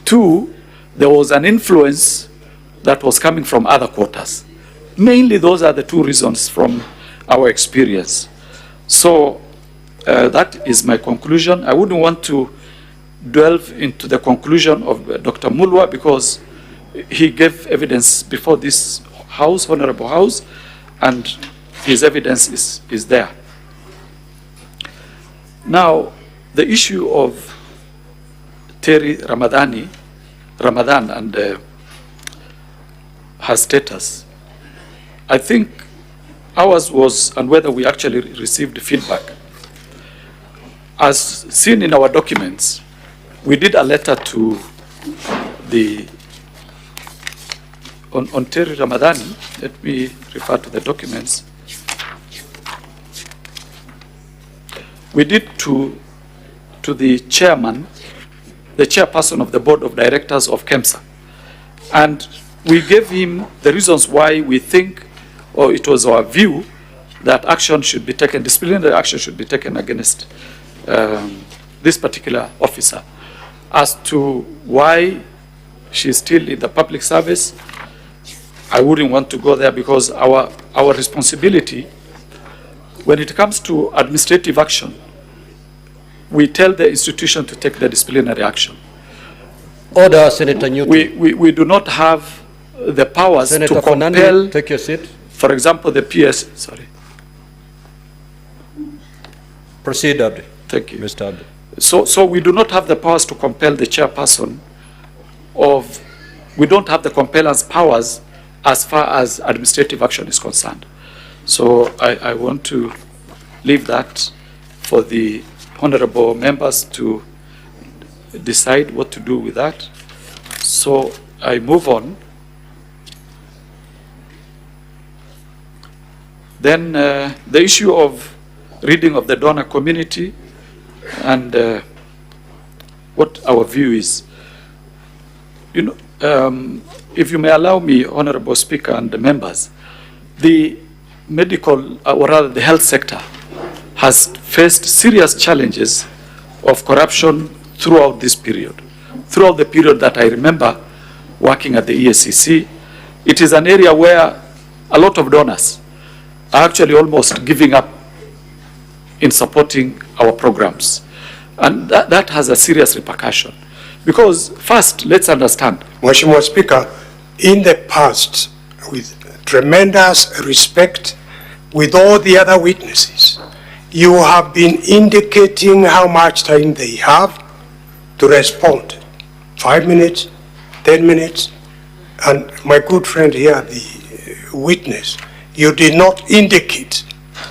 Two, there was an influence that was coming from other quarters. Mainly, those are the two reasons from our experience. So that is my conclusion. I wouldn't want to delve into the conclusion of Dr. Mulwa, because he gave evidence before this House, Honorable House, and his evidence is there. Now, the issue of Terry Ramadan and her status, I think ours was, and whether we actually received feedback. As seen in our documents, we did a letter to the, on Terry Ramadan, let me refer to the documents. We did to the chairman, the chairperson of the board of directors of KEMSA. And we gave him the reasons why we think, or it was our view, that action should be taken, disciplinary action should be taken against this particular officer, as to why she's still in the public service. I wouldn't want to go there because our responsibility, when it comes to administrative action, we tell the institution to take the disciplinary action. Order, Senator Newton. We do not have the powers Senator to compel, Fernandez, take your seat. For example, the PS, sorry. Proceed, Abdi. Thank you. Mr. Abdi. So we do not have the powers to compel the chairperson we don't have the compellence powers as far as administrative action is concerned. So I want to leave that for the honorable members to decide what to do with that. So I move on. Then the issue of reading of the donor community and what our view is. You know, if you may allow me, Honorable Speaker and the members, the medical, or rather the health sector, has faced serious challenges of corruption throughout this period. Throughout the period that I remember working at the EACC, it is an area where a lot of donors are actually almost giving up in supporting our programs. And that has a serious repercussion. Because first, let's understand. Mheshimiwa Speaker, in the past, with tremendous respect, with all the other witnesses, you have been indicating how much time they have to respond. 5 minutes, 10 minutes, and my good friend here, the witness, you did not indicate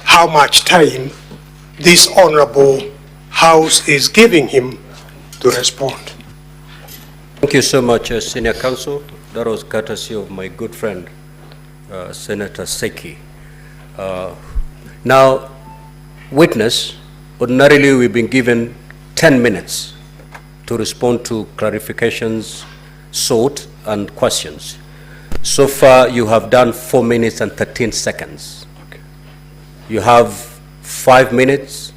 how much time this honorable House is giving him to respond. Thank you so much, Senior Counsel. That was courtesy of my good friend, Senator Seki. Now, witness, ordinarily we've been given 10 minutes to respond to clarifications sought and questions. So far, you have done 4 minutes and 13 seconds. Okay. You have 5 minutes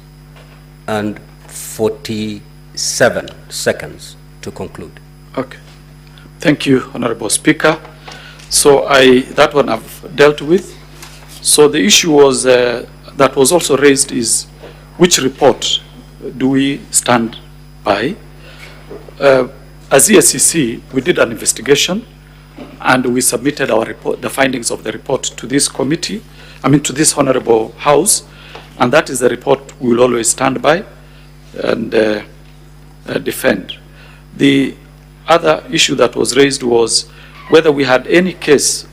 and 47 seconds to conclude. Okay. Thank you, Honorable Speaker. So that one I've dealt with. So the issue was that was also raised is which report do we stand by? As EACC, we did an investigation and we submitted our report, the findings of the report to this committee, to this Honorable House, and that is the report we will always stand by and defend. The other issue that was raised was whether we had any case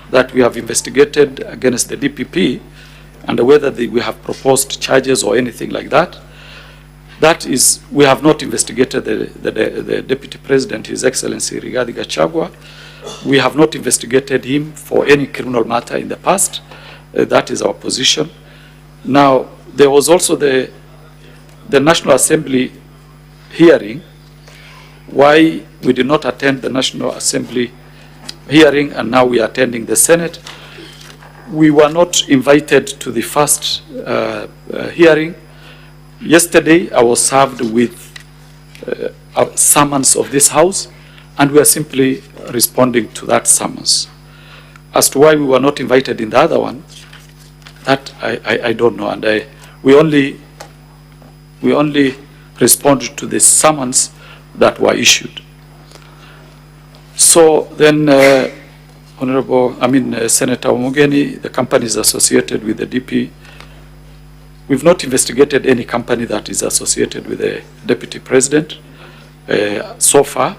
that we have investigated against the DPP and whether we have proposed charges or anything like that. That is, we have not investigated the Deputy President, His Excellency Rigathi Gachagua. We have not investigated him for any criminal matter in the past. That is our position. Now, there was also the National Assembly hearing. Why we did not attend the National Assembly hearing and now we are attending the Senate. We were not invited to the first hearing. Yesterday, I was served with a summons of this House, and we are simply responding to that summons. As to why we were not invited in the other one, that I don't know, and we only respond to the summons that were issued. So then, Senator Omugeni, the companies associated with the DP, we've not investigated any company that is associated with the Deputy President so far,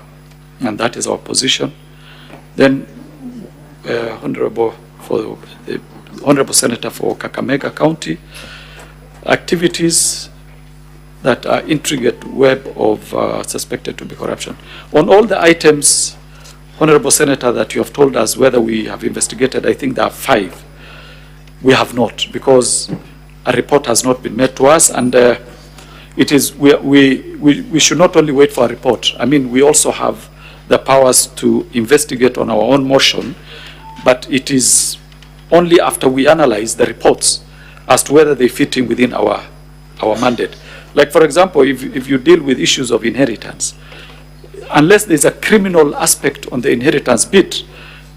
and that is our position. Then, Honorable Senator for Kakamega County, activities that are intricate web of suspected to be corruption. On all the items, Honorable Senator, that you have told us whether we have investigated, I think there are 5. We have not, because a report has not been made to us, and it is we should not only wait for a report. We also have the powers to investigate on our own motion, but it is only after we analyze the reports as to whether they fit in within our mandate. Like, for example, if you deal with issues of inheritance, unless there's a criminal aspect on the inheritance bit,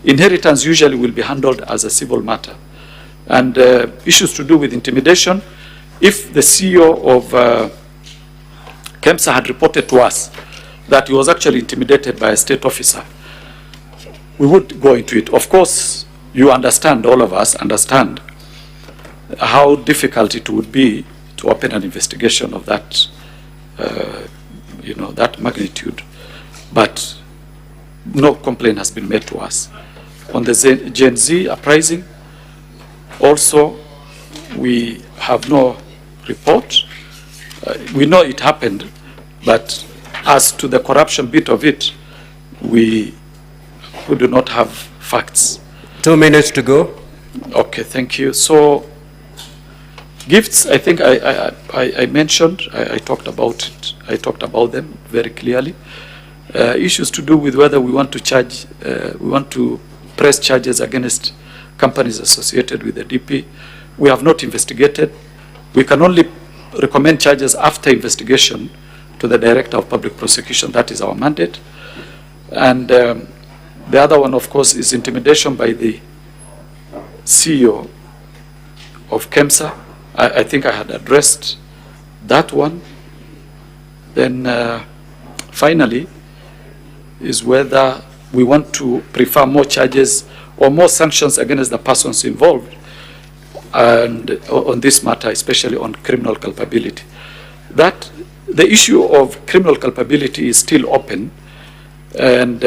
inheritance usually will be handled as a civil matter. And issues to do with intimidation, if the CEO of KEMSA had reported to us that he was actually intimidated by a state officer, we would go into it. Of course, you understand, all of us understand, how difficult it would be to open an investigation of that, that magnitude. But no complaint has been made to us. On the Gen Z uprising, also, we have no report. We know it happened, but as to the corruption bit of it, we do not have facts. 2 minutes to go. Okay, thank you. So, gifts, I think I mentioned, I talked about it. I talked about them very clearly. Issues to do with whether we want to charge, we want to press charges against companies associated with the DP. We have not investigated. We can only recommend charges after investigation to the Director of Public Prosecution. That is our mandate. And the other one, of course, is intimidation by the CEO of KEMSA. I think I had addressed that one. Then finally is whether we want to prefer more charges or more sanctions against the persons involved and on this matter, especially on criminal culpability. That the issue of criminal culpability is still open, and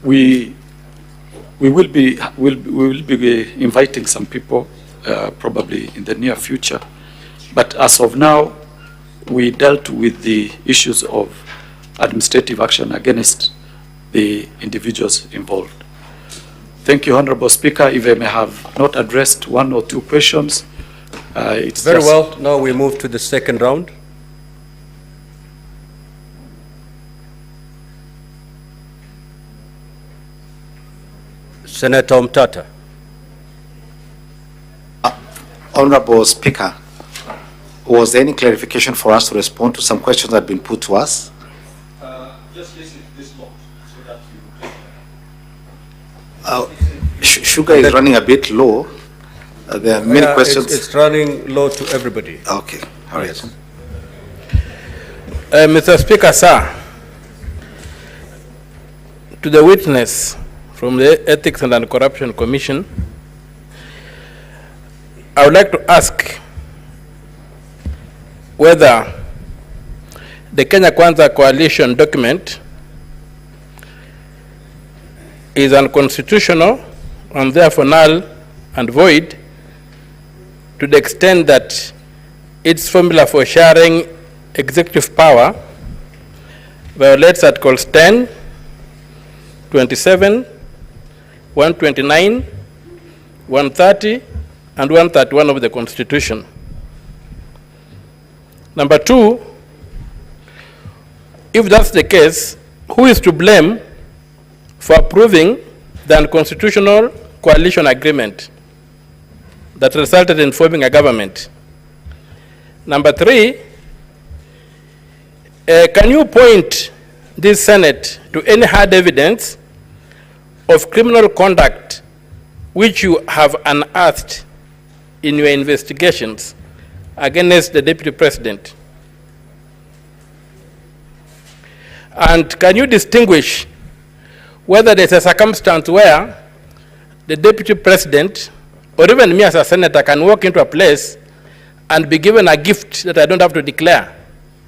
we will be inviting some people probably in the near future. But as of now, we dealt with the issues of administrative action against the individuals involved. Thank you, Honorable Speaker. If I may have not addressed one or two questions, it's very well. Now we move to the second round. Senator Mtata. Honorable Speaker, was there any clarification for us to respond to some questions that have been put to us? Just listen to this law so that you... Sugar is running a bit low. There are many questions. It's running low to everybody. Okay, all right. Yes. Mr. Speaker, sir, to the witness from the Ethics and Anti-Corruption Commission, I would like to ask whether the Kenya Kwanza Coalition document is unconstitutional and therefore null and void to the extent that its formula for sharing executive power violates Articles 10, 27, 129, 130, and 131 of the Constitution. Number two, if that's the case, who is to blame for approving the unconstitutional coalition agreement that resulted in forming a government? Number three, can you point this Senate to any hard evidence of criminal conduct which you have unearthed in your investigations against the Deputy President? And can you distinguish whether there's a circumstance where the Deputy President, or even me as a Senator, can walk into a place and be given a gift that I don't have to declare,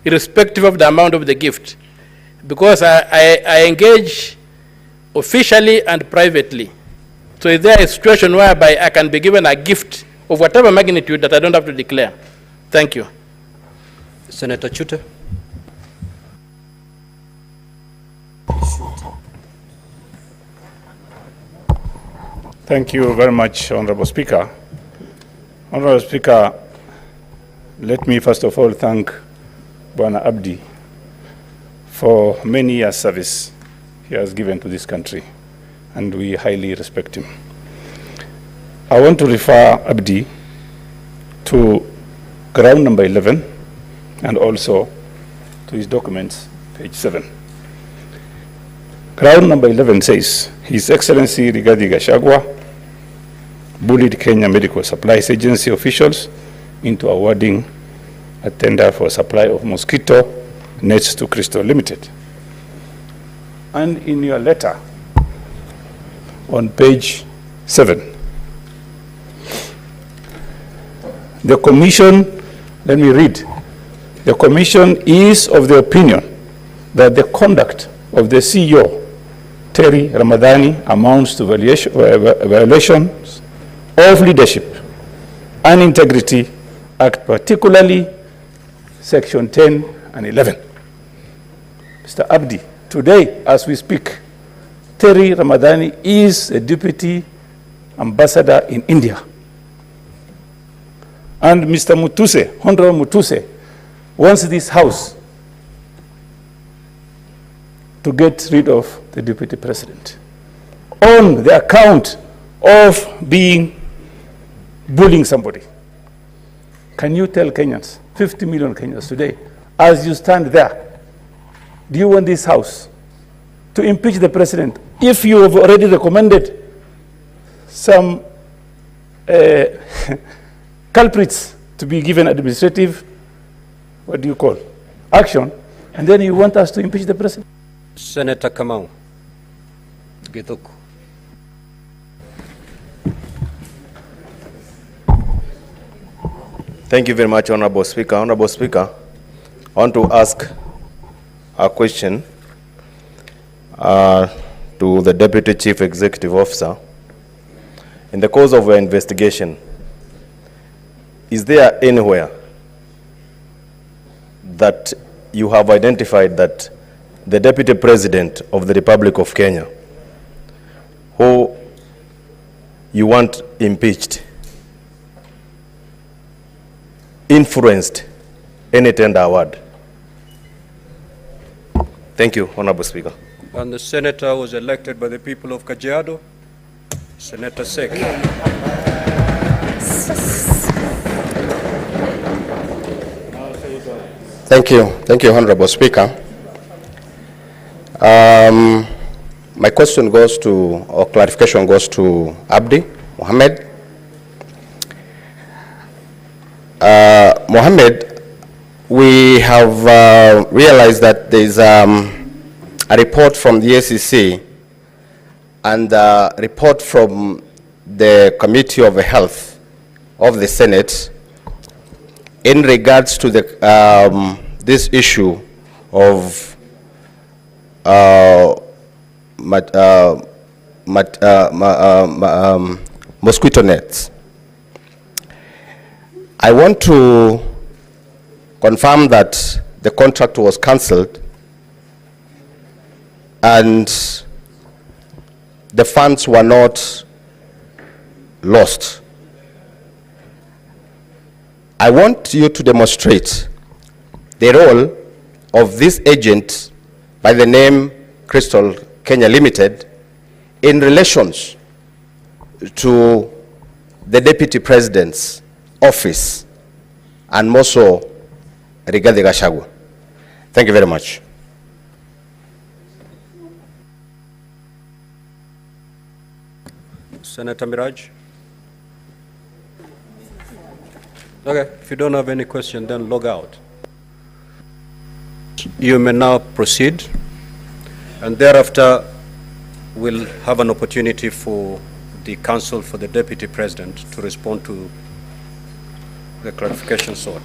irrespective of the amount of the gift? Because I engage officially and privately. So is there a situation whereby I can be given a gift of whatever magnitude that I don't have to declare? Thank you. Senator Chute. Thank you very much, Honorable Speaker. Honorable Speaker, let me first of all thank Bwana Abdi for many years' service he has given to this country, and we highly respect him. I want to refer Abdi to ground number 11 and also to his documents, page 7. Ground number 11 says, His Excellency Rigathi Gachagua bullied Kenya Medical Supplies Agency officials into awarding a tender for supply of mosquito nets to Crystal Limited. And in your letter on page 7, the commission, let me read, the commission is of the opinion that the conduct of the CEO, Terry Ramadhani, amounts to violations of leadership and integrity act, particularly section 10 and 11. Mr. Abdi, today as we speak, Terry Ramadhani is a deputy ambassador in India. And Mr. Mutuse, Honorable Mutuse, wants this house to get rid of the deputy president on the account of bullying somebody. Can you tell Kenyans, 50 million Kenyans today, as you stand there, do you want this house to impeach the president if you have already recommended some culprits to be given administrative, what do you call, action, and then you want us to impeach the president? Senator Kamau Githuku. Thank you very much, Honorable Speaker. Honorable Speaker, I want to ask a question to the Deputy Chief Executive Officer. In the course of your investigation, is there anywhere that you have identified that the Deputy President of the Republic of Kenya, who you want impeached, influenced any tender award? Thank you, Honorable Speaker. And the senator was elected by the people of Kajiado, Senator Sek. Thank you, Honorable Speaker. My question goes to, or clarification goes to Abdi Mohammed. Mohammed, we have realized that there is a report from the ACC and a report from the Committee of Health of the Senate in regards to the, this issue of mosquito nets. I want to confirm that the contract was cancelled and the funds were not lost. I want you to demonstrate the role of this agent by the name Crystal Kenya Limited in relations to the Deputy President's office and more so Rigathi Gachagua. Thank you very much. Senator Miraj. Okay, if you don't have any question, then log out. You may now proceed, and thereafter we'll have an opportunity for the counsel for the Deputy President to respond to the clarification sought.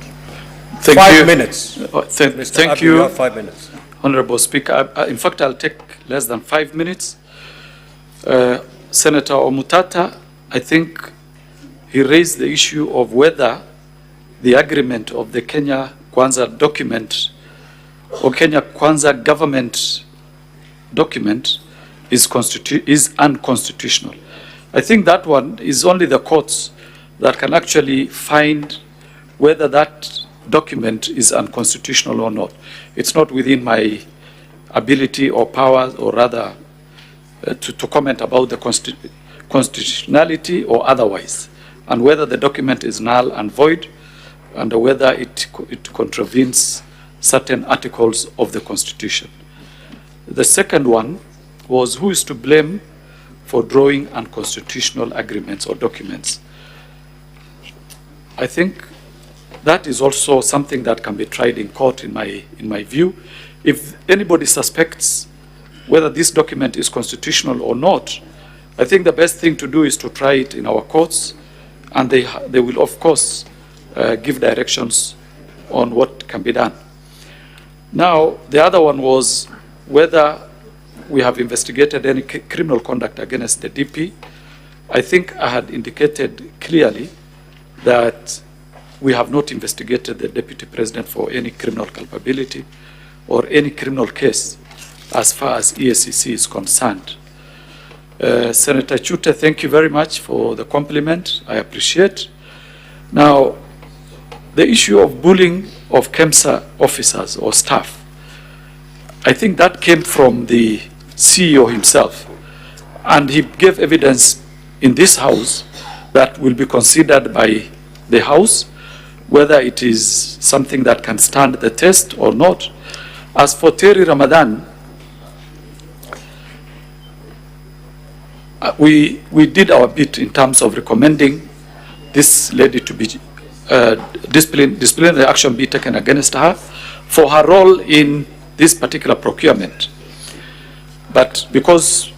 Thank 5 you. minutes. Thank Abdi, you, you have 5 minutes. Honorable Speaker. In fact, I'll take less than 5 minutes. Senator Omutata, I think he raised the issue of whether the agreement of the Kenya Kwanza document or Kenya Kwanza government document is unconstitutional. I think that one is only the courts that can actually find whether that document is unconstitutional or not. It's not within my ability or power, or rather to comment about the constitutionality or otherwise, and whether the document is null and void, and whether it contravenes certain articles of the Constitution. The second one was who is to blame for drawing unconstitutional agreements or documents. I think that is also something that can be tried in court in my view. If anybody suspects whether this document is constitutional or not, I think the best thing to do is to try it in our courts, and they will of course give directions on what can be done. Now, the other one was whether we have investigated any criminal conduct against the DP. I think I had indicated clearly that we have not investigated the Deputy President for any criminal culpability or any criminal case as far as EACC is concerned. Senator Chute, thank you very much for the compliment. I appreciate. Now, the issue of bullying of KEMSA officers or staff, I think that came from the CEO himself, and he gave evidence in this House that will be considered by the House whether it is something that can stand the test or not. As for Terry Ramadan, we did our bit in terms of recommending this lady to be disciplinary action be taken against her for her role in this particular procurement. But because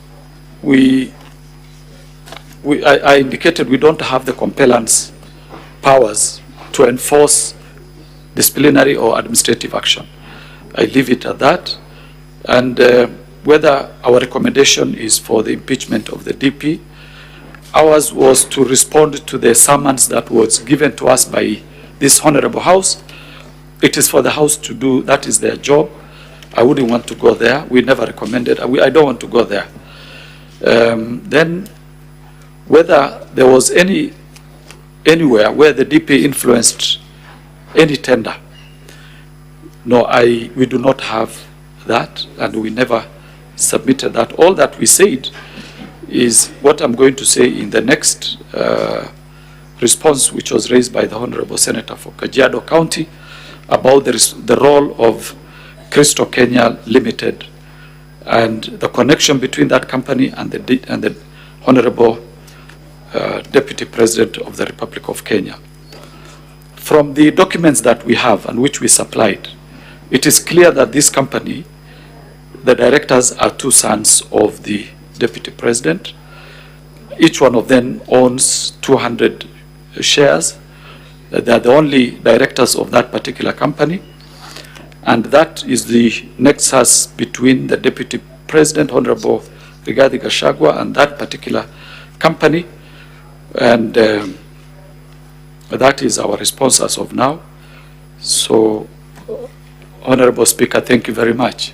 I indicated we don't have the compellence powers to enforce disciplinary or administrative action, I leave it at that. And whether our recommendation is for the impeachment of the DP, ours was to respond to the summons that was given to us by this Honorable House. It is for the House to do, that is their job. I wouldn't want to go there. We never recommended, I don't want to go there. Then whether there was anywhere where the DP influenced any tender, no, we do not have that, and we never submitted that. All that we said is what I'm going to say in the next response, which was raised by the Honorable Senator for Kajiado County about the role of Crystal Kenya Limited and the connection between that company and the Honorable Deputy President of the Republic of Kenya. From the documents that we have and which we supplied, it is clear that this company, the directors are two sons of the Deputy President. Each one of them owns 200 shares. They are the only directors of that particular company. And that is the nexus between the Deputy President, Honorable Rigathi Gachagua, and that particular company. And that is our response as of now. So, Honorable Speaker, thank you very much.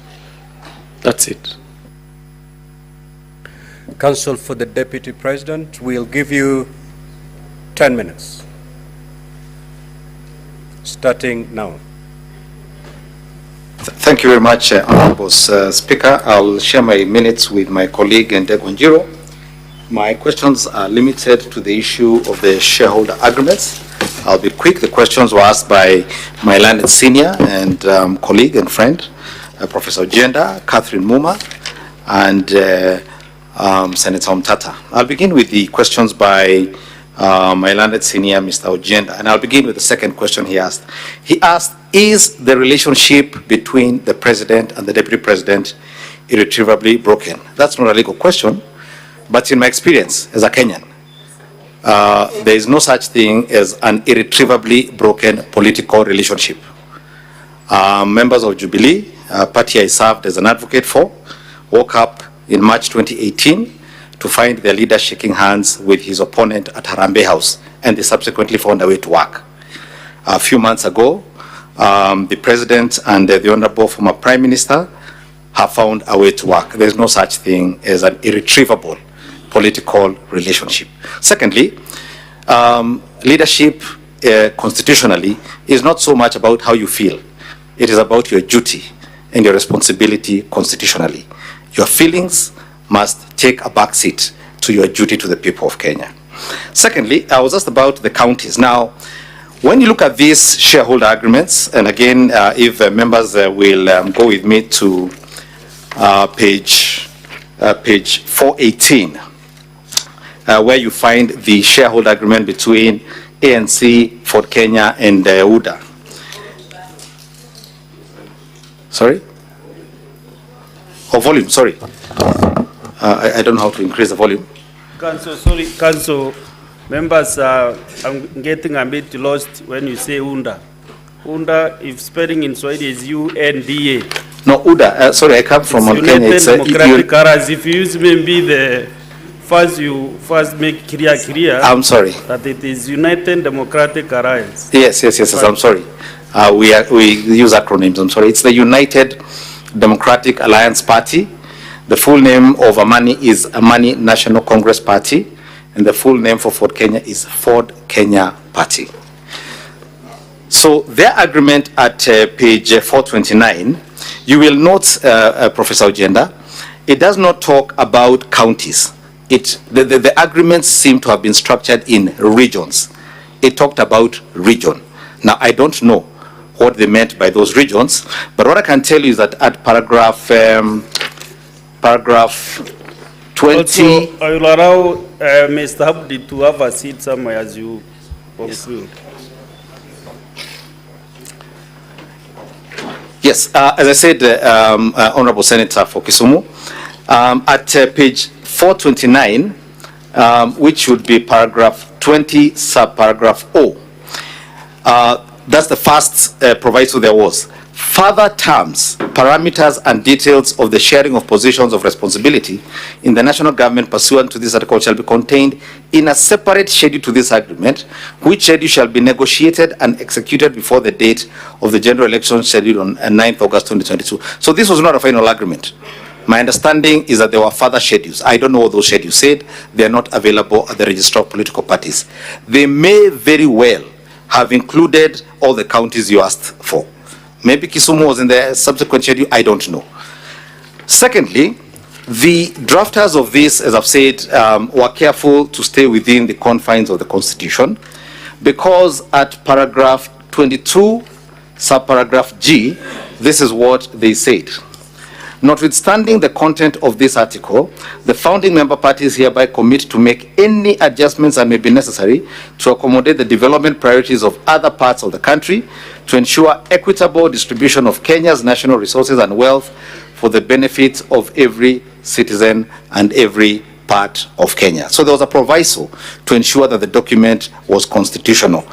That's it. Counsel for the Deputy President, we'll give you 10 minutes, starting now. Thank you very much, Honorable Speaker. I'll share my minutes with my colleague Ndegonjiro. My questions are limited to the issue of the shareholder agreements. I'll be quick. The questions were asked by my learned senior and colleague and friend, Professor Ojenda, Catherine Muma, and Senator Omtata. I'll begin with the questions by my learned senior, Mr. Ojenda, and I'll begin with the second question he asked. He asked, is the relationship between the President and the Deputy President irretrievably broken? That's not a legal question, but in my experience as a Kenyan, there is no such thing as an irretrievably broken political relationship. Members of Jubilee, party I served as an advocate for, woke up in March 2018 to find their leader shaking hands with his opponent at Harambee House, and they subsequently found a way to work. A few months ago, the President and the Honorable former Prime Minister have found a way to work. There's no such thing as an irretrievable political relationship. Secondly, leadership constitutionally is not so much about how you feel. It is about your duty and your responsibility constitutionally. Your feelings must take a back seat to your duty to the people of Kenya. Secondly, I was asked about the counties. Now, When you look at these shareholder agreements, and again, if members will go with me to page 418, where you find the shareholder agreement between ANC, Ford Kenya, and UDA. Sorry? Oh, volume, sorry. I don't know how to increase the volume. Council, sorry, Council. Members, I'm getting a bit lost when you say UNDA. UNDA, if spelling in Swahili is UNDA. No, UDA, sorry, I come from Kenya. United Democratic Alliance. If you use maybe the first, you first make clear. I'm sorry. That it is United Democratic Alliance. Yes, I'm sorry. We use acronyms, I'm sorry. It's the United Democratic Alliance Party. The full name of Amani is Amani National Congress Party. And the full name for Ford Kenya is Ford Kenya Party. So their agreement at page 429, you will note, Professor Ojenda, it does not talk about counties. The agreements seem to have been structured in regions. It talked about region. Now, I don't know what they meant by those regions, but what I can tell you is that at paragraph 20. Also, I will allow Mr. Abdi to have a seat somewhere as you conclude. Yes, as I said, Honorable Senator for Kisumu, at page 429, which would be paragraph 20, subparagraph O, that's the first proviso there was. Further terms, parameters, and details of the sharing of positions of responsibility in the national government pursuant to this article shall be contained in a separate schedule to this agreement, which schedule shall be negotiated and executed before the date of the general election scheduled on 9th August 2022. So this was not a final agreement. My understanding is that there were further schedules. I don't know what those schedules said. They are not available at the register of political parties. They may very well have included all the counties you asked for. Maybe Kisumu was in the subsequent schedule, I don't know. Secondly, the drafters of this, as I've said, were careful to stay within the confines of the Constitution, because at paragraph 22, subparagraph G, this is what they said. Notwithstanding the content of this article, the founding member parties hereby commit to make any adjustments that may be necessary to accommodate the development priorities of other parts of the country, to ensure equitable distribution of Kenya's national resources and wealth for the benefit of every citizen and every part of Kenya. So there was a proviso to ensure that the document was constitutional.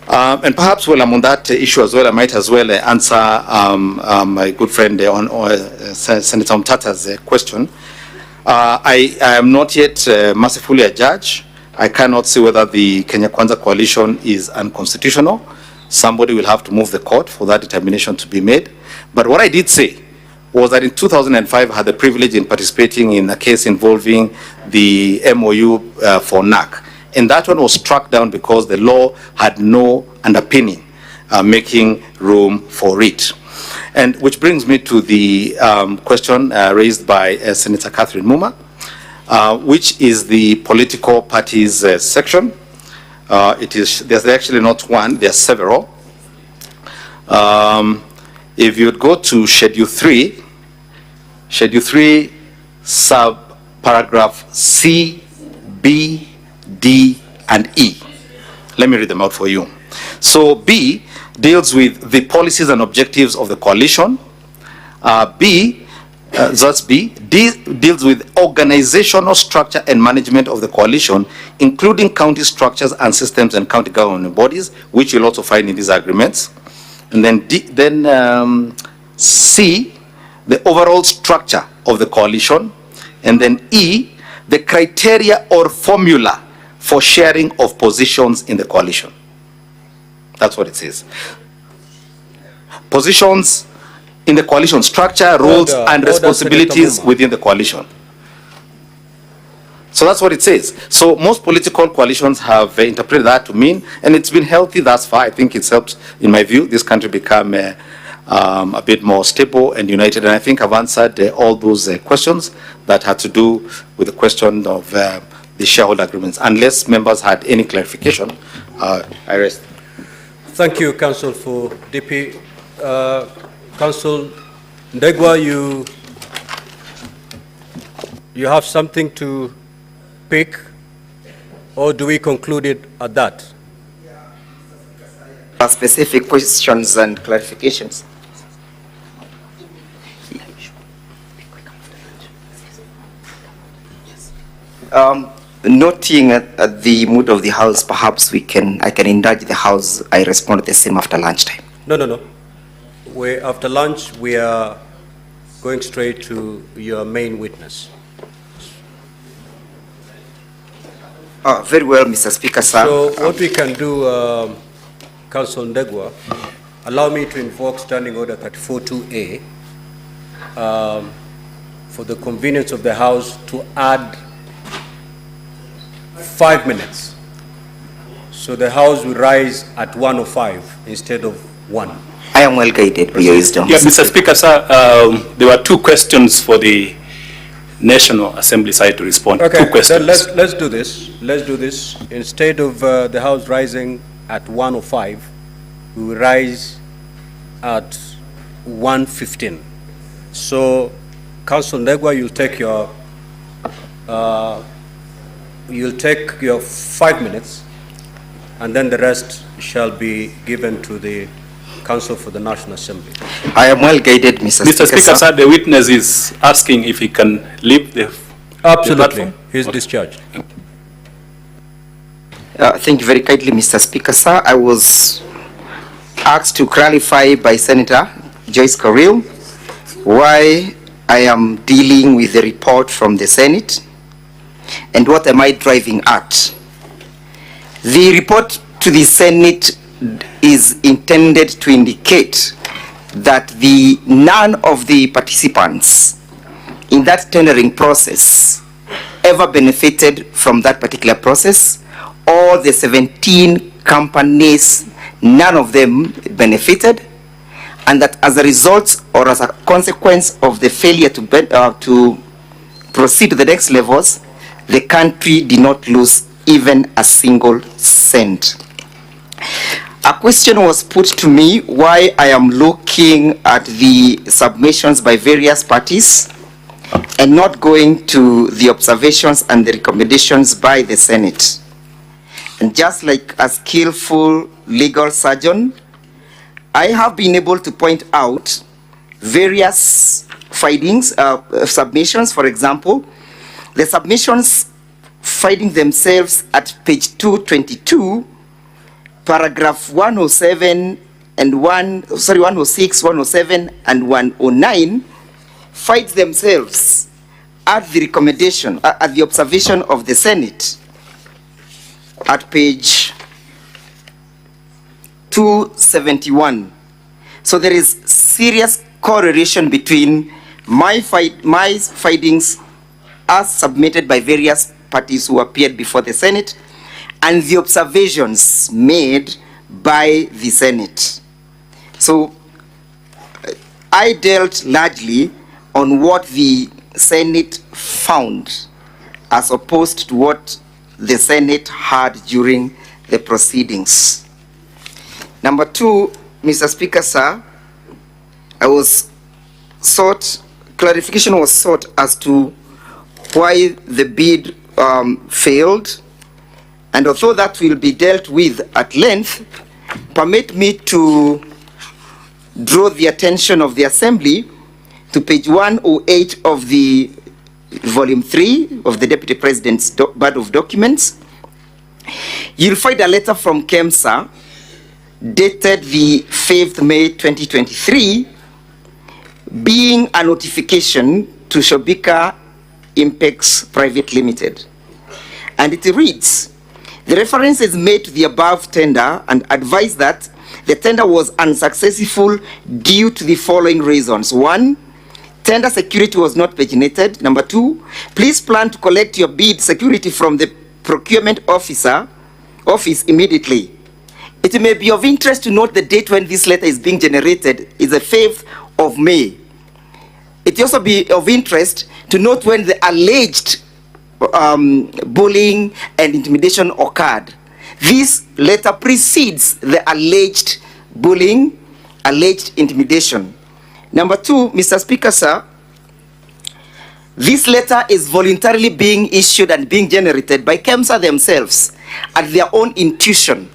And perhaps while I'm on that issue as well, I might as well answer my good friend Senator Mtata's question. I am not yet mercifully a judge. I cannot say whether the Kenya Kwanza coalition is unconstitutional. Somebody will have to move the court for that determination to be made. But what I did say was that in 2005, I had the privilege in participating in a case involving the MOU for NAC. And that one was struck down because the law had no underpinning making room for it. And which brings me to the question raised by Senator Catherine Muma, which is the political parties section. There's actually not one, there's several. If you'd go to Schedule 3, sub paragraph C, B, D, and E. Let me read them out for you. So B deals with the policies and objectives of the coalition. That's B. D deals with organizational structure and management of the coalition, including county structures and systems and county government bodies, which you'll also find in these agreements. And then C, the overall structure of the coalition. And then E, the criteria or formula for sharing of positions in the coalition. That's what it says. Positions in the coalition structure, roles, and responsibilities within the coalition. So that's what it says. So most political coalitions have interpreted that to mean, and it's been healthy thus far. I think it's helped, in my view, this country become a bit more stable and united. And I think I've answered all those questions that had to do with the question of the shareholder agreements. Unless members had any clarification, I rest. Thank you, Council, for DP. Council Ndegwa, you have something to pick, or do we conclude it at that? Specific questions and clarifications. Noting the mood of the House, perhaps I can indulge the House. I respond the same after lunchtime. No. After lunch, we are going straight to your main witness. Very well, Mr. Speaker, sir. So what we can do, Council Ndegwa, allow me to invoke Standing Order 34-2A for the convenience of the House to add 5 minutes. So the House will rise at 1:05 instead of 1. I am well guided by your wisdom. Yeah, Mr. Speaker, sir, there were 2 questions for the National Assembly side to respond. Okay, 2 questions. then let's do this. Let's do this. Instead of the House rising at 1:05, we will rise at 1:15. So, Council Ndegwa, you'll take your 5 minutes, and then the rest shall be given to the Council for the National Assembly. I am well guided, Mr. Speaker, sir, the witness is asking if he can leave the Absolutely. He's discharged. Thank you very kindly, Mr. Speaker, sir. I was asked to clarify by Senator Joyce Carrill why I am dealing with the report from the Senate and what am I driving at. The report to the Senate is intended to indicate that none of the participants in that tendering process ever benefited from that particular process. All the 17 companies, none of them benefited, and that as a result or as a consequence of the failure to proceed to the next levels, the country did not lose even a single cent. A question was put to me why I am looking at the submissions by various parties and not going to the observations and the recommendations by the Senate. And just like a skillful legal surgeon, I have been able to point out various findings, submissions. For example, the submissions finding themselves at page 222, paragraph 107 and 106, 107 and 109 find themselves at the recommendation, at the observation of the Senate at page 271. So there is serious correlation between my findings as submitted by various parties who appeared before the Senate and the observations made by the Senate. So I dealt largely on what the Senate found as opposed to what the Senate had during the proceedings. Number 2, Mr. Speaker, sir, clarification was sought as to why the bid failed. And although that will be dealt with at length, permit me to draw the attention of the Assembly to page 108 of the volume 3 of the Deputy President's Body of Documents. You'll find a letter from KEMSA dated the 5th May 2023 being a notification to Shobika Impex Private Limited. And it reads, the reference is made to the above tender and advised that the tender was unsuccessful due to the following reasons. 1, tender security was not paginated. Number 2, please plan to collect your bid security from the procurement office immediately. It may be of interest to note the date when this letter is being generated is the 5th of May. It also be of interest to note when the alleged bullying and intimidation occurred. This letter precedes the alleged bullying, alleged intimidation. Number two, Mr. Speaker, sir, this letter is voluntarily being issued and being generated by KEMSA themselves at their own intuition,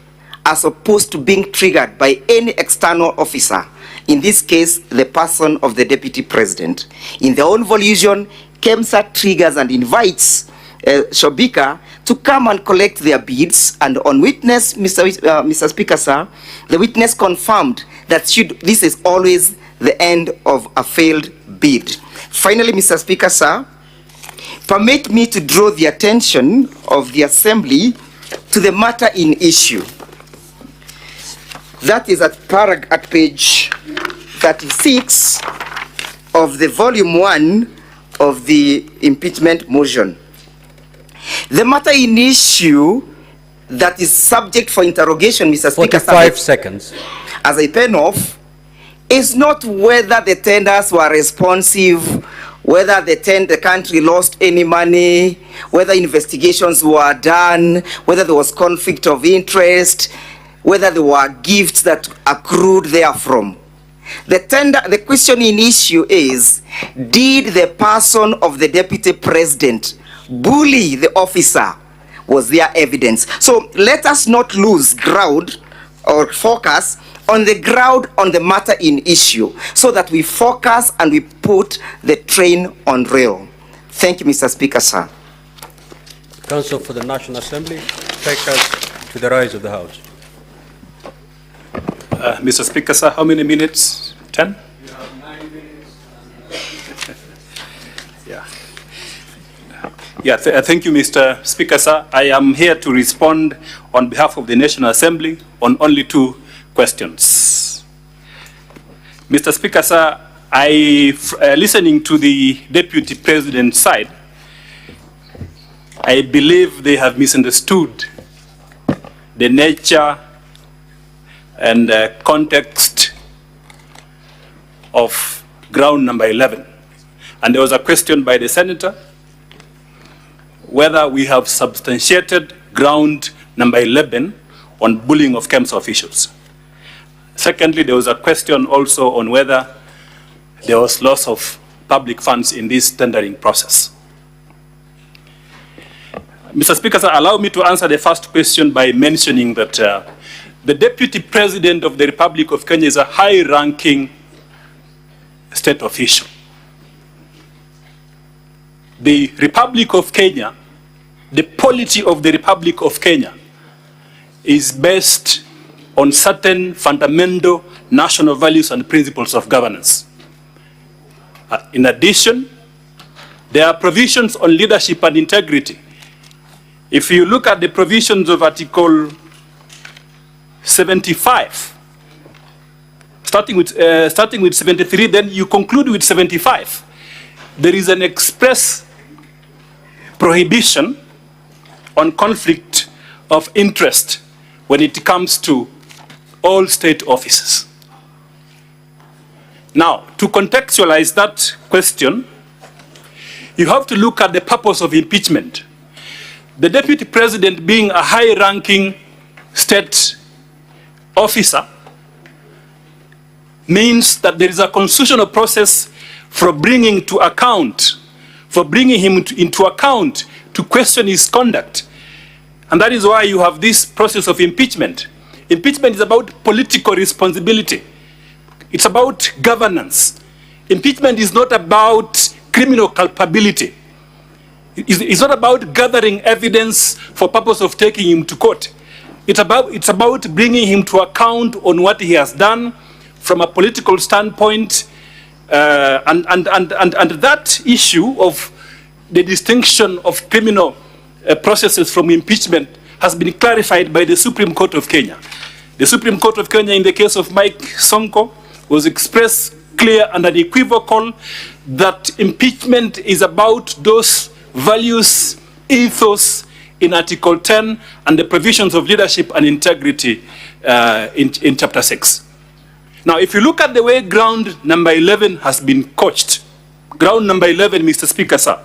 as opposed to being triggered by any external officer, in this case, the person of the Deputy President. In their own volition, KEMSA triggers and invites Shobika to come and collect their bids, and on witness, Mr. Speaker, sir, the witness confirmed that this is always the end of a failed bid. Finally, Mr. Speaker, sir, permit me to draw the attention of the Assembly to the matter in issue. That is at page 36 of the volume 1 of the impeachment motion. The matter in issue that is subject for interrogation, Mr. Speaker, 45 seconds. As I pen off, is not whether the tenders were responsive, whether the country lost any money, whether investigations were done, whether there was conflict of interest, whether there were gifts that accrued therefrom. The question in issue is, did the person of the Deputy President bully the officer? Was there evidence? So let us not lose ground or focus on the ground on the matter in issue, so that we focus and we put the train on rail. Thank you, Mr. Speaker, sir. Counsel for the National Assembly, take us to the rise of the House. Mr. Speaker, sir, how many minutes? 10? You have 9 minutes. Thank you, Mr. Speaker, sir. I am here to respond on behalf of the National Assembly on only 2 questions. Mr. Speaker, sir, listening to the Deputy President's side, I believe they have misunderstood the nature and context of ground number 11. And there was a question by the Senator whether we have substantiated ground number 11 on bullying of KEMSA officials. Secondly, there was a question also on whether there was loss of public funds in this tendering process. Mr. Speaker, sir, allow me to answer the first question by mentioning that the Deputy President of the Republic of Kenya is a high-ranking state official. The Republic of Kenya, the polity of the Republic of Kenya is based on certain fundamental national values and principles of governance. In addition, there are provisions on leadership and integrity. If you look at the provisions of Article 75, starting with 73, then you conclude with 75. There is an express prohibition on conflict of interest when it comes to all state offices. Now, to contextualize that question, you have to look at the purpose of impeachment. The Deputy President, being a high-ranking state officer, means that there is a constitutional process for bringing him into account to question his conduct. And that is why you have this process of impeachment. Impeachment is about political responsibility. It's about governance. Impeachment is not about criminal culpability. It's not about gathering evidence for purpose of taking him to court. It's about bringing him to account on what he has done from a political standpoint, and that issue of the distinction of criminal processes from impeachment has been clarified by the Supreme Court of Kenya. The Supreme Court of Kenya, in the case of Mike Sonko, was expressed clear and unequivocal that impeachment is about those values, ethos in Article 10 and the provisions of leadership and integrity in Chapter 6. Now, if you look at the way ground number 11 has been coached, ground number 11, Mr. Speaker, sir,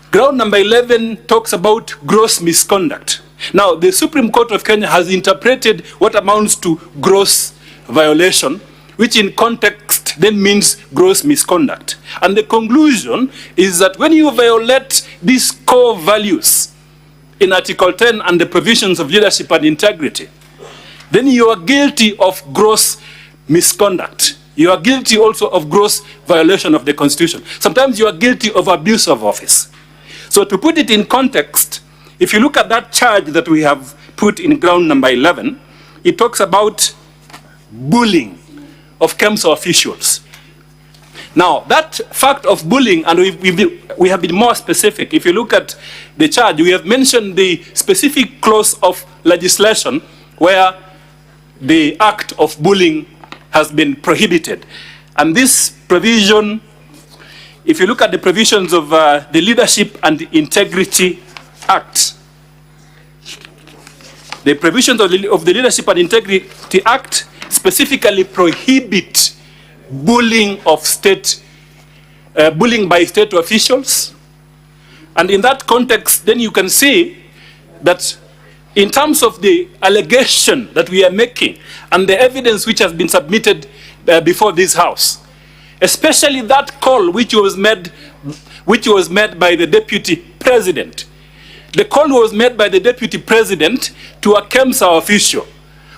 ground number 11 talks about gross misconduct. Now, the Supreme Court of Kenya has interpreted what amounts to gross violation, which in context then means gross misconduct. And the conclusion is that when you violate these core values in Article 10 and the provisions of leadership and integrity, then you are guilty of gross misconduct. You are guilty also of gross violation of the Constitution. Sometimes you are guilty of abuse of office. So to put it in context, if you look at that charge that we have put in ground number 11, it talks about bullying of KEMSA officials. Now, that fact of bullying, and we have been more specific. If you look at the charge, we have mentioned the specific clause of legislation where the act of bullying has been prohibited. And this provision, if you look at the provisions of the Leadership and Integrity Act, the provisions of the Leadership and Integrity Act specifically prohibit bullying of bullying by state officials. And in that context, then you can see that in terms of the allegation that we are making and the evidence which has been submitted before this House, especially that call which was made by the Deputy President. The call was made by the Deputy President to a KEMSA official.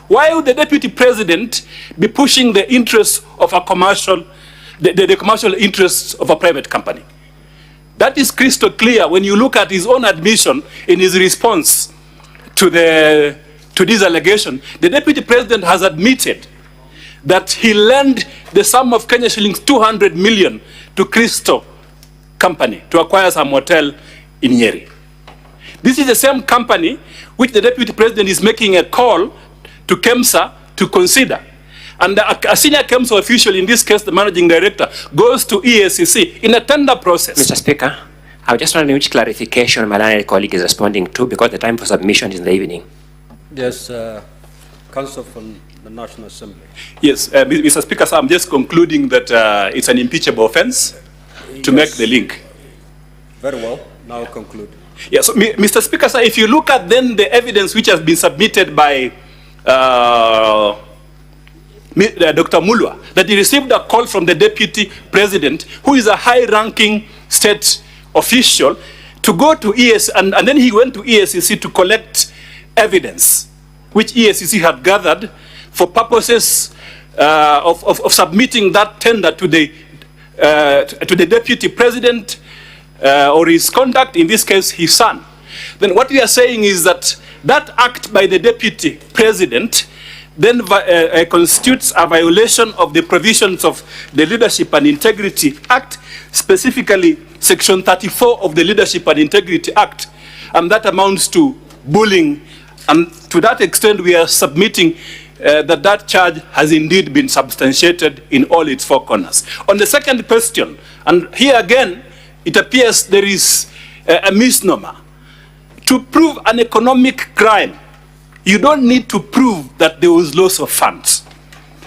Why would the Deputy President be pushing the interests of a commercial, the commercial interests of a private company? That is crystal clear when you look at his own admission in his response to this allegation. The Deputy President has admitted that he lent the sum of Kenya shillings 200 million to Crystal Company to acquire some hotel in Nyeri. This is the same company which the Deputy President is making a call to KEMSA to consider. And a senior KEMSA official, in this case the managing director, goes to EACC in a tender process. Mr. Speaker, I just wondering which clarification my learned colleague is responding to, because the time for submission is in the evening. Yes, Counsel from the National Assembly. Yes, Mr. Speaker, so I'm just concluding that it's an impeachable offense to make the link. Very well. Now conclude. Yes, so, Mr. Speaker, sir, if you look at then the evidence which has been submitted by Dr. Mulwa, that he received a call from the Deputy President, who is a high-ranking state official, to go to EACC, and then he went to EACC to collect evidence, which EACC had gathered for purposes of submitting that tender to the Deputy President or his conduct, in this case, his son. Then what we are saying is that that act by the Deputy President then constitutes a violation of the provisions of the Leadership and Integrity Act, specifically Section 34 of the Leadership and Integrity Act, and that amounts to bullying. And to that extent, we are submitting that charge has indeed been substantiated in all its four corners. On the second question, and here again, it appears there is a misnomer. To prove an economic crime, you don't need to prove that there was loss of funds.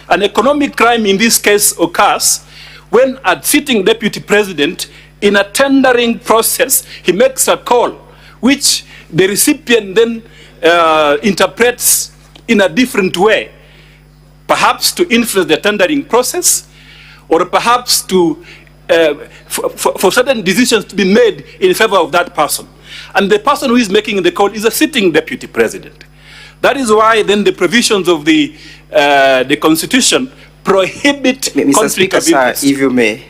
An economic crime in this case occurs when a sitting Deputy President, in a tendering process, he makes a call which the recipient then interprets in a different way, perhaps to influence the tendering process, or perhaps to for certain decisions to be made in favor of that person. And the person who is making the call is a sitting Deputy President. That is why then the provisions of the Constitution prohibit conflict Speaker, of interest. Sir, if you may,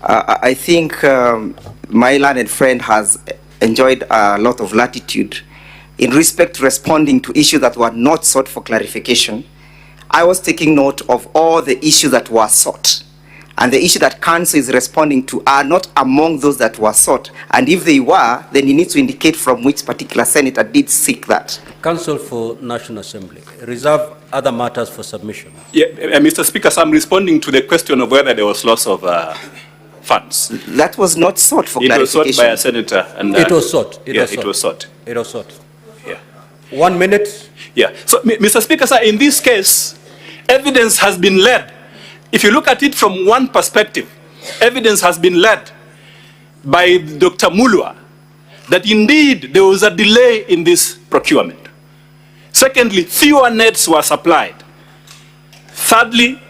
I think my learned friend has enjoyed a lot of latitude in respect to responding to issues that were not sought for clarification. I was taking note of all the issues that were sought. And the issue that Council is responding to are not among those that were sought. And if they were, then he needs to indicate from which particular senator did seek that. Counsel for National Assembly, reserve other matters for submission. Yeah, Mr. Speaker, so I'm responding to the question of whether there was loss of funds. That was not sought for clarification. It was sought by a senator. And, it was sought. It was sought. It was sought. Yeah. 1 minute. Yeah. So, Mr. Speaker, sir, in this case, evidence has been led. If you look at it from one perspective, evidence has been led by Dr. Mulwa that indeed there was a delay in this procurement. Secondly, fewer nets were supplied. Thirdly,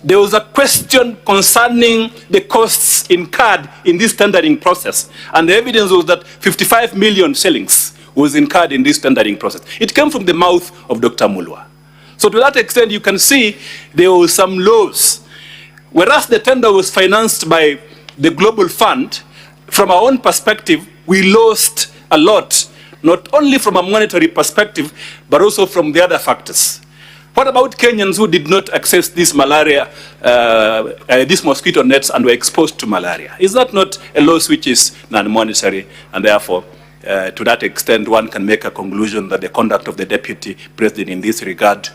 there was a question concerning the costs incurred in this tendering process, and the evidence was that 55 million shillings was incurred in this tendering process. It came from the mouth of Dr. Mulwa. So to that extent, you can see there was some loss. Whereas the tender was financed by the Global Fund, from our own perspective, we lost a lot, not only from a monetary perspective, but also from the other factors. What about Kenyans who did not access this malaria, these mosquito nets and were exposed to malaria? Is that not a loss which is non-monetary, and therefore, to that extent, one can make a conclusion that the conduct of the Deputy President in this regard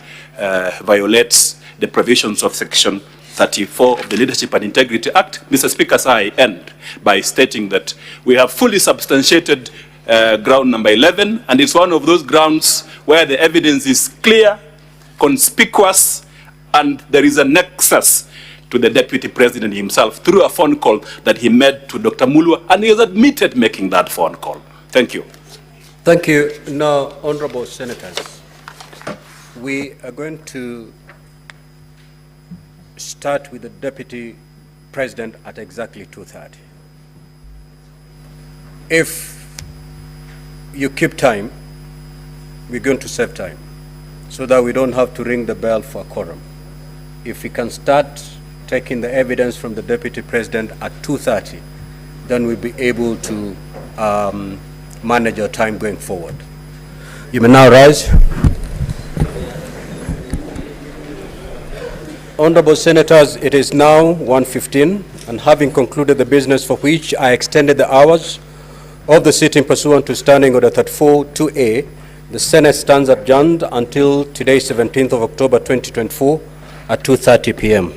violates the provisions of Section 34 of the Leadership and Integrity Act? Mr. Speaker, so I end by stating that we have fully substantiated ground number 11, and it's one of those grounds where the evidence is clear, conspicuous, and there is a nexus to the Deputy President himself through a phone call that he made to Dr. Mulwa, and he has admitted making that phone call. Thank you. Thank you. Now, honorable senators, we are going to start with the Deputy President at exactly 2:30. If you keep time, we're going to save time so that we don't have to ring the bell for a quorum. If we can start taking the evidence from the Deputy President at 2:30, then we'll be able to manage our time going forward. You may now rise. Honorable Senators, it is now 1:15, and having concluded the business for which I extended the hours of the sitting pursuant to Standing Order 34-2A, the Senate stands adjourned until today, 17th of October 2024 at 2:30 p.m.